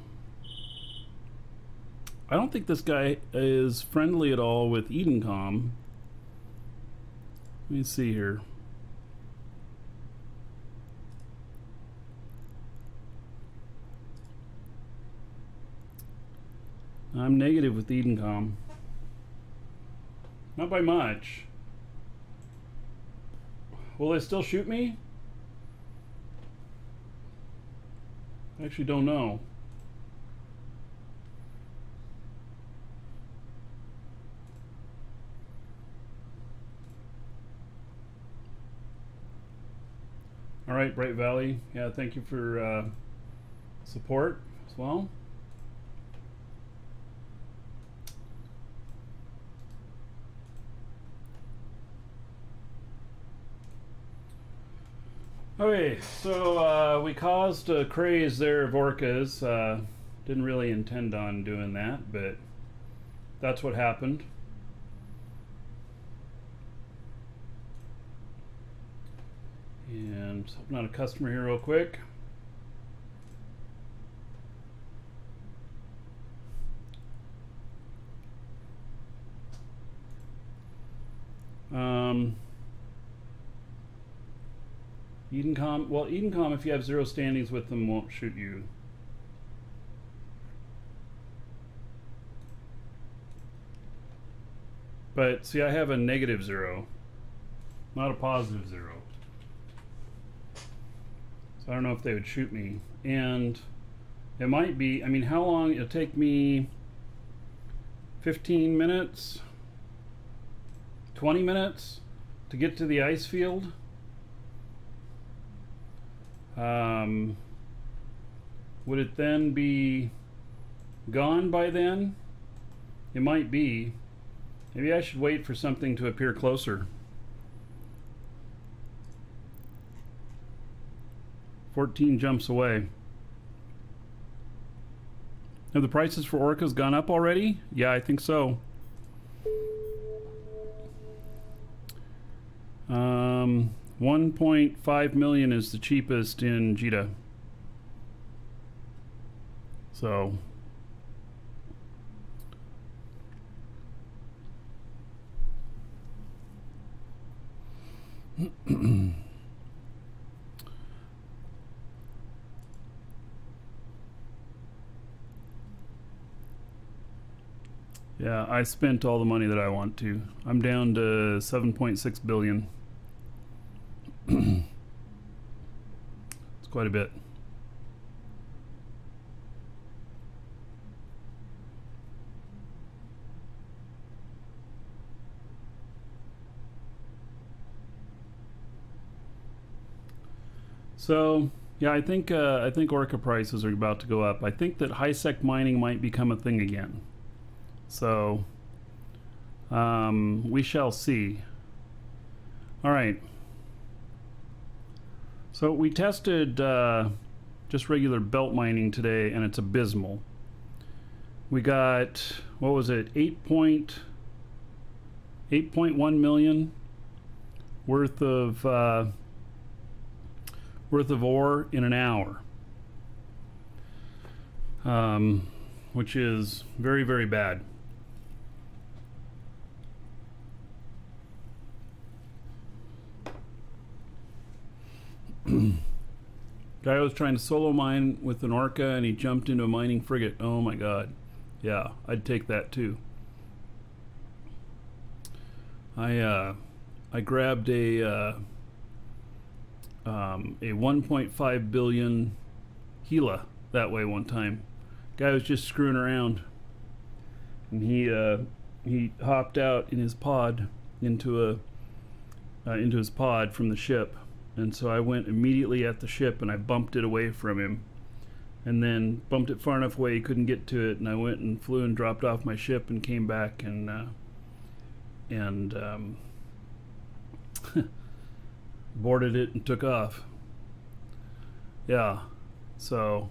I don't think this guy is friendly at all with Edencom. Let me see here. I'm negative with Edencom. Not by much. Will they still shoot me? I actually don't know. All right, Bright Valley. Yeah, thank you for support as well. Okay, so we caused a craze there of orcas. Didn't really intend on doing that, but that's what happened. And just helping out a customer here real quick. Edencom, well, Edencom, if you have 0 standings with them, won't shoot you. But see, I have a -0, not a +0. So I don't know if they would shoot me. And it might be, I mean, how long? It'll take me 15 minutes, 20 minutes to get to the ice field. Would it then be gone by then? It might be. Maybe I should wait for something to appear closer. 14 jumps away. Have the prices for orcas gone up already? Yeah, I think so. 1.5 million is the cheapest in Jita. So yeah, I spent all the money that I want to. I'm down to 7.6 billion. It's quite a bit. So yeah, I think orca prices are about to go up. I think that high-sec mining might become a thing again. So we shall see. All right. So we tested just regular belt mining today, and it's abysmal. We got, what was it, 8.1 million worth of ore in an hour, which is very, very bad. Guy was trying to solo mine with an orca and he jumped into a mining frigate. Oh my god. Yeah, I'd take that too. I grabbed a 1.5 billion Gila that way one time. Guy was just screwing around, and he hopped out in his pod into his pod from the ship. And so I went immediately at the ship and I bumped it away from him, and then bumped it far enough away he couldn't get to it, and I went and flew and dropped off my ship and came back and boarded it and took off. Yeah, So,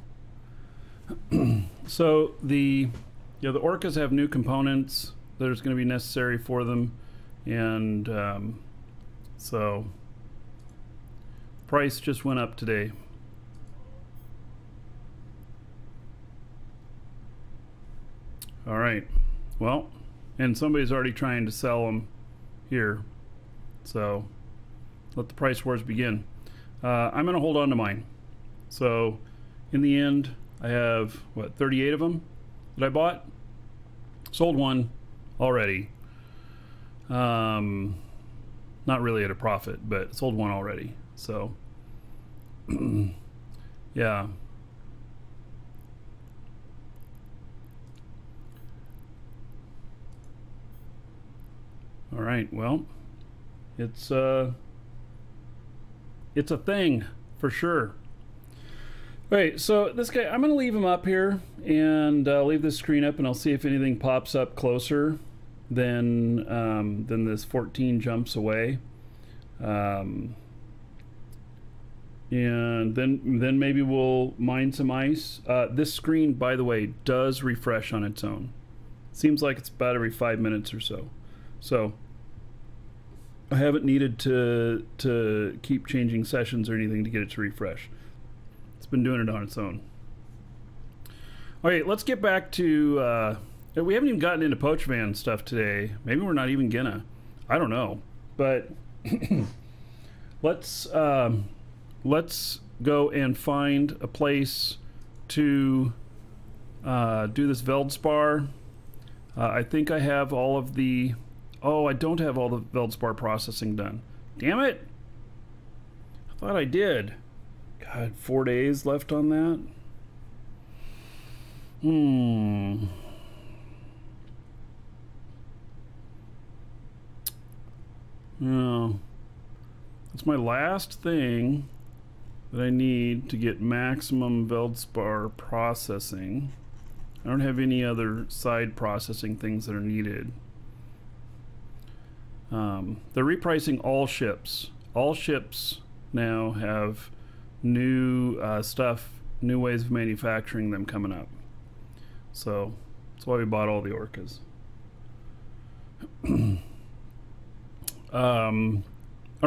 so the orcas have new components that are going to be necessary for them, and so price just went up today. All right, well, and somebody's already trying to sell them here, so let the price wars begin. I'm going to hold on to mine. So in the end, I have, what, 38 of them that I bought? Sold one already. Not really at a profit, but sold one already. So, yeah. All right, well, it's a thing for sure. All right, so this guy, I'm going to leave him up here and leave this screen up, and I'll see if anything pops up closer than this 14 jumps away. And then maybe we'll mine some ice. This screen, by the way, does refresh on its own. Seems like it's about every 5 minutes or so. So I haven't needed to keep changing sessions or anything to get it to refresh. It's been doing it on its own. All right, let's get back to... we haven't even gotten into Poach Van stuff today. Maybe we're not even gonna. I don't know. But let's go and find a place to do this Veldspar. I think I have all of the... Oh, I don't have all the Veldspar processing done. Damn it! I thought I did. God, 4 days left on that? No. It's my last thing that I need to get maximum Veldspar processing. I don't have any other side processing things that are needed. They're repricing all ships. All ships now have new stuff, new ways of manufacturing them coming up. So that's why we bought all the orcas. All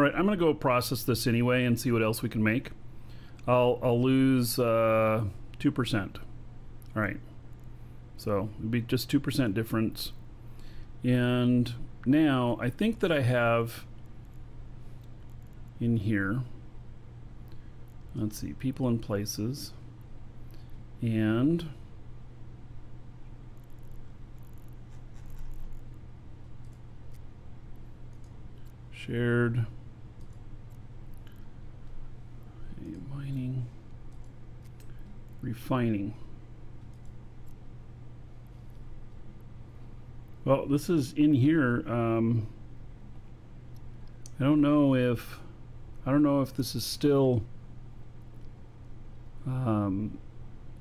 right, I'm gonna go process this anyway and see what else we can make. I'll lose 2%. All right, so it'd be just 2% difference. And now I think that I have in here, let's see, people and places, and shared mining, refining. Well, this is in here. I don't know if this is still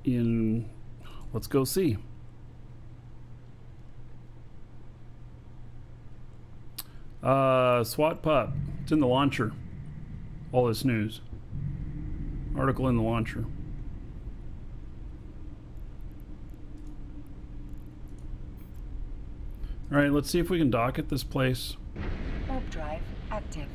in. Let's go see. SWAT Pup. It's in the launcher. All this news. Article in the launcher. All right, let's see if we can dock at this place. Warp drive active.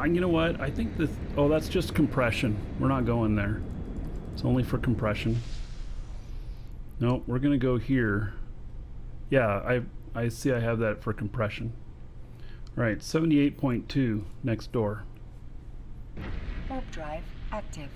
You know what? I think this... Oh, that's just compression. We're not going there. It's only for compression. No, we're going to go here. Yeah, I see I have that for compression. All right, 78.2 next door. Warp drive active.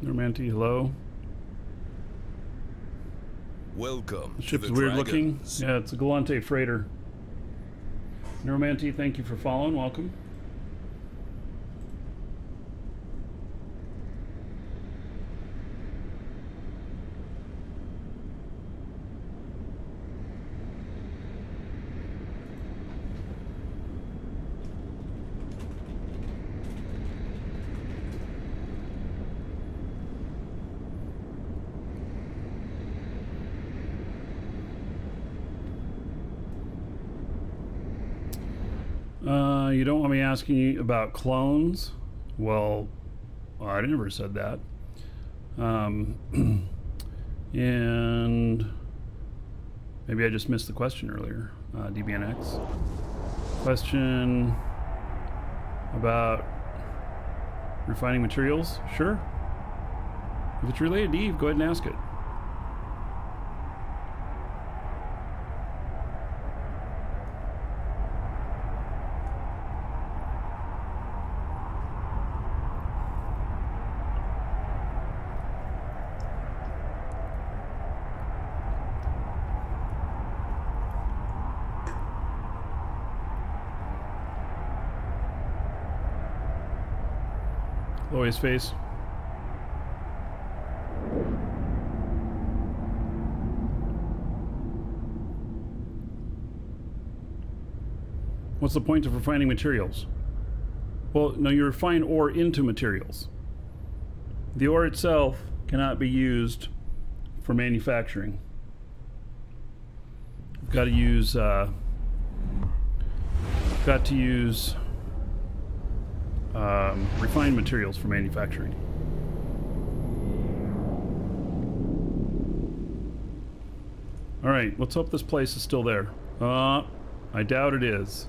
Romanti, hello. Welcome The to ship's the weird Dragons. looking. Yeah, it's a Galante freighter. Romanti, thank you for following. Welcome. You don't want me asking you about clones? Well, I never said that. And maybe I just missed the question earlier. DBNX. Question about refining materials? Sure. If it's related to Eve, go ahead and ask it. Always face. What's the point of refining materials? Well, no, you refine ore into materials. The ore itself cannot be used for manufacturing. You've got to use refined materials for manufacturing. All right, let's hope this place is still there. I doubt it is.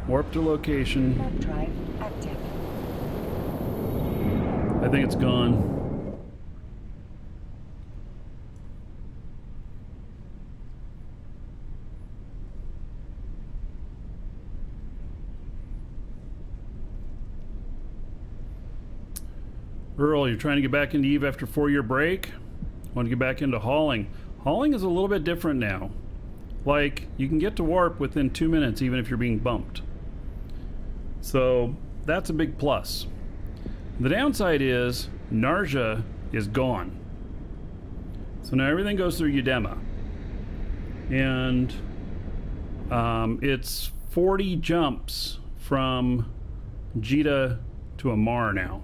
Warp to location. Warp drive active. I think it's gone. Earl, you're trying to get back into Eve after a 4-year break? Want to get back into hauling? Hauling is a little bit different now. Like, you can get to warp within 2 minutes even if you're being bumped. So, that's a big plus. The downside is, Narja is gone. So now everything goes through Udema. And it's 40 jumps from Jita to Amar now.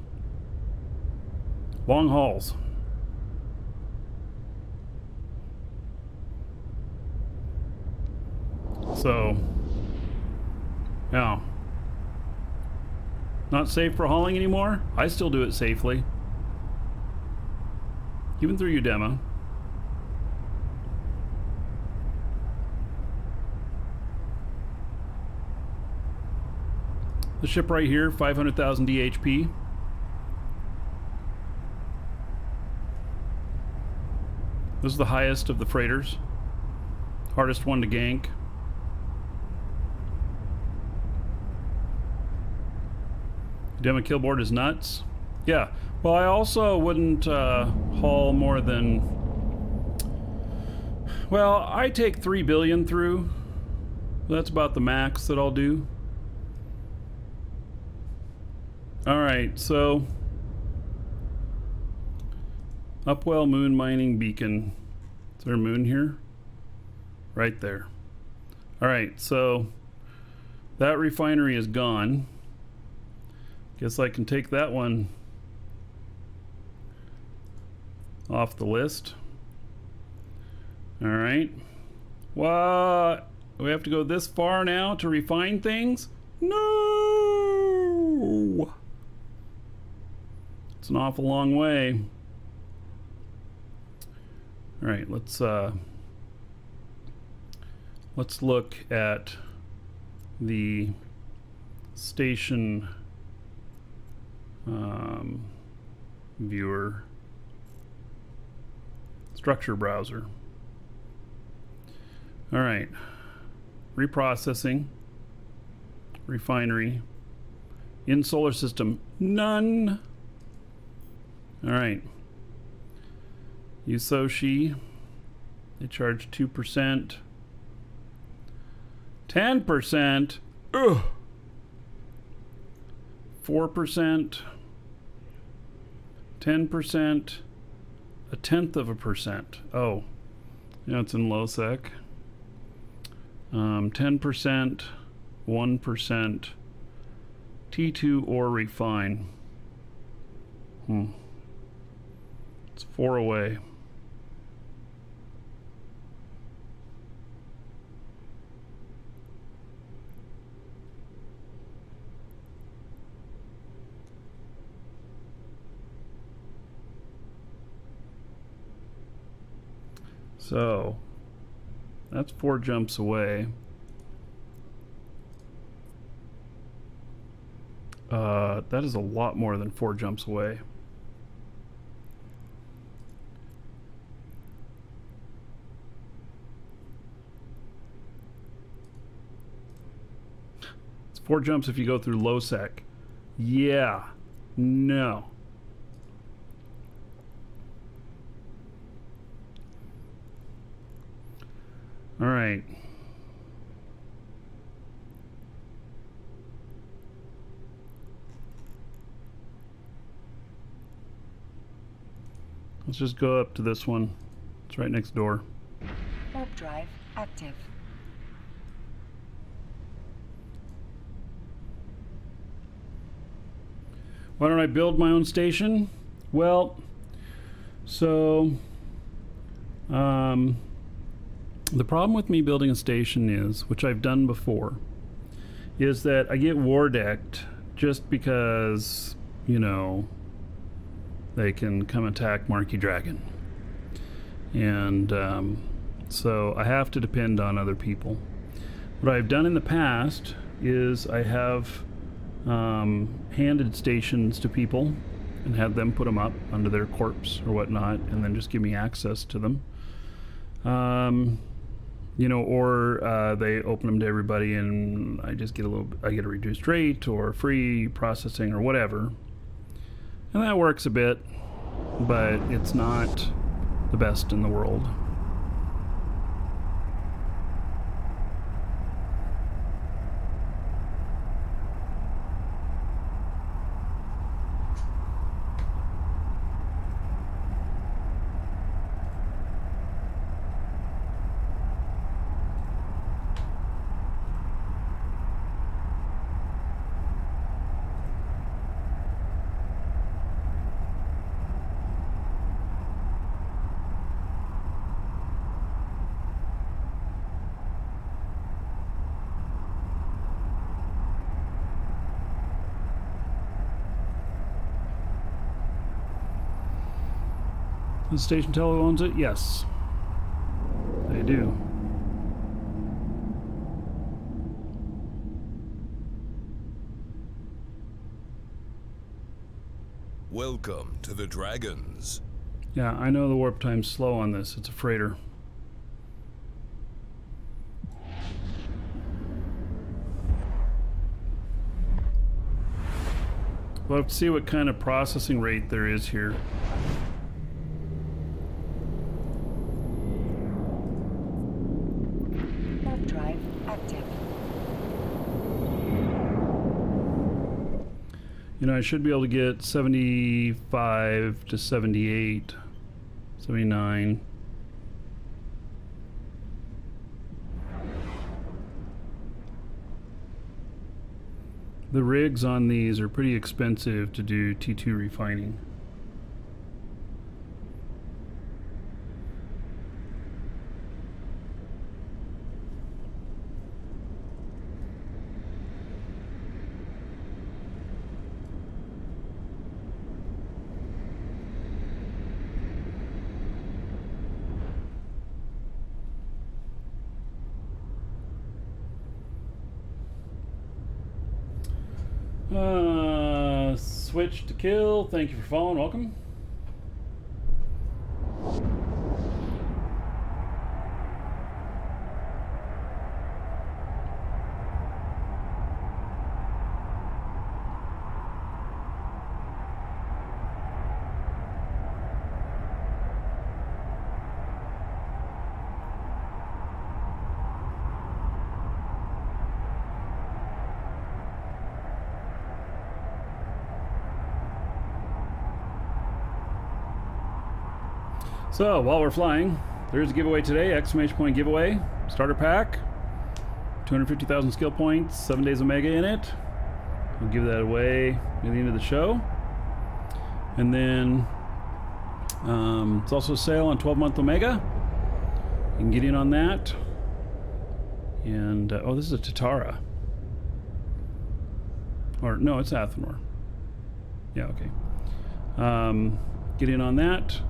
Long hauls. So, now, not safe for hauling anymore? I still do it safely. Even through Udema. The ship right here, 500,000 DHP. This is the highest of the freighters. Hardest one to gank. Demo killboard is nuts. Yeah. Well, I also wouldn't haul more than... Well, I take 3 billion through. That's about the max that I'll do. Alright, so... Upwell Moon Mining Beacon. Is there a moon here? Right there. Alright, so... That refinery is gone. Guess I can take that one off the list. Alright. What? We have to go this far now to refine things? No! It's an awful long way. Alright, let's look at the station viewer structure browser. All right, reprocessing, refinery, in solar system, none. All right, Yusoshi, they charge 2%, 10%, ugh, 4%, 10%, 0.1%. Oh, yeah, it's in low sec. 10%, 1%, T2 or refine. It's 4 away. So that's 4 jumps away. That is a lot more than 4 jumps away. It's 4 jumps if you go through low sec. Yeah. No. All right. Let's just go up to this one. It's right next door. Warp drive active. Why don't I build my own station? Well, so the problem with me building a station is, which I've done before, is that I get war decked just because, you know, they can come attack Markee Dragon. And so I have to depend on other people. What I've done in the past is I have handed stations to people and had them put them up under their corpse or whatnot, and then just give me access to them. You know, or they open them to everybody, and I just get I get a reduced rate or free processing or whatever, and that works a bit, but it's not the best in the world. The station tele owns it? Yes. They do. Welcome to the Dragons. Yeah, I know the warp time's slow on this. It's a freighter. We'll have to see what kind of processing rate there is here. Warp drive active. You know, I should be able to get 75 to 78, 79. The rigs on these are pretty expensive to do T2 refining. Switch to kill. Thank you for following. Welcome. So, while we're flying, there's a giveaway today, exclamation point giveaway, starter pack, 250,000 skill points, 7 days Omega in it. We'll give that away at the end of the show. And then it's also a sale on 12-month Omega. You can get in on that. And, oh, this is a Tatara. Or, no, it's Athenor. Yeah, okay. Get in on that.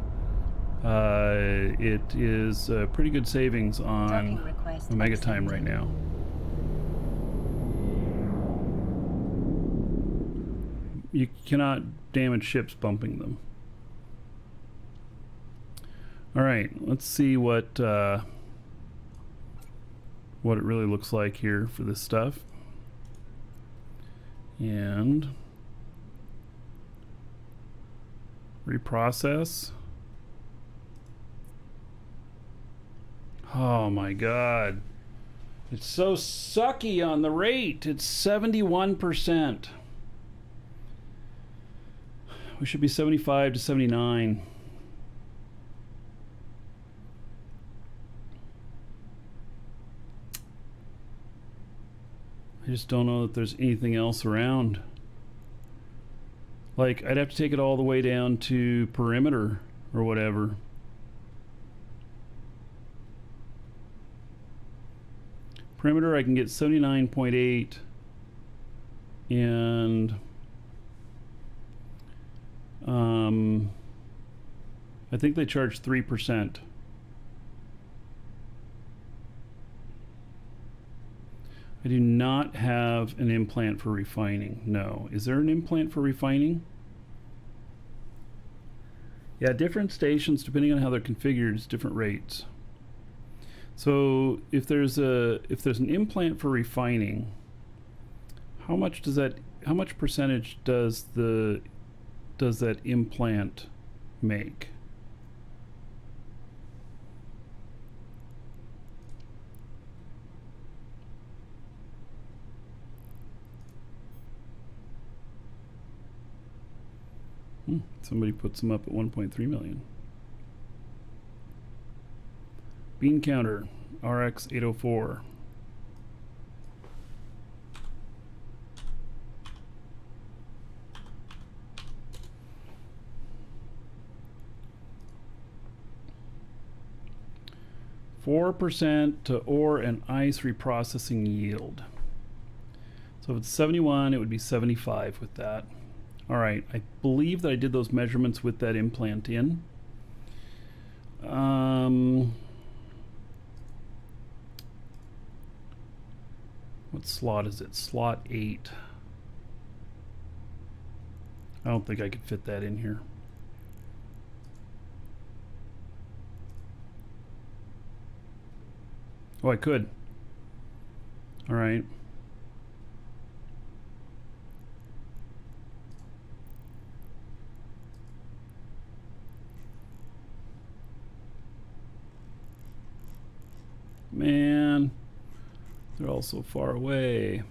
It is pretty good savings on Docking request Omega Time accepted. right now. You cannot damage ships bumping them. All right, let's see what it really looks like here for this stuff. And reprocess. Oh my god. It's so sucky on the rate. It's 71%. We should be 75 to 79. I just don't know that there's anything else around. Like, I'd have to take it all the way down to perimeter or whatever. Perimeter, I can get 79.8, and I think they charge 3%. I do not have an implant for refining. No. Is there an implant for refining? Yeah, different stations, depending on how they're configured, is different rates. So if there's an implant for refining, how much percentage does that implant make? Somebody puts them up at 1.3 million. Bean counter, RX 804. %4 to ore and ice reprocessing yield. So if it's 71, it would be 75 with that. All right, I believe that I did those measurements with that implant in. What slot is it? Slot 8. I don't think I could fit that in here. Oh, I could. All right. Man, they're all so far away.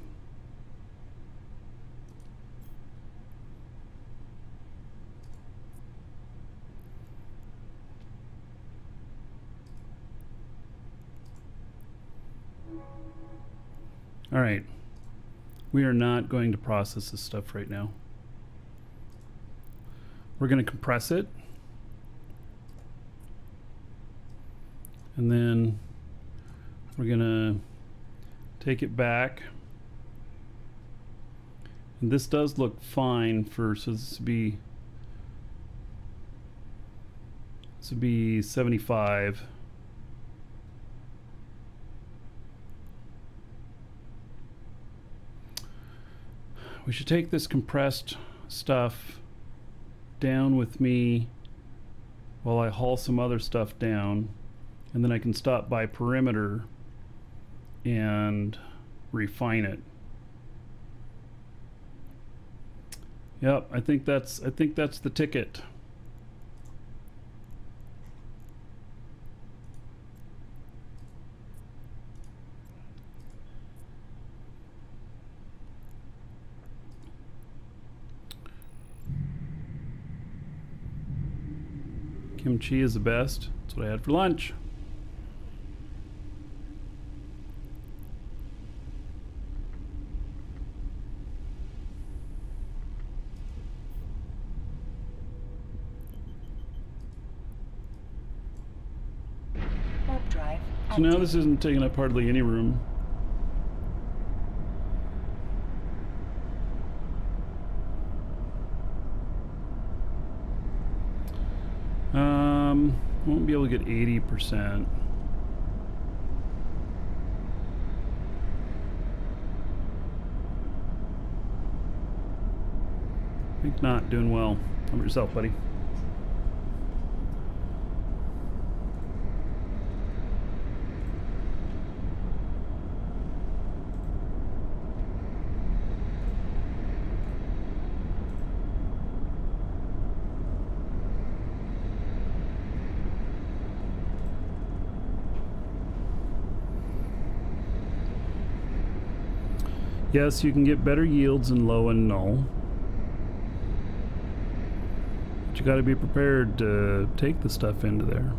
All right. We are not going to process this stuff right now. We're going to compress it. And then we're going to take it back. And this does look fine for, so this would be 75. We should take this compressed stuff down with me while I haul some other stuff down, and then I can stop by perimeter and refine it. Yep, I think that's the ticket. Kimchi is the best. That's what I had for lunch. Warp drive. So now this isn't taking up hardly any room. Won't be able to get 80%. I think not. Doing well. How about yourself, buddy? Yes, you can get better yields in low and null. But you got to be prepared to take the stuff into there.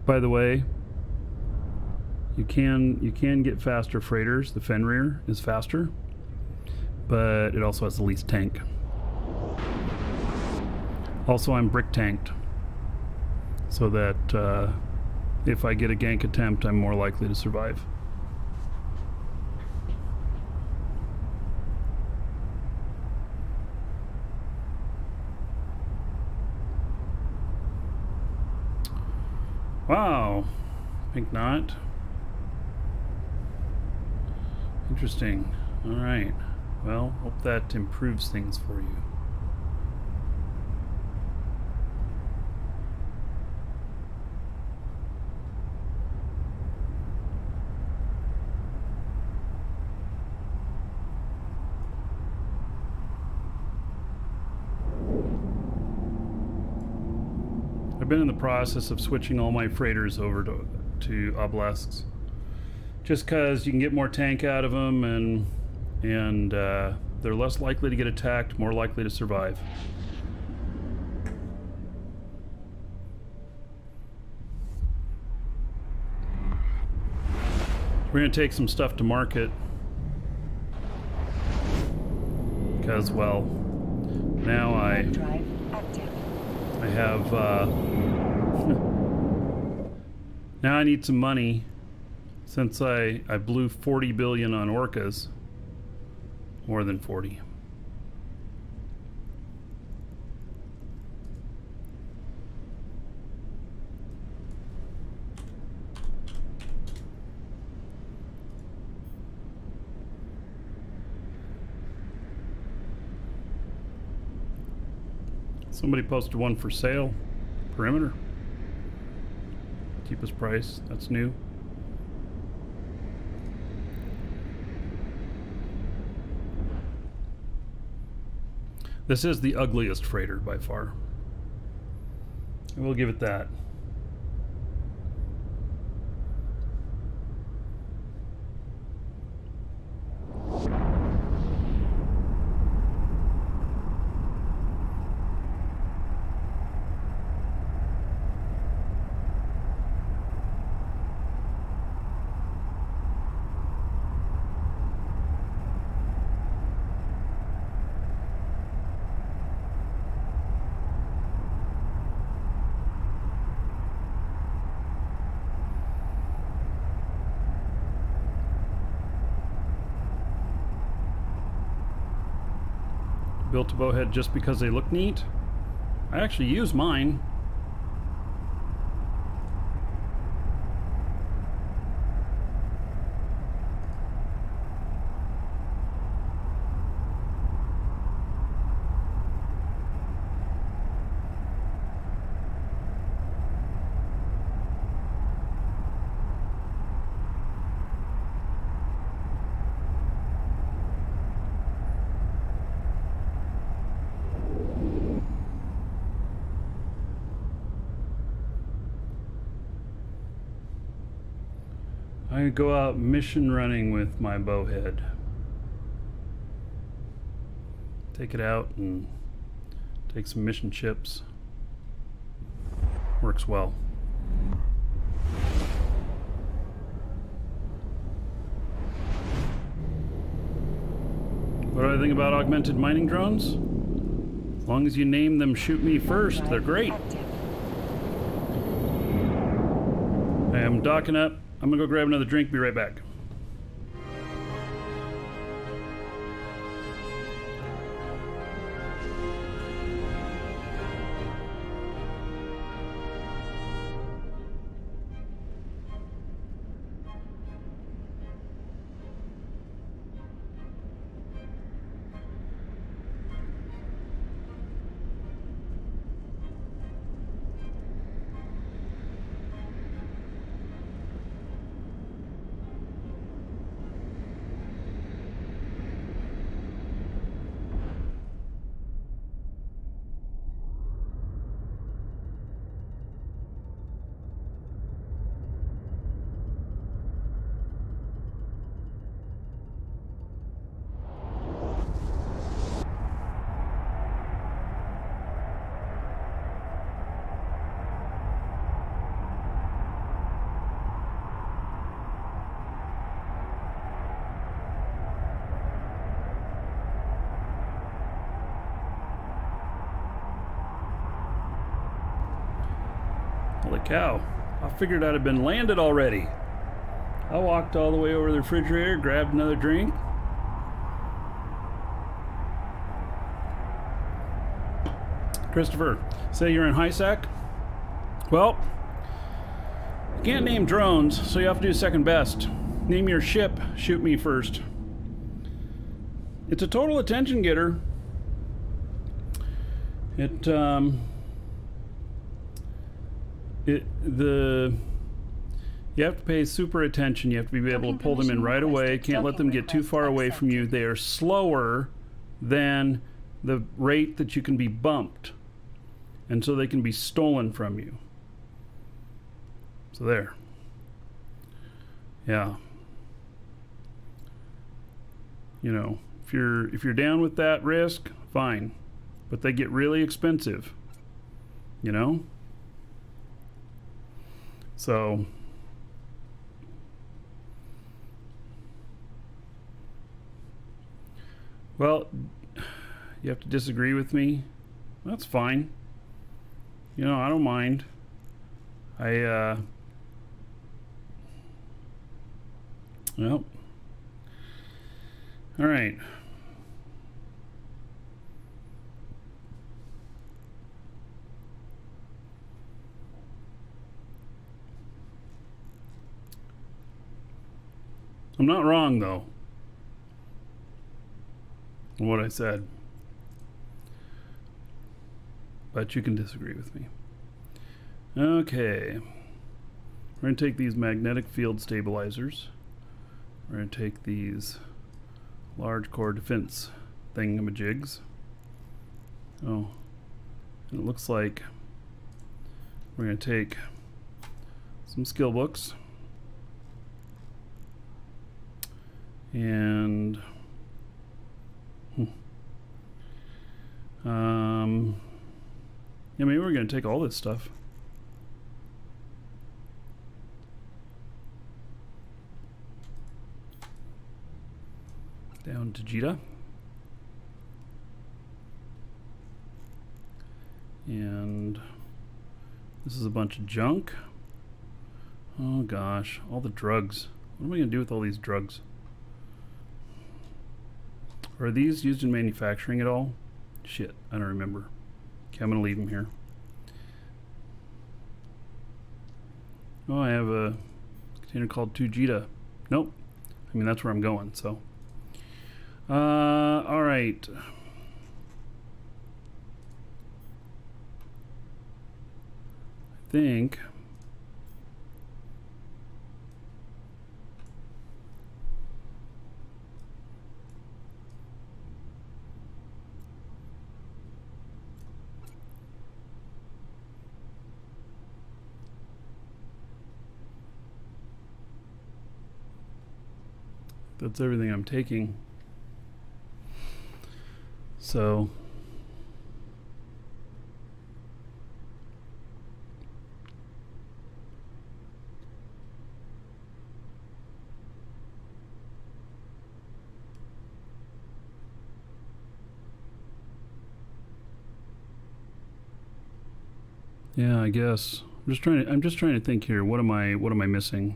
By the way, you can get faster freighters. The Fenrir is faster, but it also has the least tank. Also, I'm brick tanked, so that if I get a gank attempt, I'm more likely to survive. Wow, think not. Interesting. All right. Well, hope that improves things for you. I've been in the process of switching all my freighters over to obelisks, just because you can get more tank out of them, and they're less likely to get attacked, more likely to survive. We're going to take some stuff to market because, well, now I have now I need some money since I blew 40 billion on orcas. More than 40. Somebody posted one for sale. Perimeter. Cheapest price. That's new. This is the ugliest freighter by far. I will give it that. Built a bowhead just because they look neat. I actually use mine. I go out mission running with my bowhead. Take it out and take some mission chips. Works well. What do I think about augmented mining drones? As long as you name them shoot me first, they're great. I am docking up I'm gonna go grab another drink. Be right back. Holy cow. I figured I'd have been landed already. I walked all the way over to the refrigerator, grabbed another drink. Christopher, say you're in HISAC? Well, you can't name drones, so you have to do second best. Name your ship, shoot me first. It's a total attention getter. You have to pay super attention. You have to be able to pull them in right away. Can't let them get too far away from you. They are slower than the rate that you can be bumped, and so they can be stolen from you. So there. Yeah. You know, if you're down with that risk, fine, but they get really expensive. You know. So, well, you have to disagree with me. That's fine. You know, I don't mind. Well, all right. I'm not wrong, though, in what I said. But you can disagree with me. Okay. We're going to take these magnetic field stabilizers. We're going to take these large core defense thingamajigs. Oh. And it looks like we're going to take some skill books. And yeah, maybe we're going to take all this stuff. Down to Jita. And this is a bunch of junk. Oh gosh, all the drugs. What am I going to do with all these drugs? Are these used in manufacturing at all? Shit, I don't remember. Okay, I'm gonna leave them here. Oh, I have a container called 2Jita. Nope. I mean, that's where I'm going, so. All right. I think that's everything I'm taking. So yeah, I guess I'm just trying to think here. What am I missing?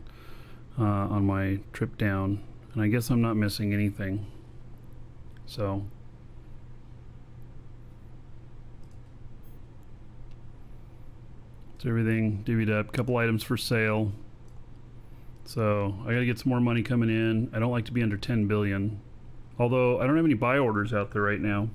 on my trip down, and I guess I'm not missing anything. So it's everything divvied up. Couple items for sale. So I gotta get some more money coming in. I don't like to be under 10 billion. Although I don't have any buy orders out there right now.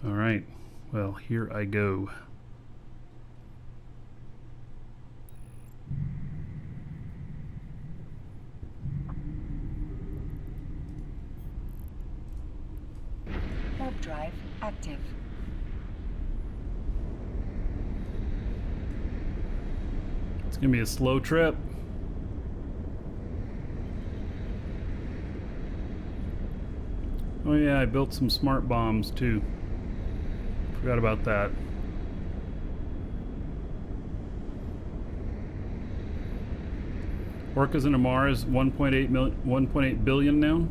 All right, well, here I go. Warp drive active. It's gonna be a slow trip. Oh yeah, I built some smart bombs too. Forgot about that. Orcas and Amars 1.8 billion now.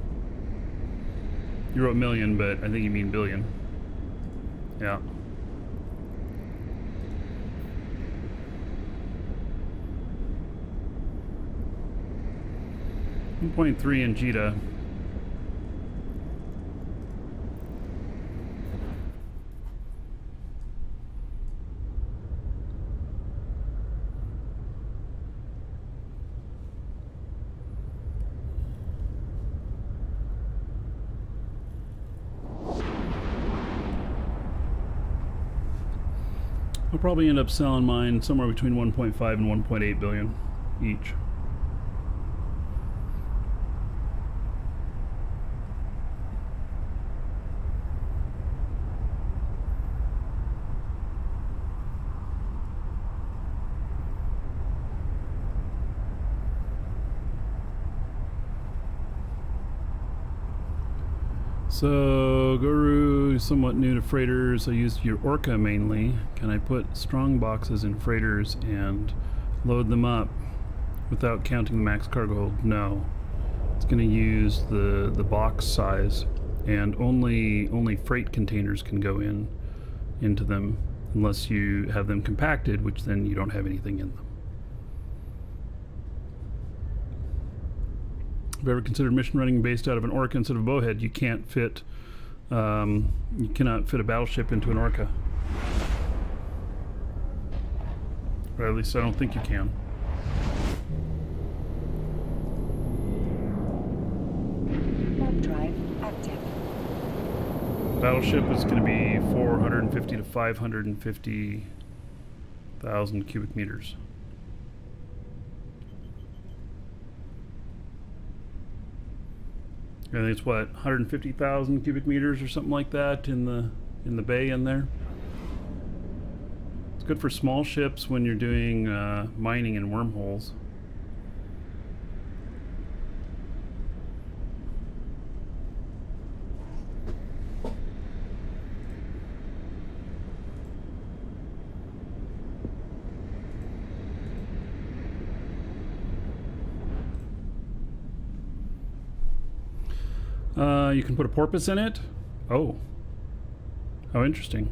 You wrote million, but I think you mean billion. Yeah. .3 in Jita. I'll probably end up selling mine somewhere between 1.5 and 1.8 billion each. So, Guru, somewhat new to freighters. I used your Orca mainly. Can I put strong boxes in freighters and load them up without counting the max cargo hold? No. It's going to use the box size, and only freight containers can go into them unless you have them compacted, which then you don't have anything in them. Have you ever considered mission running based out of an Orca instead of a bowhead? You can't fit, you cannot fit a battleship into an Orca. Or at least I don't think you can. Warp drive active. Battleship is going to be 450 to 550,000 cubic meters. I think it's what, 150,000 cubic meters or something like that in the bay in there. It's good for small ships when you're doing mining in wormholes. You can put a porpoise in it. Oh. How interesting.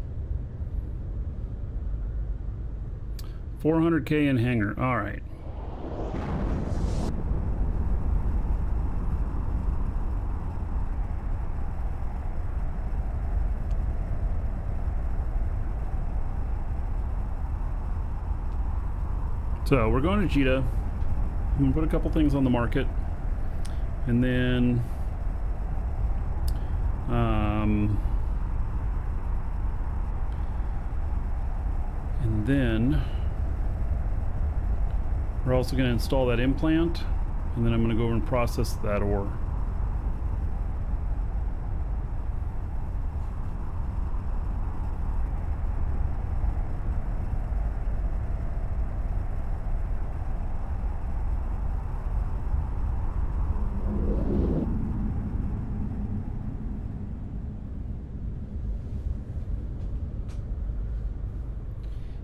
400K in hangar. All right. So we're going to Jita. I'm going to put a couple things on the market. And then we're also going to install that implant, and then I'm going to go over and process that ore.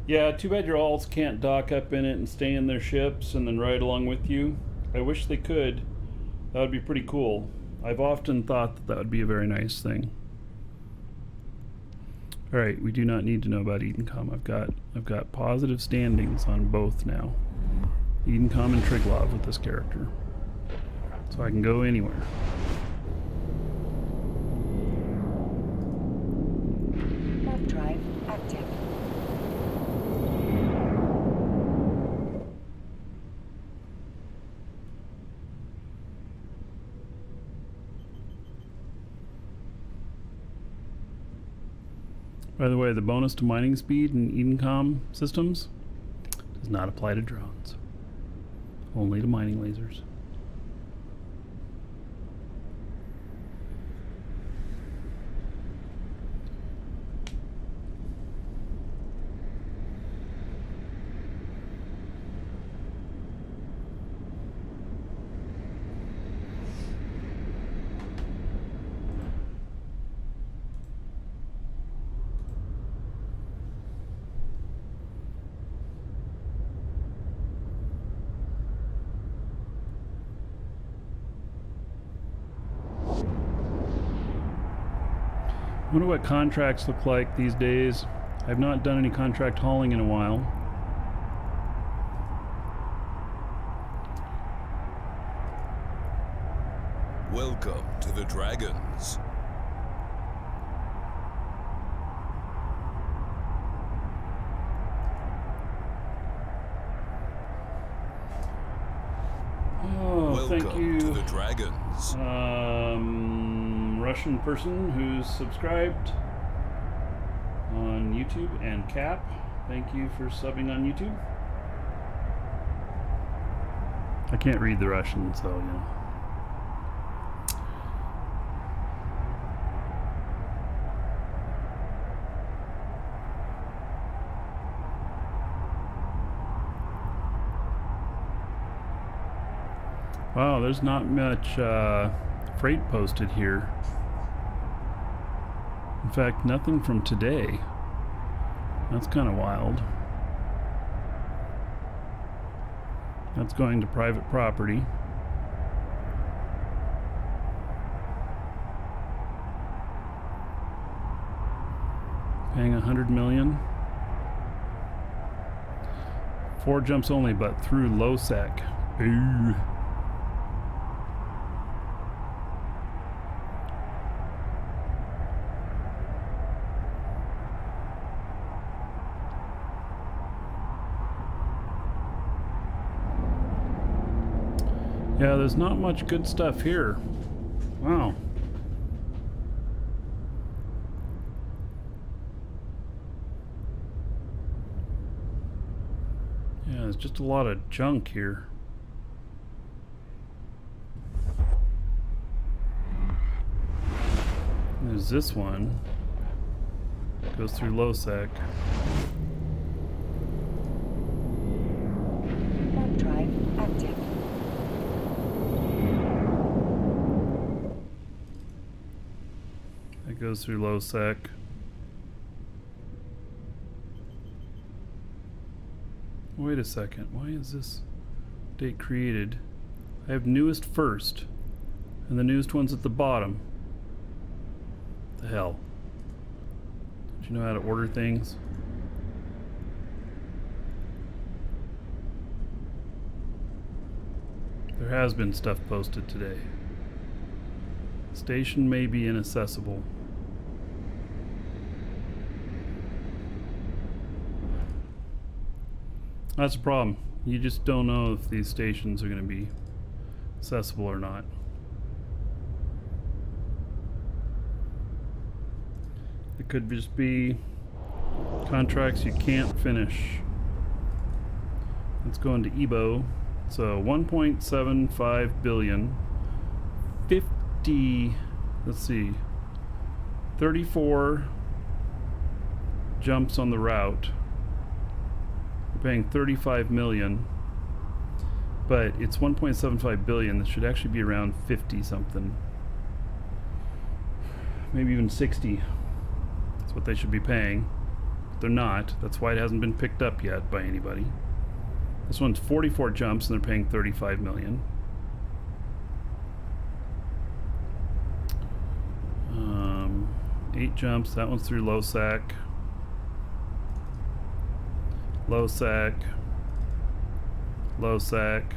Yeah, too bad your alts can't dock up in it and stay in their ships and then ride along with you. I wish they could. That would be pretty cool. I've often thought that that would be a very nice thing. All right, we do not need to know about Edencom. I've got positive standings on both now. Edencom and Triglav with this character. So I can go anywhere. Warp drive active. By the way, the bonus to mining speed in Edencom systems does not apply to drones. Only to mining lasers. I wonder what contracts look like these days. I've not done any contract hauling in a while. Welcome to the Dragons. Oh, thank Welcome you. to the Dragons. Russian person who's subscribed on YouTube, and Cap, thank you for subbing on YouTube. I can't read the Russian, so yeah. Wow, there's not much freight posted here. In fact, nothing from today. That's kind of wild. That's going to private property. Paying 100 million. 4 jumps only, but through low sec. Ooh. Yeah, there's not much good stuff here. Wow. Yeah, there's just a lot of junk here. There's this one. Goes through low sec. Warp drive active. That goes through low sec. Wait a second. Why is this date created? I have newest first, and the newest one's at the bottom. The hell? Don't you know how to order things? There has been stuff posted today. Station may be inaccessible. That's a problem. You just don't know if these stations are going to be accessible or not. It could just be contracts you can't finish. Let's go into EBO. So 1.75 billion. 50, let's see, 34 jumps on the route. We're paying 35 million, but it's 1.75 billion. This should actually be around 50 something, maybe even 60. That's what they should be paying. But they're not. That's why it hasn't been picked up yet by anybody. This one's 44 jumps and they're paying 35 million. 8 jumps. That one's through low sack. Low sack. Low sack.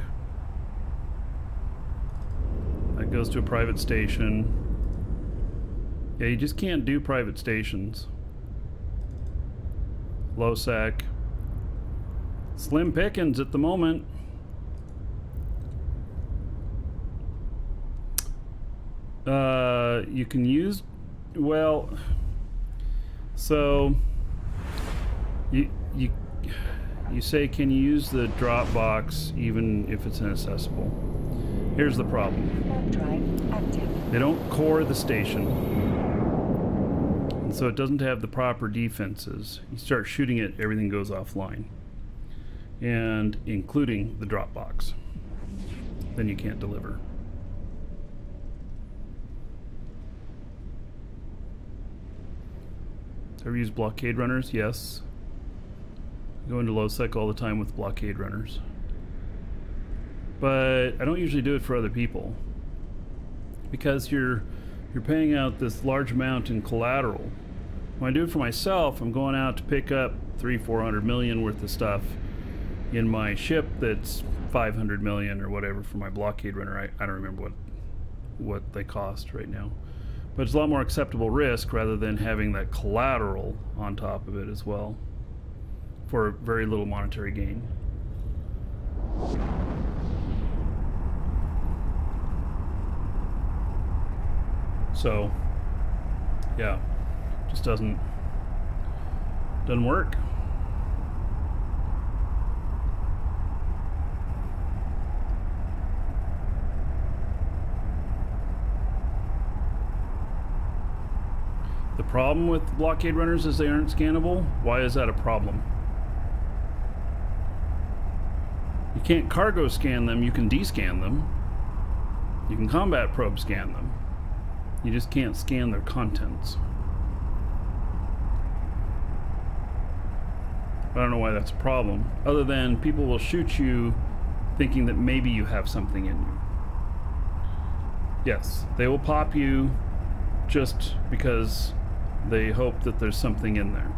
That goes to a private station. Yeah, you just can't do private stations. Low sack. Slim pickings at the moment. You can use, well, so you say, can you use the drop box even if it's inaccessible? Here's the problem. Warp drive active. They don't core the station, and so it doesn't have the proper defenses. You start shooting it, everything goes offline, and including the drop box. Then you can't deliver. Ever use blockade runners? Yes. I go into low sec all the time with blockade runners. But I don't usually do it for other people, because you're paying out this large amount in collateral. When I do it for myself, I'm going out to pick up 300-400 million worth of stuff in my ship that's 500 million or whatever for my blockade runner. I don't remember what they cost right now. But it's a lot more acceptable risk rather than having that collateral on top of it as well for very little monetary gain. So, yeah, just doesn't work. The problem with blockade runners is they aren't scannable. Why is that a problem? You can't cargo scan them, you can descan them. You can combat probe scan them. You just can't scan their contents. I don't know why that's a problem, other than people will shoot you thinking that maybe you have something in you. Yes, they will pop you just because they hope that there's something in there.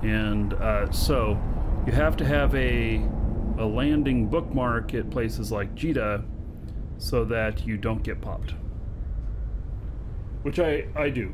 And so you have to have a landing bookmark at places like JITA so that you don't get popped. Which I do.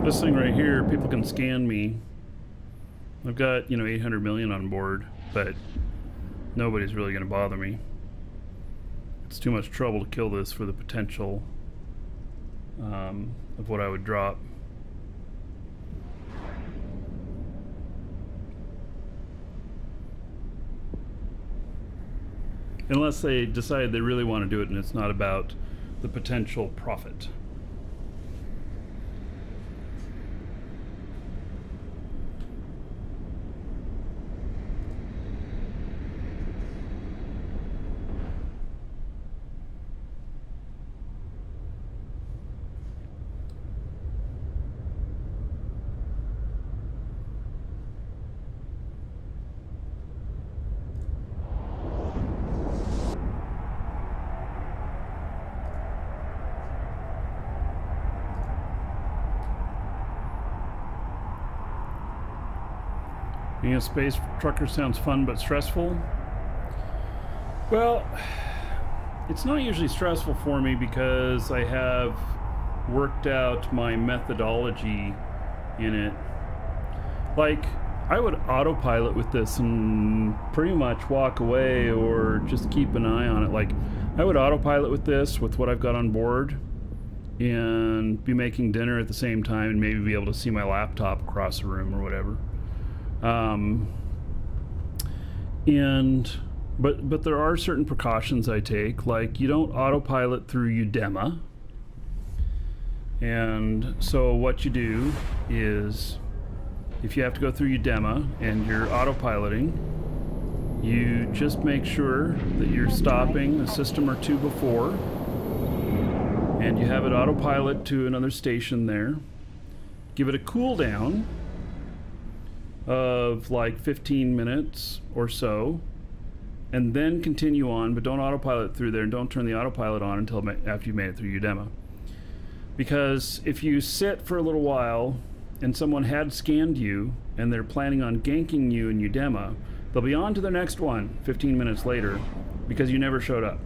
This thing right here, people can scan me. I've got, 800 million on board, but nobody's really going to bother me. It's too much trouble to kill this for the potential of what I would drop. Unless they decide they really want to do it and it's not about the potential profit. Being a space trucker sounds fun but stressful. Well, it's not usually stressful for me because I have worked out my methodology in it. Like, I would autopilot with this and pretty much walk away or just keep an eye on it. Like, I would autopilot with this, with what I've got on board, and be making dinner at the same time and maybe be able to see my laptop across the room or whatever. But there are certain precautions I take, like you don't autopilot through Udema. And so what you do is, if you have to go through Udema and you're autopiloting, you just make sure that you're stopping a system or two before, and you have it autopilot to another station there. Give it a cooldown of like 15 minutes or so, and then continue on, but don't autopilot through there, and don't turn the autopilot on until after you've made it through your demo. Because if you sit for a little while and someone had scanned you and they're planning on ganking you in Udema, they'll be on to the next one 15 minutes later because you never showed up.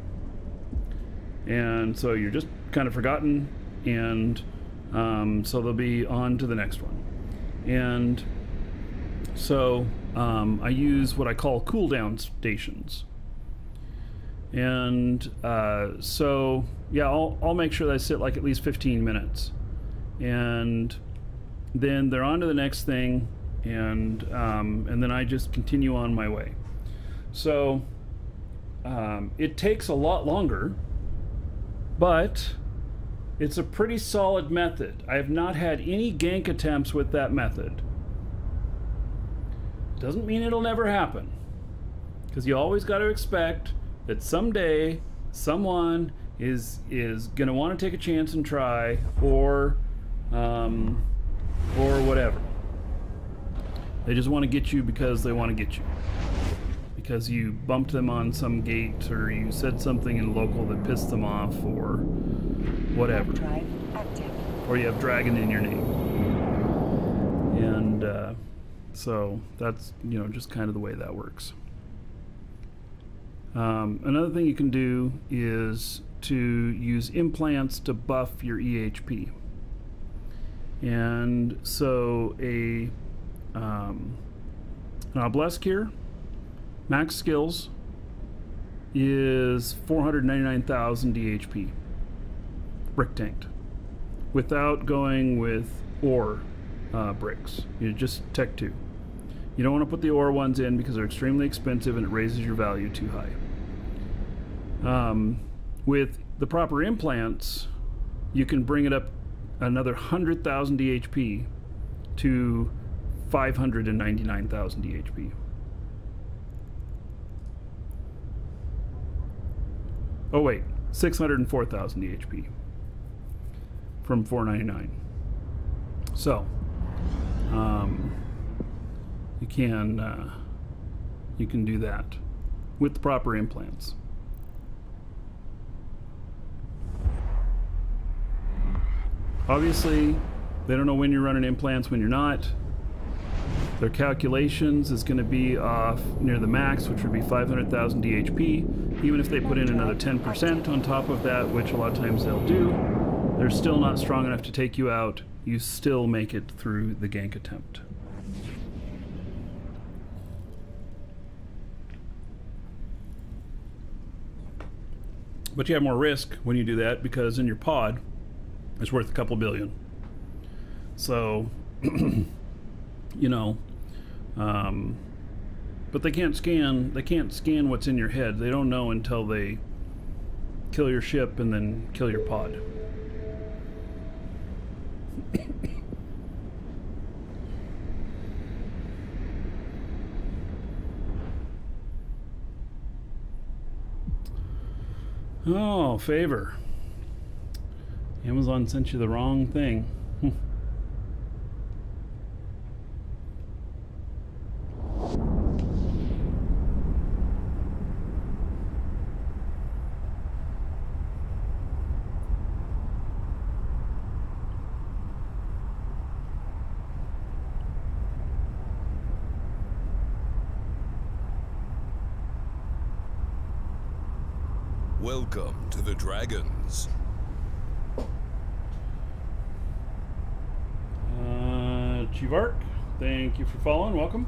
And so you're just kind of forgotten, and so they'll be on to the next one. And so I use what I call cooldown stations. And so yeah, I'll make sure that I sit like at least 15 minutes, and then they're on to the next thing, and then I just continue on my way. So it takes a lot longer, but it's a pretty solid method. I have not had any gank attempts with that method. Doesn't mean it'll never happen, because you always got to expect that someday someone is going to want to take a chance and try, or whatever. They just want to get you because they want to get you, because you bumped them on some gate, or you said something in local that pissed them off, or whatever. Drive active. Or you have dragon in your name. And so that's, just kind of the way that works. Another thing you can do is to use implants to buff your EHP. And so an obelisk here, max skills, is 499,000 DHP, brick tanked, without going with ore bricks. You just Tech 2. You don't want to put the ore ones in because they're extremely expensive and it raises your value too high. With the proper implants, you can bring it up another 100,000 DHP to 599,000 DHP. Oh wait, 604,000 DHP from 499. So, you can do that with the proper implants. Obviously, they don't know when you're running implants, when you're not. Their calculations is going to be off near the max, which would be 500,000 DHP. Even if they put in another 10% on top of that, which a lot of times they'll do, they're still not strong enough to take you out. You still make it through the gank attempt. But you have more risk when you do that, because in your pod, it's worth a couple billion. So, but they can't scan what's in your head. They don't know until they kill your ship and then kill your pod. Oh, favor. Amazon sent you the wrong thing. Welcome to the Dragons. Chivark, thank you for following. Welcome.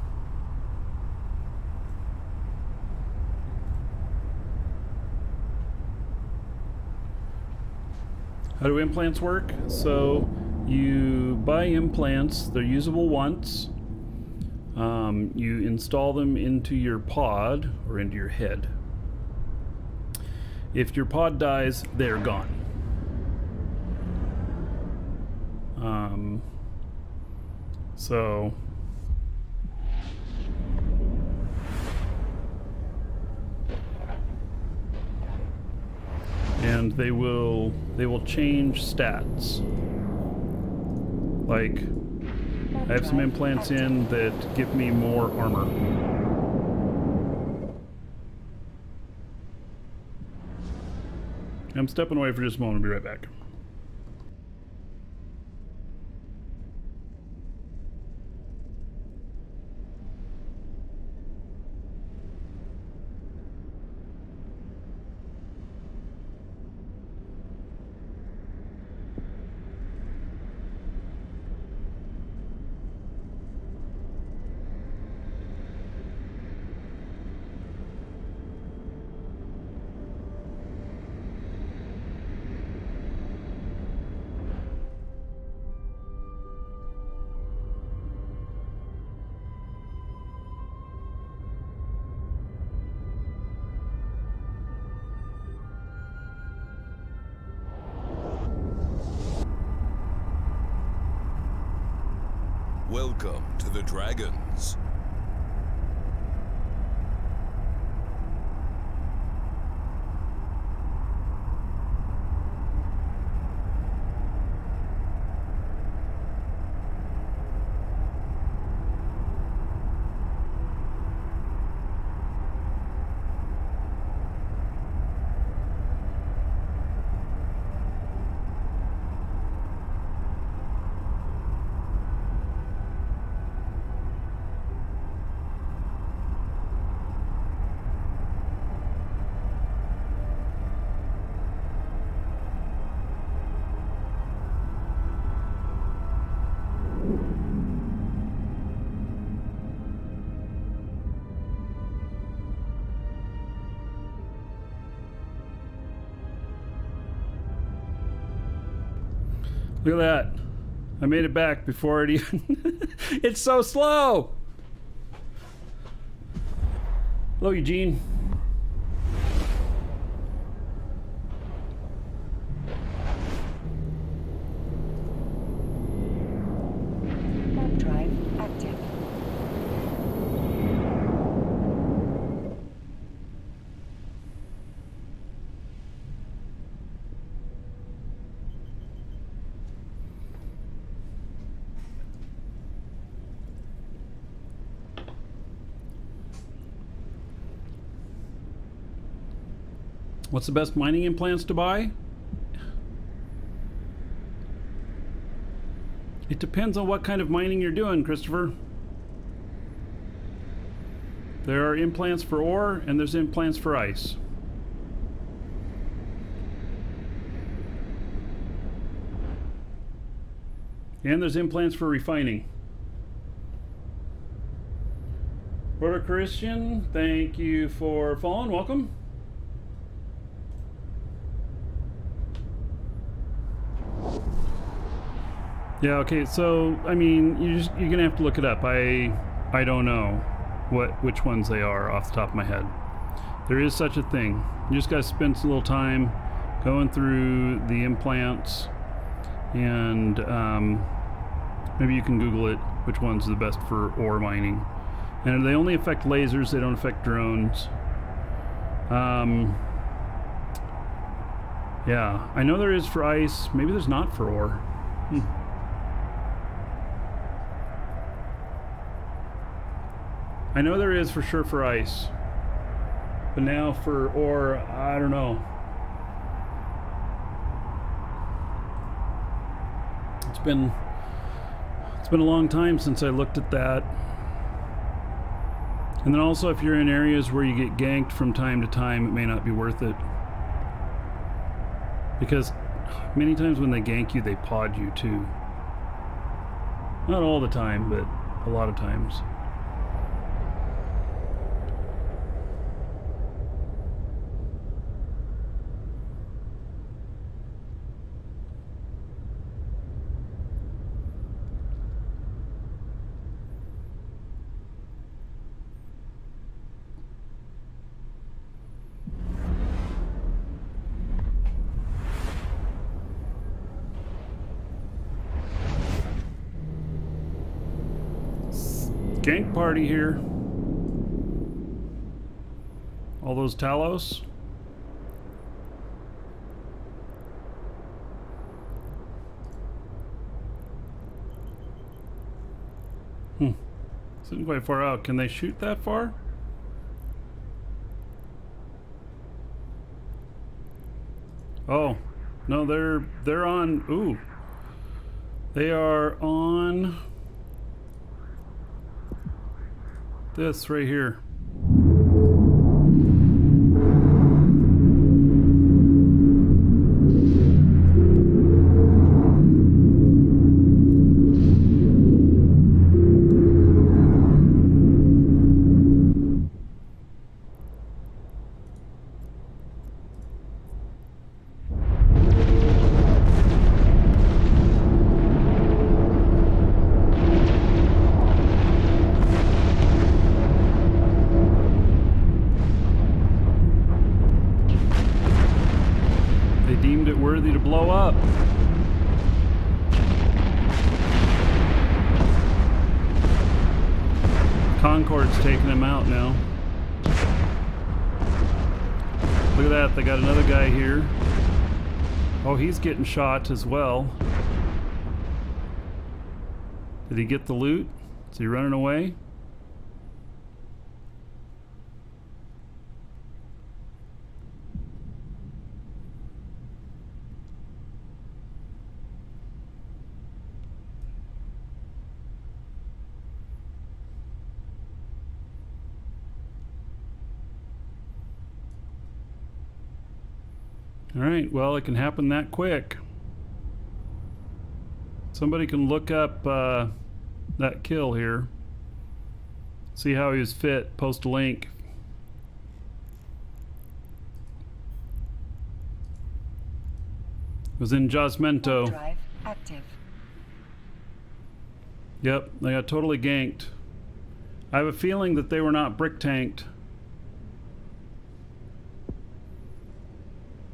How do implants work? So you buy implants, they're usable once. You install them into your pod or into your head. If your pod dies, they're gone. and they will change stats. Like, I have some implants in that give me more armor. I'm stepping away for just a moment. I'll be right back. Welcome to the Dragons. Look at that. I made it back before it even... It's so slow! Hello, Eugene. Warp drive active. What's the best mining implants to buy? It depends on what kind of mining you're doing, Christopher. There are implants for ore, and there's implants for ice. And there's implants for refining. Brother Christian, thank you for following. Welcome. Yeah, okay, so I mean you're gonna have to look it up. I don't know which ones they are off the top of my head. There is such a thing. You just gotta spend a little time going through the implants, and maybe you can Google it, which one's the best for ore mining. And they only affect lasers, they don't affect drones. Yeah, I know there is for ice, maybe there's not for ore. I know there is for sure for ice, but now for ore, I don't know. It's been a long time since I looked at that. And then also, if you're in areas where you get ganked from time to time, it may not be worth it, because many times when they gank you, they pod you too. Not all the time, but a lot of times. Gank party here. All those Talos. Isn't quite far out. Can they shoot that far? Oh, no, they're on. Ooh, they are on this right here. Deemed it worthy to blow up. Concorde's taking him out now. Look at that, they got another guy here. Oh, he's getting shot as well. Did he get the loot? Is he running away? Alright, well, it can happen that quick. Somebody can look up that kill here. See how he was fit. Post a link. It was in Josmento. Drive active. Yep, they got totally ganked. I have a feeling that they were not brick tanked.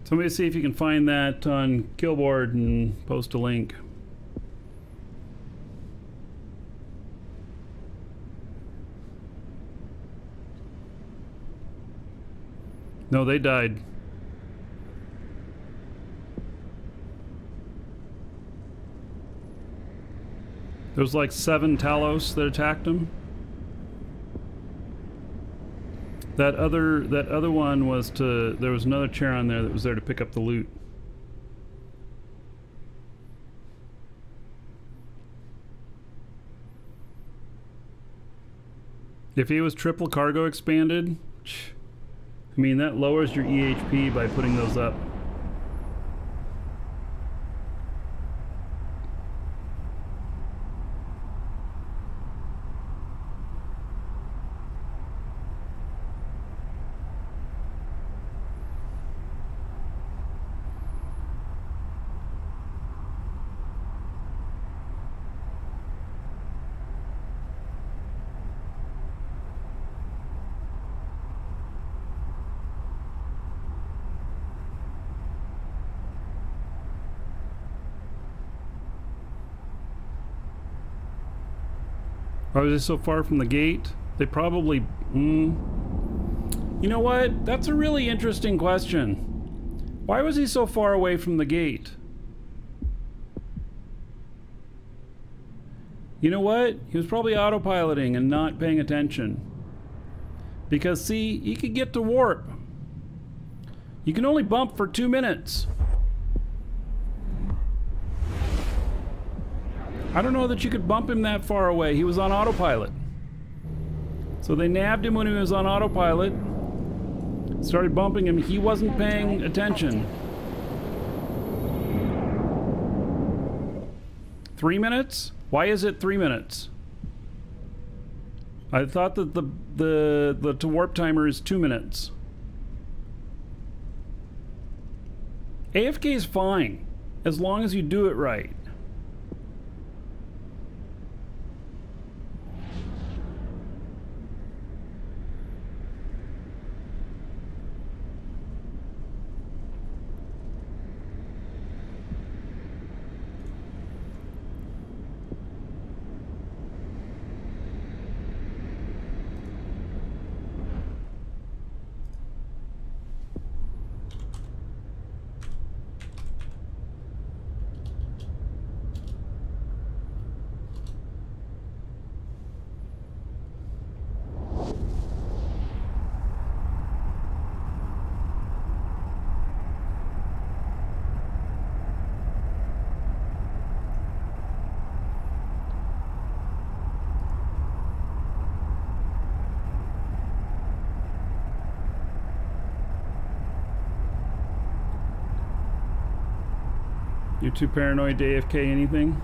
Somebody see if you can find that on Killboard and post a link. No, they died. There was like 7 Talos that attacked him. That other one was to, there was another chair on there that was there to pick up the loot. If he was triple cargo expanded, I mean, that lowers your EHP by putting those up. Why was it so far from the gate? They probably... You know what? That's a really interesting question. Why was he so far away from the gate? You know what? He was probably autopiloting and not paying attention. Because, see, he could get to warp. You can only bump for 2 minutes. I don't know that you could bump him that far away. He was on autopilot. So they nabbed him when he was on autopilot. Started bumping him. He wasn't paying attention. 3 minutes? Why is it 3 minutes? I thought that the to warp timer is 2 minutes. AFK is fine as long as you do it right. You're too paranoid to AFK anything?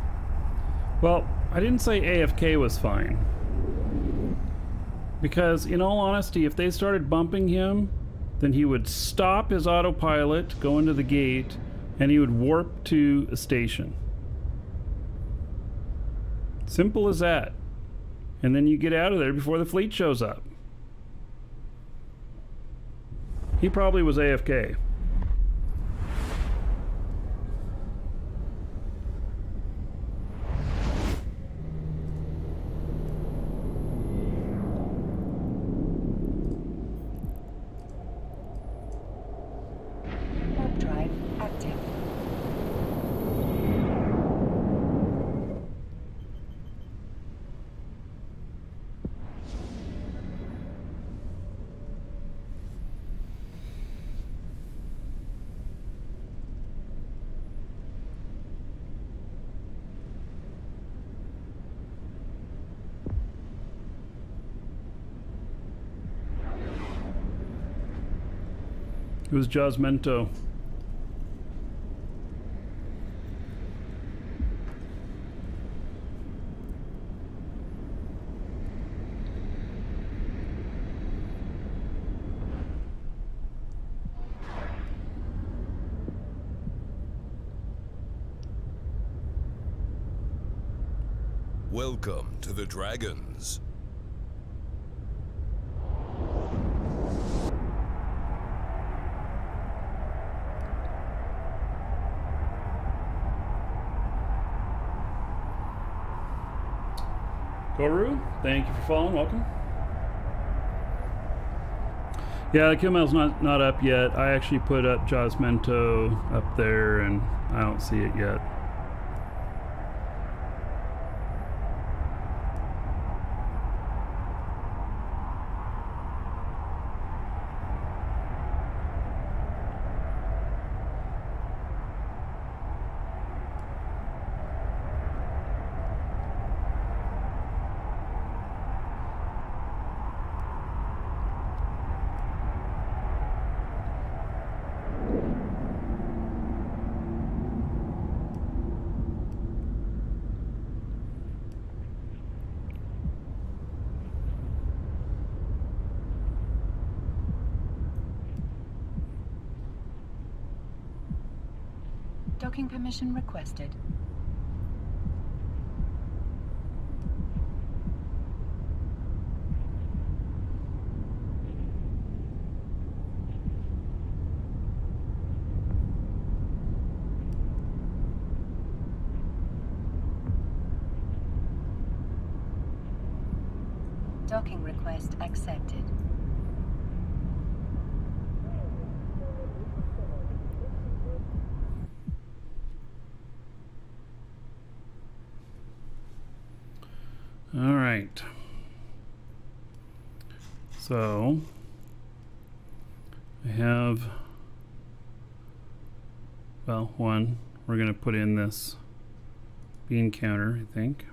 Well, I didn't say AFK was fine. Because, in all honesty, if they started bumping him, then he would stop his autopilot, go into the gate, and he would warp to a station. Simple as that. And then you get out of there before the fleet shows up. He probably was AFK. Warp drive active. It was Jasmento. Welcome to the Dragons. Goru, thank you for following. Welcome. Yeah, the kill mail's not up yet. I actually put up Jasmento up there, and I don't see it yet. Docking permission requested. Docking request accepted. All right. So I have, well, one. We're going to put in this bean counter, I think.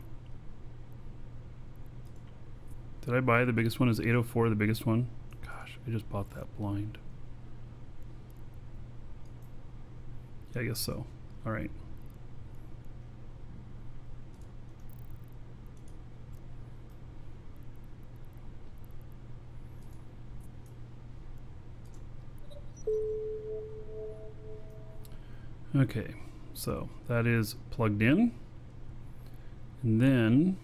Did I buy the biggest one? Is 804 the biggest one? Gosh, I just bought that blind. Yeah, I guess so. All right. Okay, so that is plugged in. And then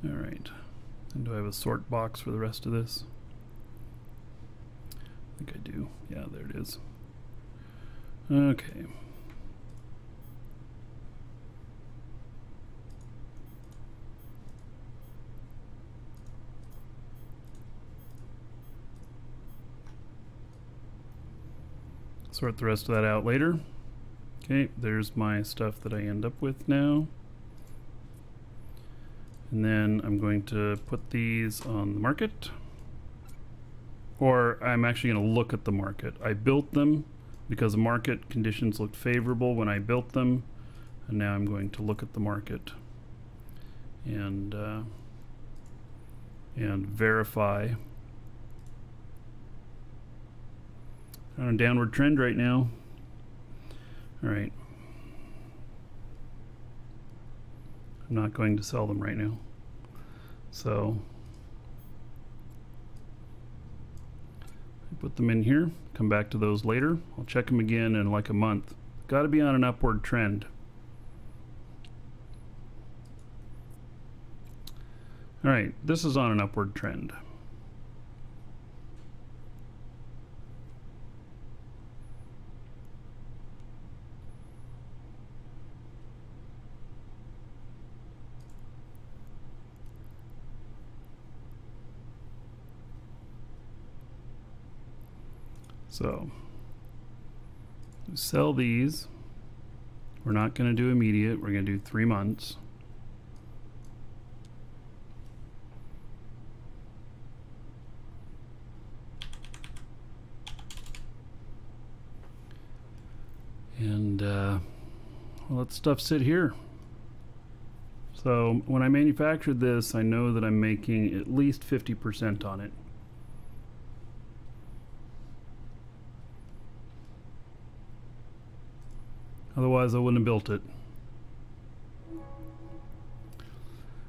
all right. And do I have a sort box for the rest of this? I think I do. Yeah, there it is. Okay. sort the rest of that out later. Okay, there's my stuff that I end up with now. And then I'm going to put these on the market. Or I'm actually going to look at the market. I built them because the market conditions looked favorable when I built them. And now I'm going to look at the market and verify. On a downward trend right now. All right. I'm not going to sell them right now. So put them in here, come back to those later. I'll check them again in like a month. Got to be on an upward trend. All right, this is on an upward trend. So, sell these. We're not going to do immediate. We're going to do 3 months. And let stuff sit here. So when I manufactured this, I know that I'm making at least 50% on it. Otherwise, I wouldn't have built it.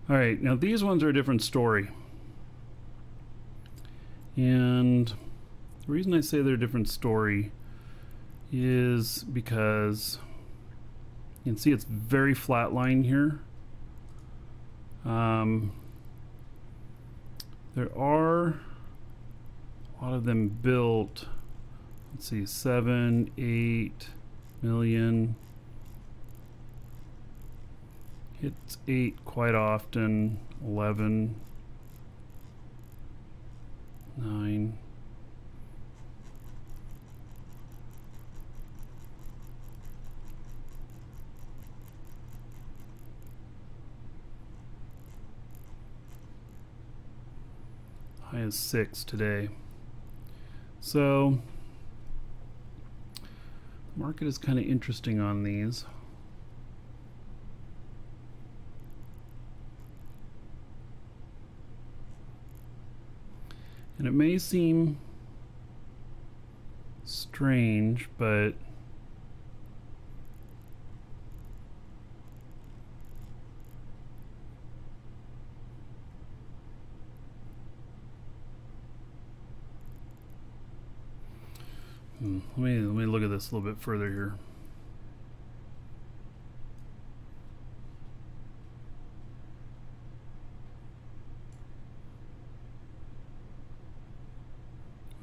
All right, now these ones are a different story. And the reason I say they're a different story is because you can see it's very flat line here. There are a lot of them built. Let's see, 7, 8 million. Hits 8 quite often. 11, 9. High as 6 today. So market is kind of interesting on these. And it may seem strange, but let me look at this a little bit further here.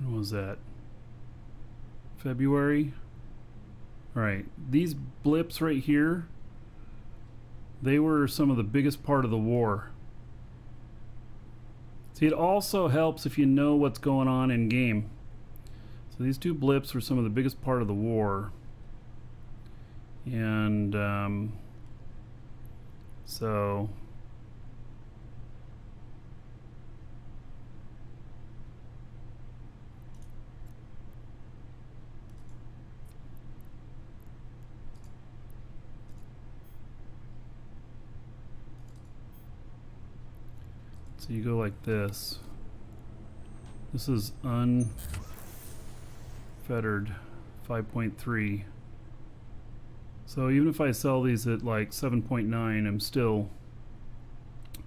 When was that? February? All right, these blips right here, they were some of the biggest part of the war. See, it also helps if you know what's going on in game. So these 2 blips were some of the biggest part of the war. And so you go like this. This is unfettered 5.3. So even if I sell these at like 7.9, I'm still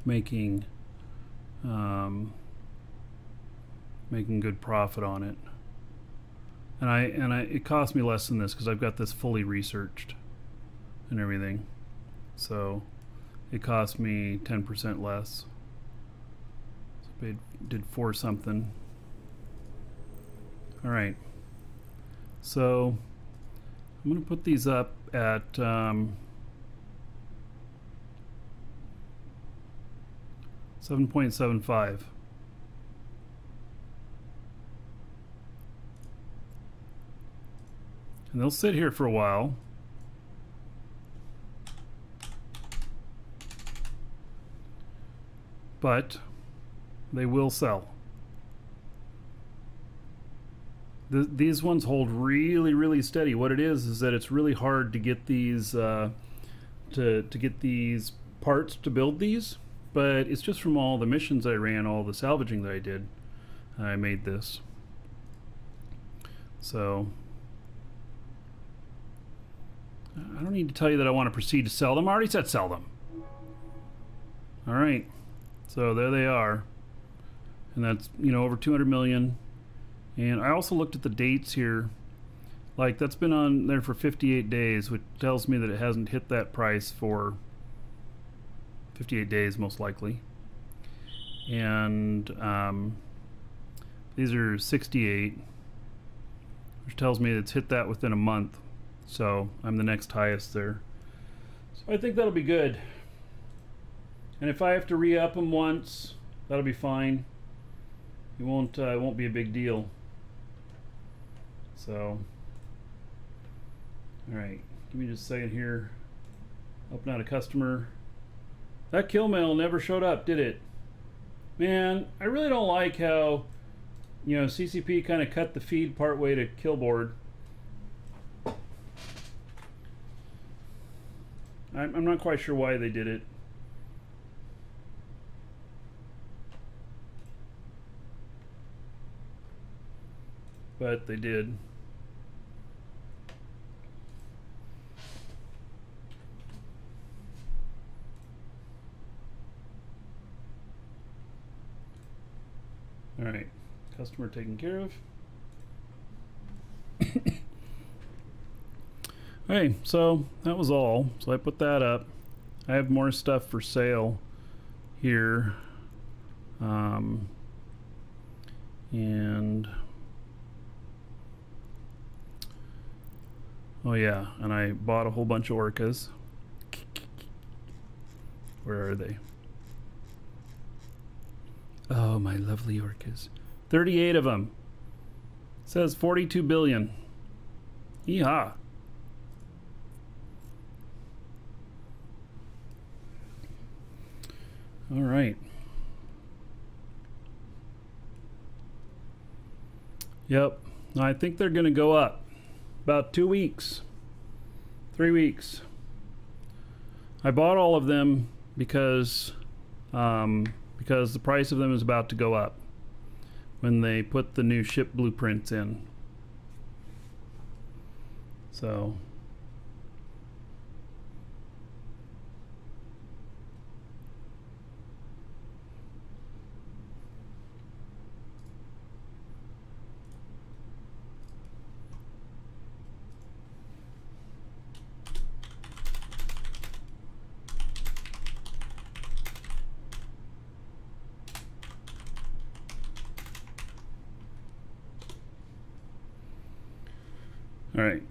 making making good profit on it. And it cost me less than this because I've got this fully researched and everything. So it cost me 10% less. So I did 4 something. All right. So I'm going to put these up at 7.75. And they'll sit here for a while. But they will sell. These ones hold really, really steady. What it is that it's really hard to get these to get these parts to build these, but it's just from all the missions I ran, all the salvaging that I did, I made this. So I don't need to tell you that I want to proceed to sell them. I already said sell them. All right, so there they are, and that's, you know, over 200 million. And I also looked at the dates here. Like, that's been on there for 58 days, which tells me that it hasn't hit that price for 58 days, most likely. And these are 68, which tells me it's hit that within a month. So I'm the next highest there. So I think that'll be good. And if I have to re-up them once, that'll be fine. It won't be a big deal. So, all right, give me just a second here. Open out a customer. That kill mail never showed up, did it? Man, I really don't like how, you know, CCP kind of cut the feed part way to Killboard. I'm not quite sure why they did it. But they did. All right, customer taken care of. Okay, so that was all. So I put that up. I have more stuff for sale here. And oh yeah, and I bought a whole bunch of orcas. Where are they? Oh, my lovely orcas. 38 of them. It says 42 billion. Yeehaw. All right. Yep. I think they're going to go up. About 2 weeks. 3 weeks. I bought all of them because the price of them is about to go up when they put the new ship blueprints in. So all right.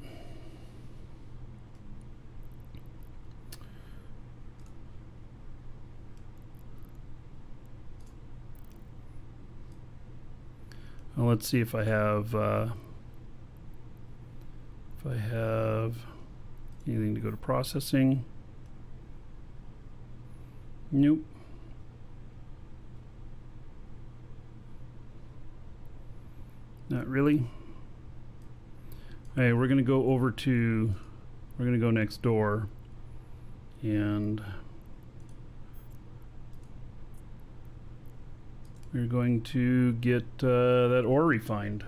Well, let's see if I have anything to go to processing. Nope. Not really. Hey, we're going to go next door and we're going to get that ore refined.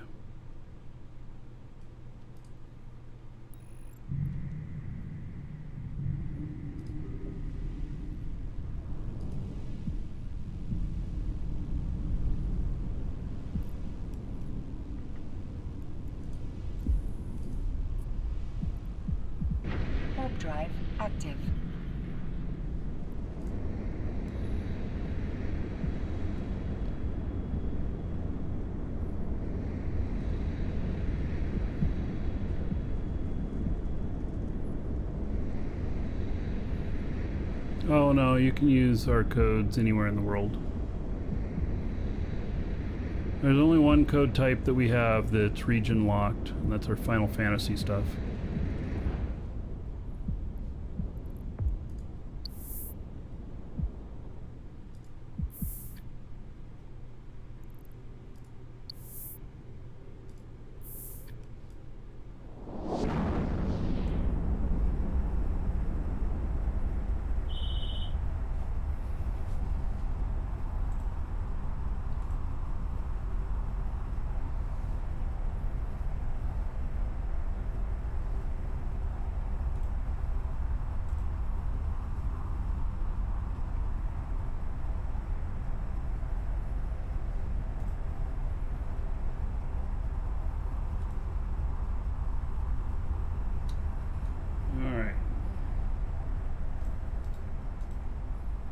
Warp drive active. Oh no, you can use our codes anywhere in the world. There's only one code type that we have that's region locked, and that's our Final Fantasy stuff.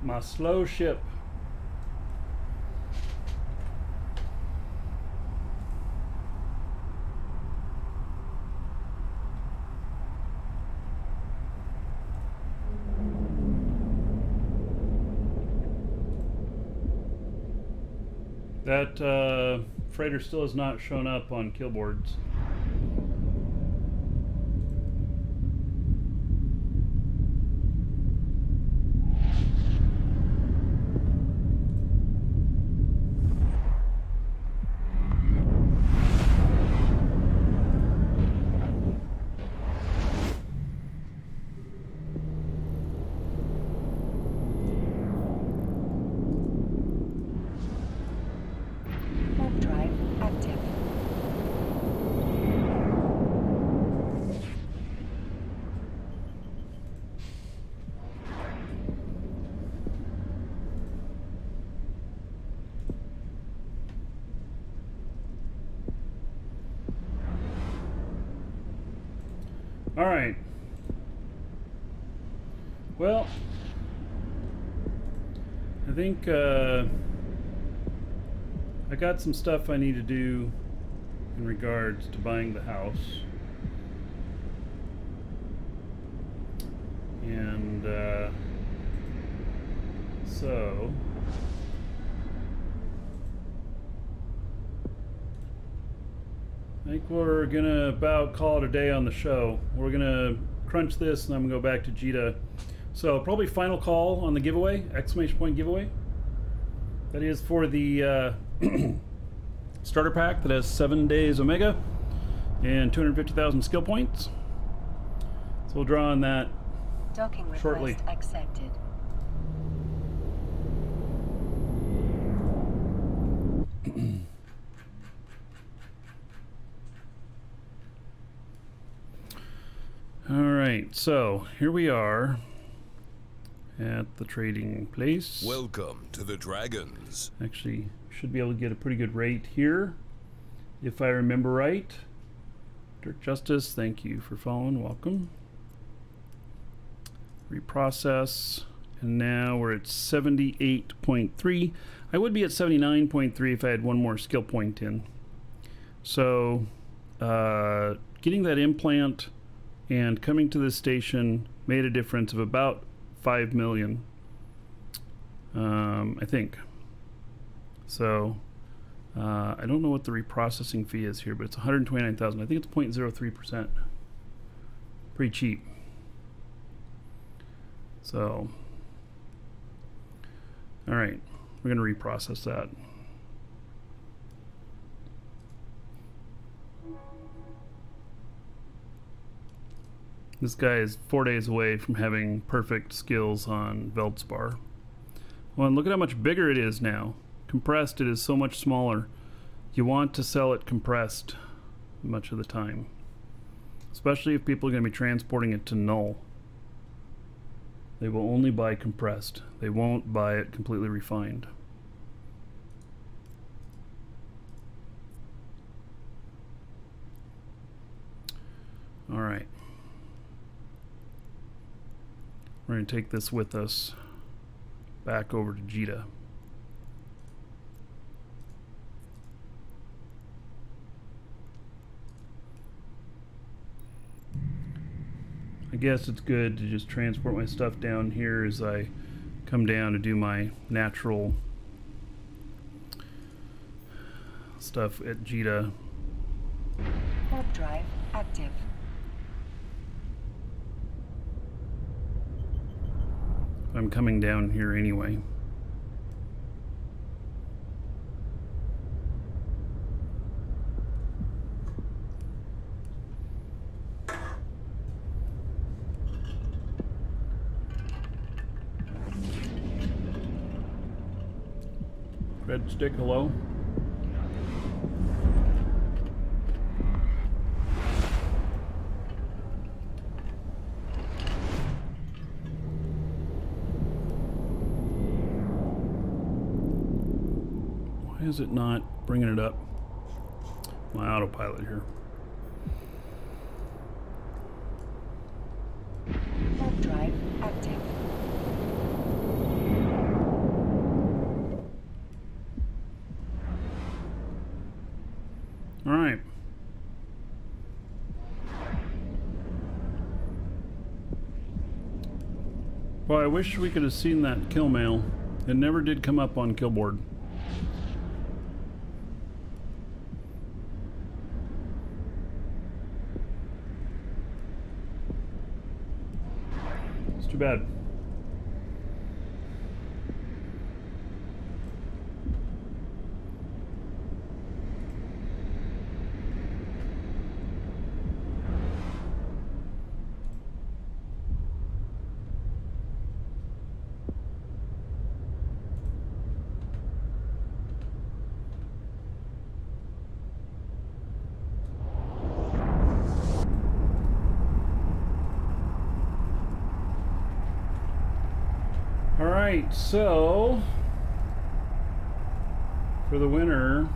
My slow ship. That freighter still has not shown up on killboards. All right. Well, I think I got some stuff I need to do in regards to buying the house. And so I think we're gonna about call it a day on the show. We're gonna crunch this and I'm gonna go back to Jita. So probably final call on the giveaway, exclamation point giveaway. That is for the starter pack that has 7 days Omega and 250,000 skill points. So we'll draw on that Docking request shortly. accepted. All right, so here we are at the trading place. Welcome to the Dragons. Actually, should be able to get a pretty good rate here, if I remember right. Dirk Justice, thank you for following. Welcome. Reprocess, and now we're at 78.3. I would be at 79.3 if I had one more skill point in. So, getting that implant and coming to this station made a difference of about 5 million, I think. So I don't know what the reprocessing fee is here, but it's 129,000. I think it's 0.03%. Pretty cheap. So, all right, we're going to reprocess that. This guy is 4 days away from having perfect skills on Veldspar. Well, and look at how much bigger it is now. Compressed, it is so much smaller. You want to sell it compressed much of the time. Especially if people are going to be transporting it to null. They will only buy compressed. They won't buy it completely refined. All right. We're going to take this with us back over to Jita. I guess it's good to just transport my stuff down here as I come down to do my natural stuff at Jita. Warp drive active. I'm coming down here anyway. Red stick, hello. Why is it not bringing it up? My autopilot here. Warp drive active. All right. Well, I wish we could have seen that kill mail. It never did come up on Killboard. It's too bad. Alright, so for the winner,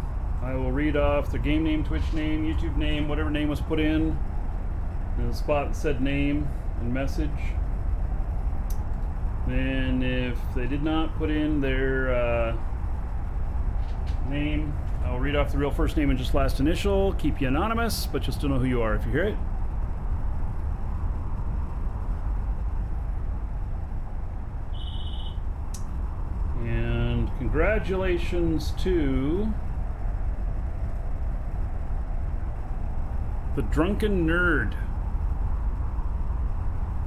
I will read off the game name, Twitch name, YouTube name, whatever name was put in the spot that said name and message. Then if they did not put in their name, I'll read off the real first name and just last initial. Keep you anonymous, but you'll still know who you are if you hear it. And congratulations to the Drunken Nerd.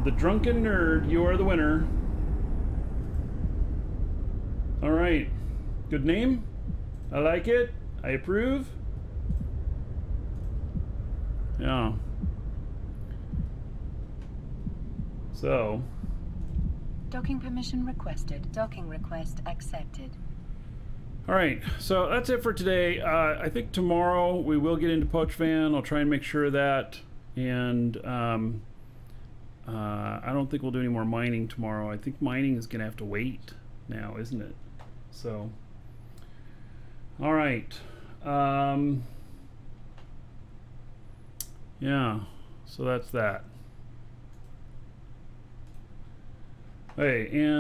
The Drunken Nerd, you are the winner. All right, good name. I like it. I approve. Yeah. So. Docking permission requested. Docking request accepted. All right, so that's it for today. I think tomorrow we will get into Poach Van. I'll try and make sure of that. And I don't think we'll do any more mining tomorrow. I think mining is going to have to wait now, isn't it? So, all right. Yeah, so that's that. Hey, and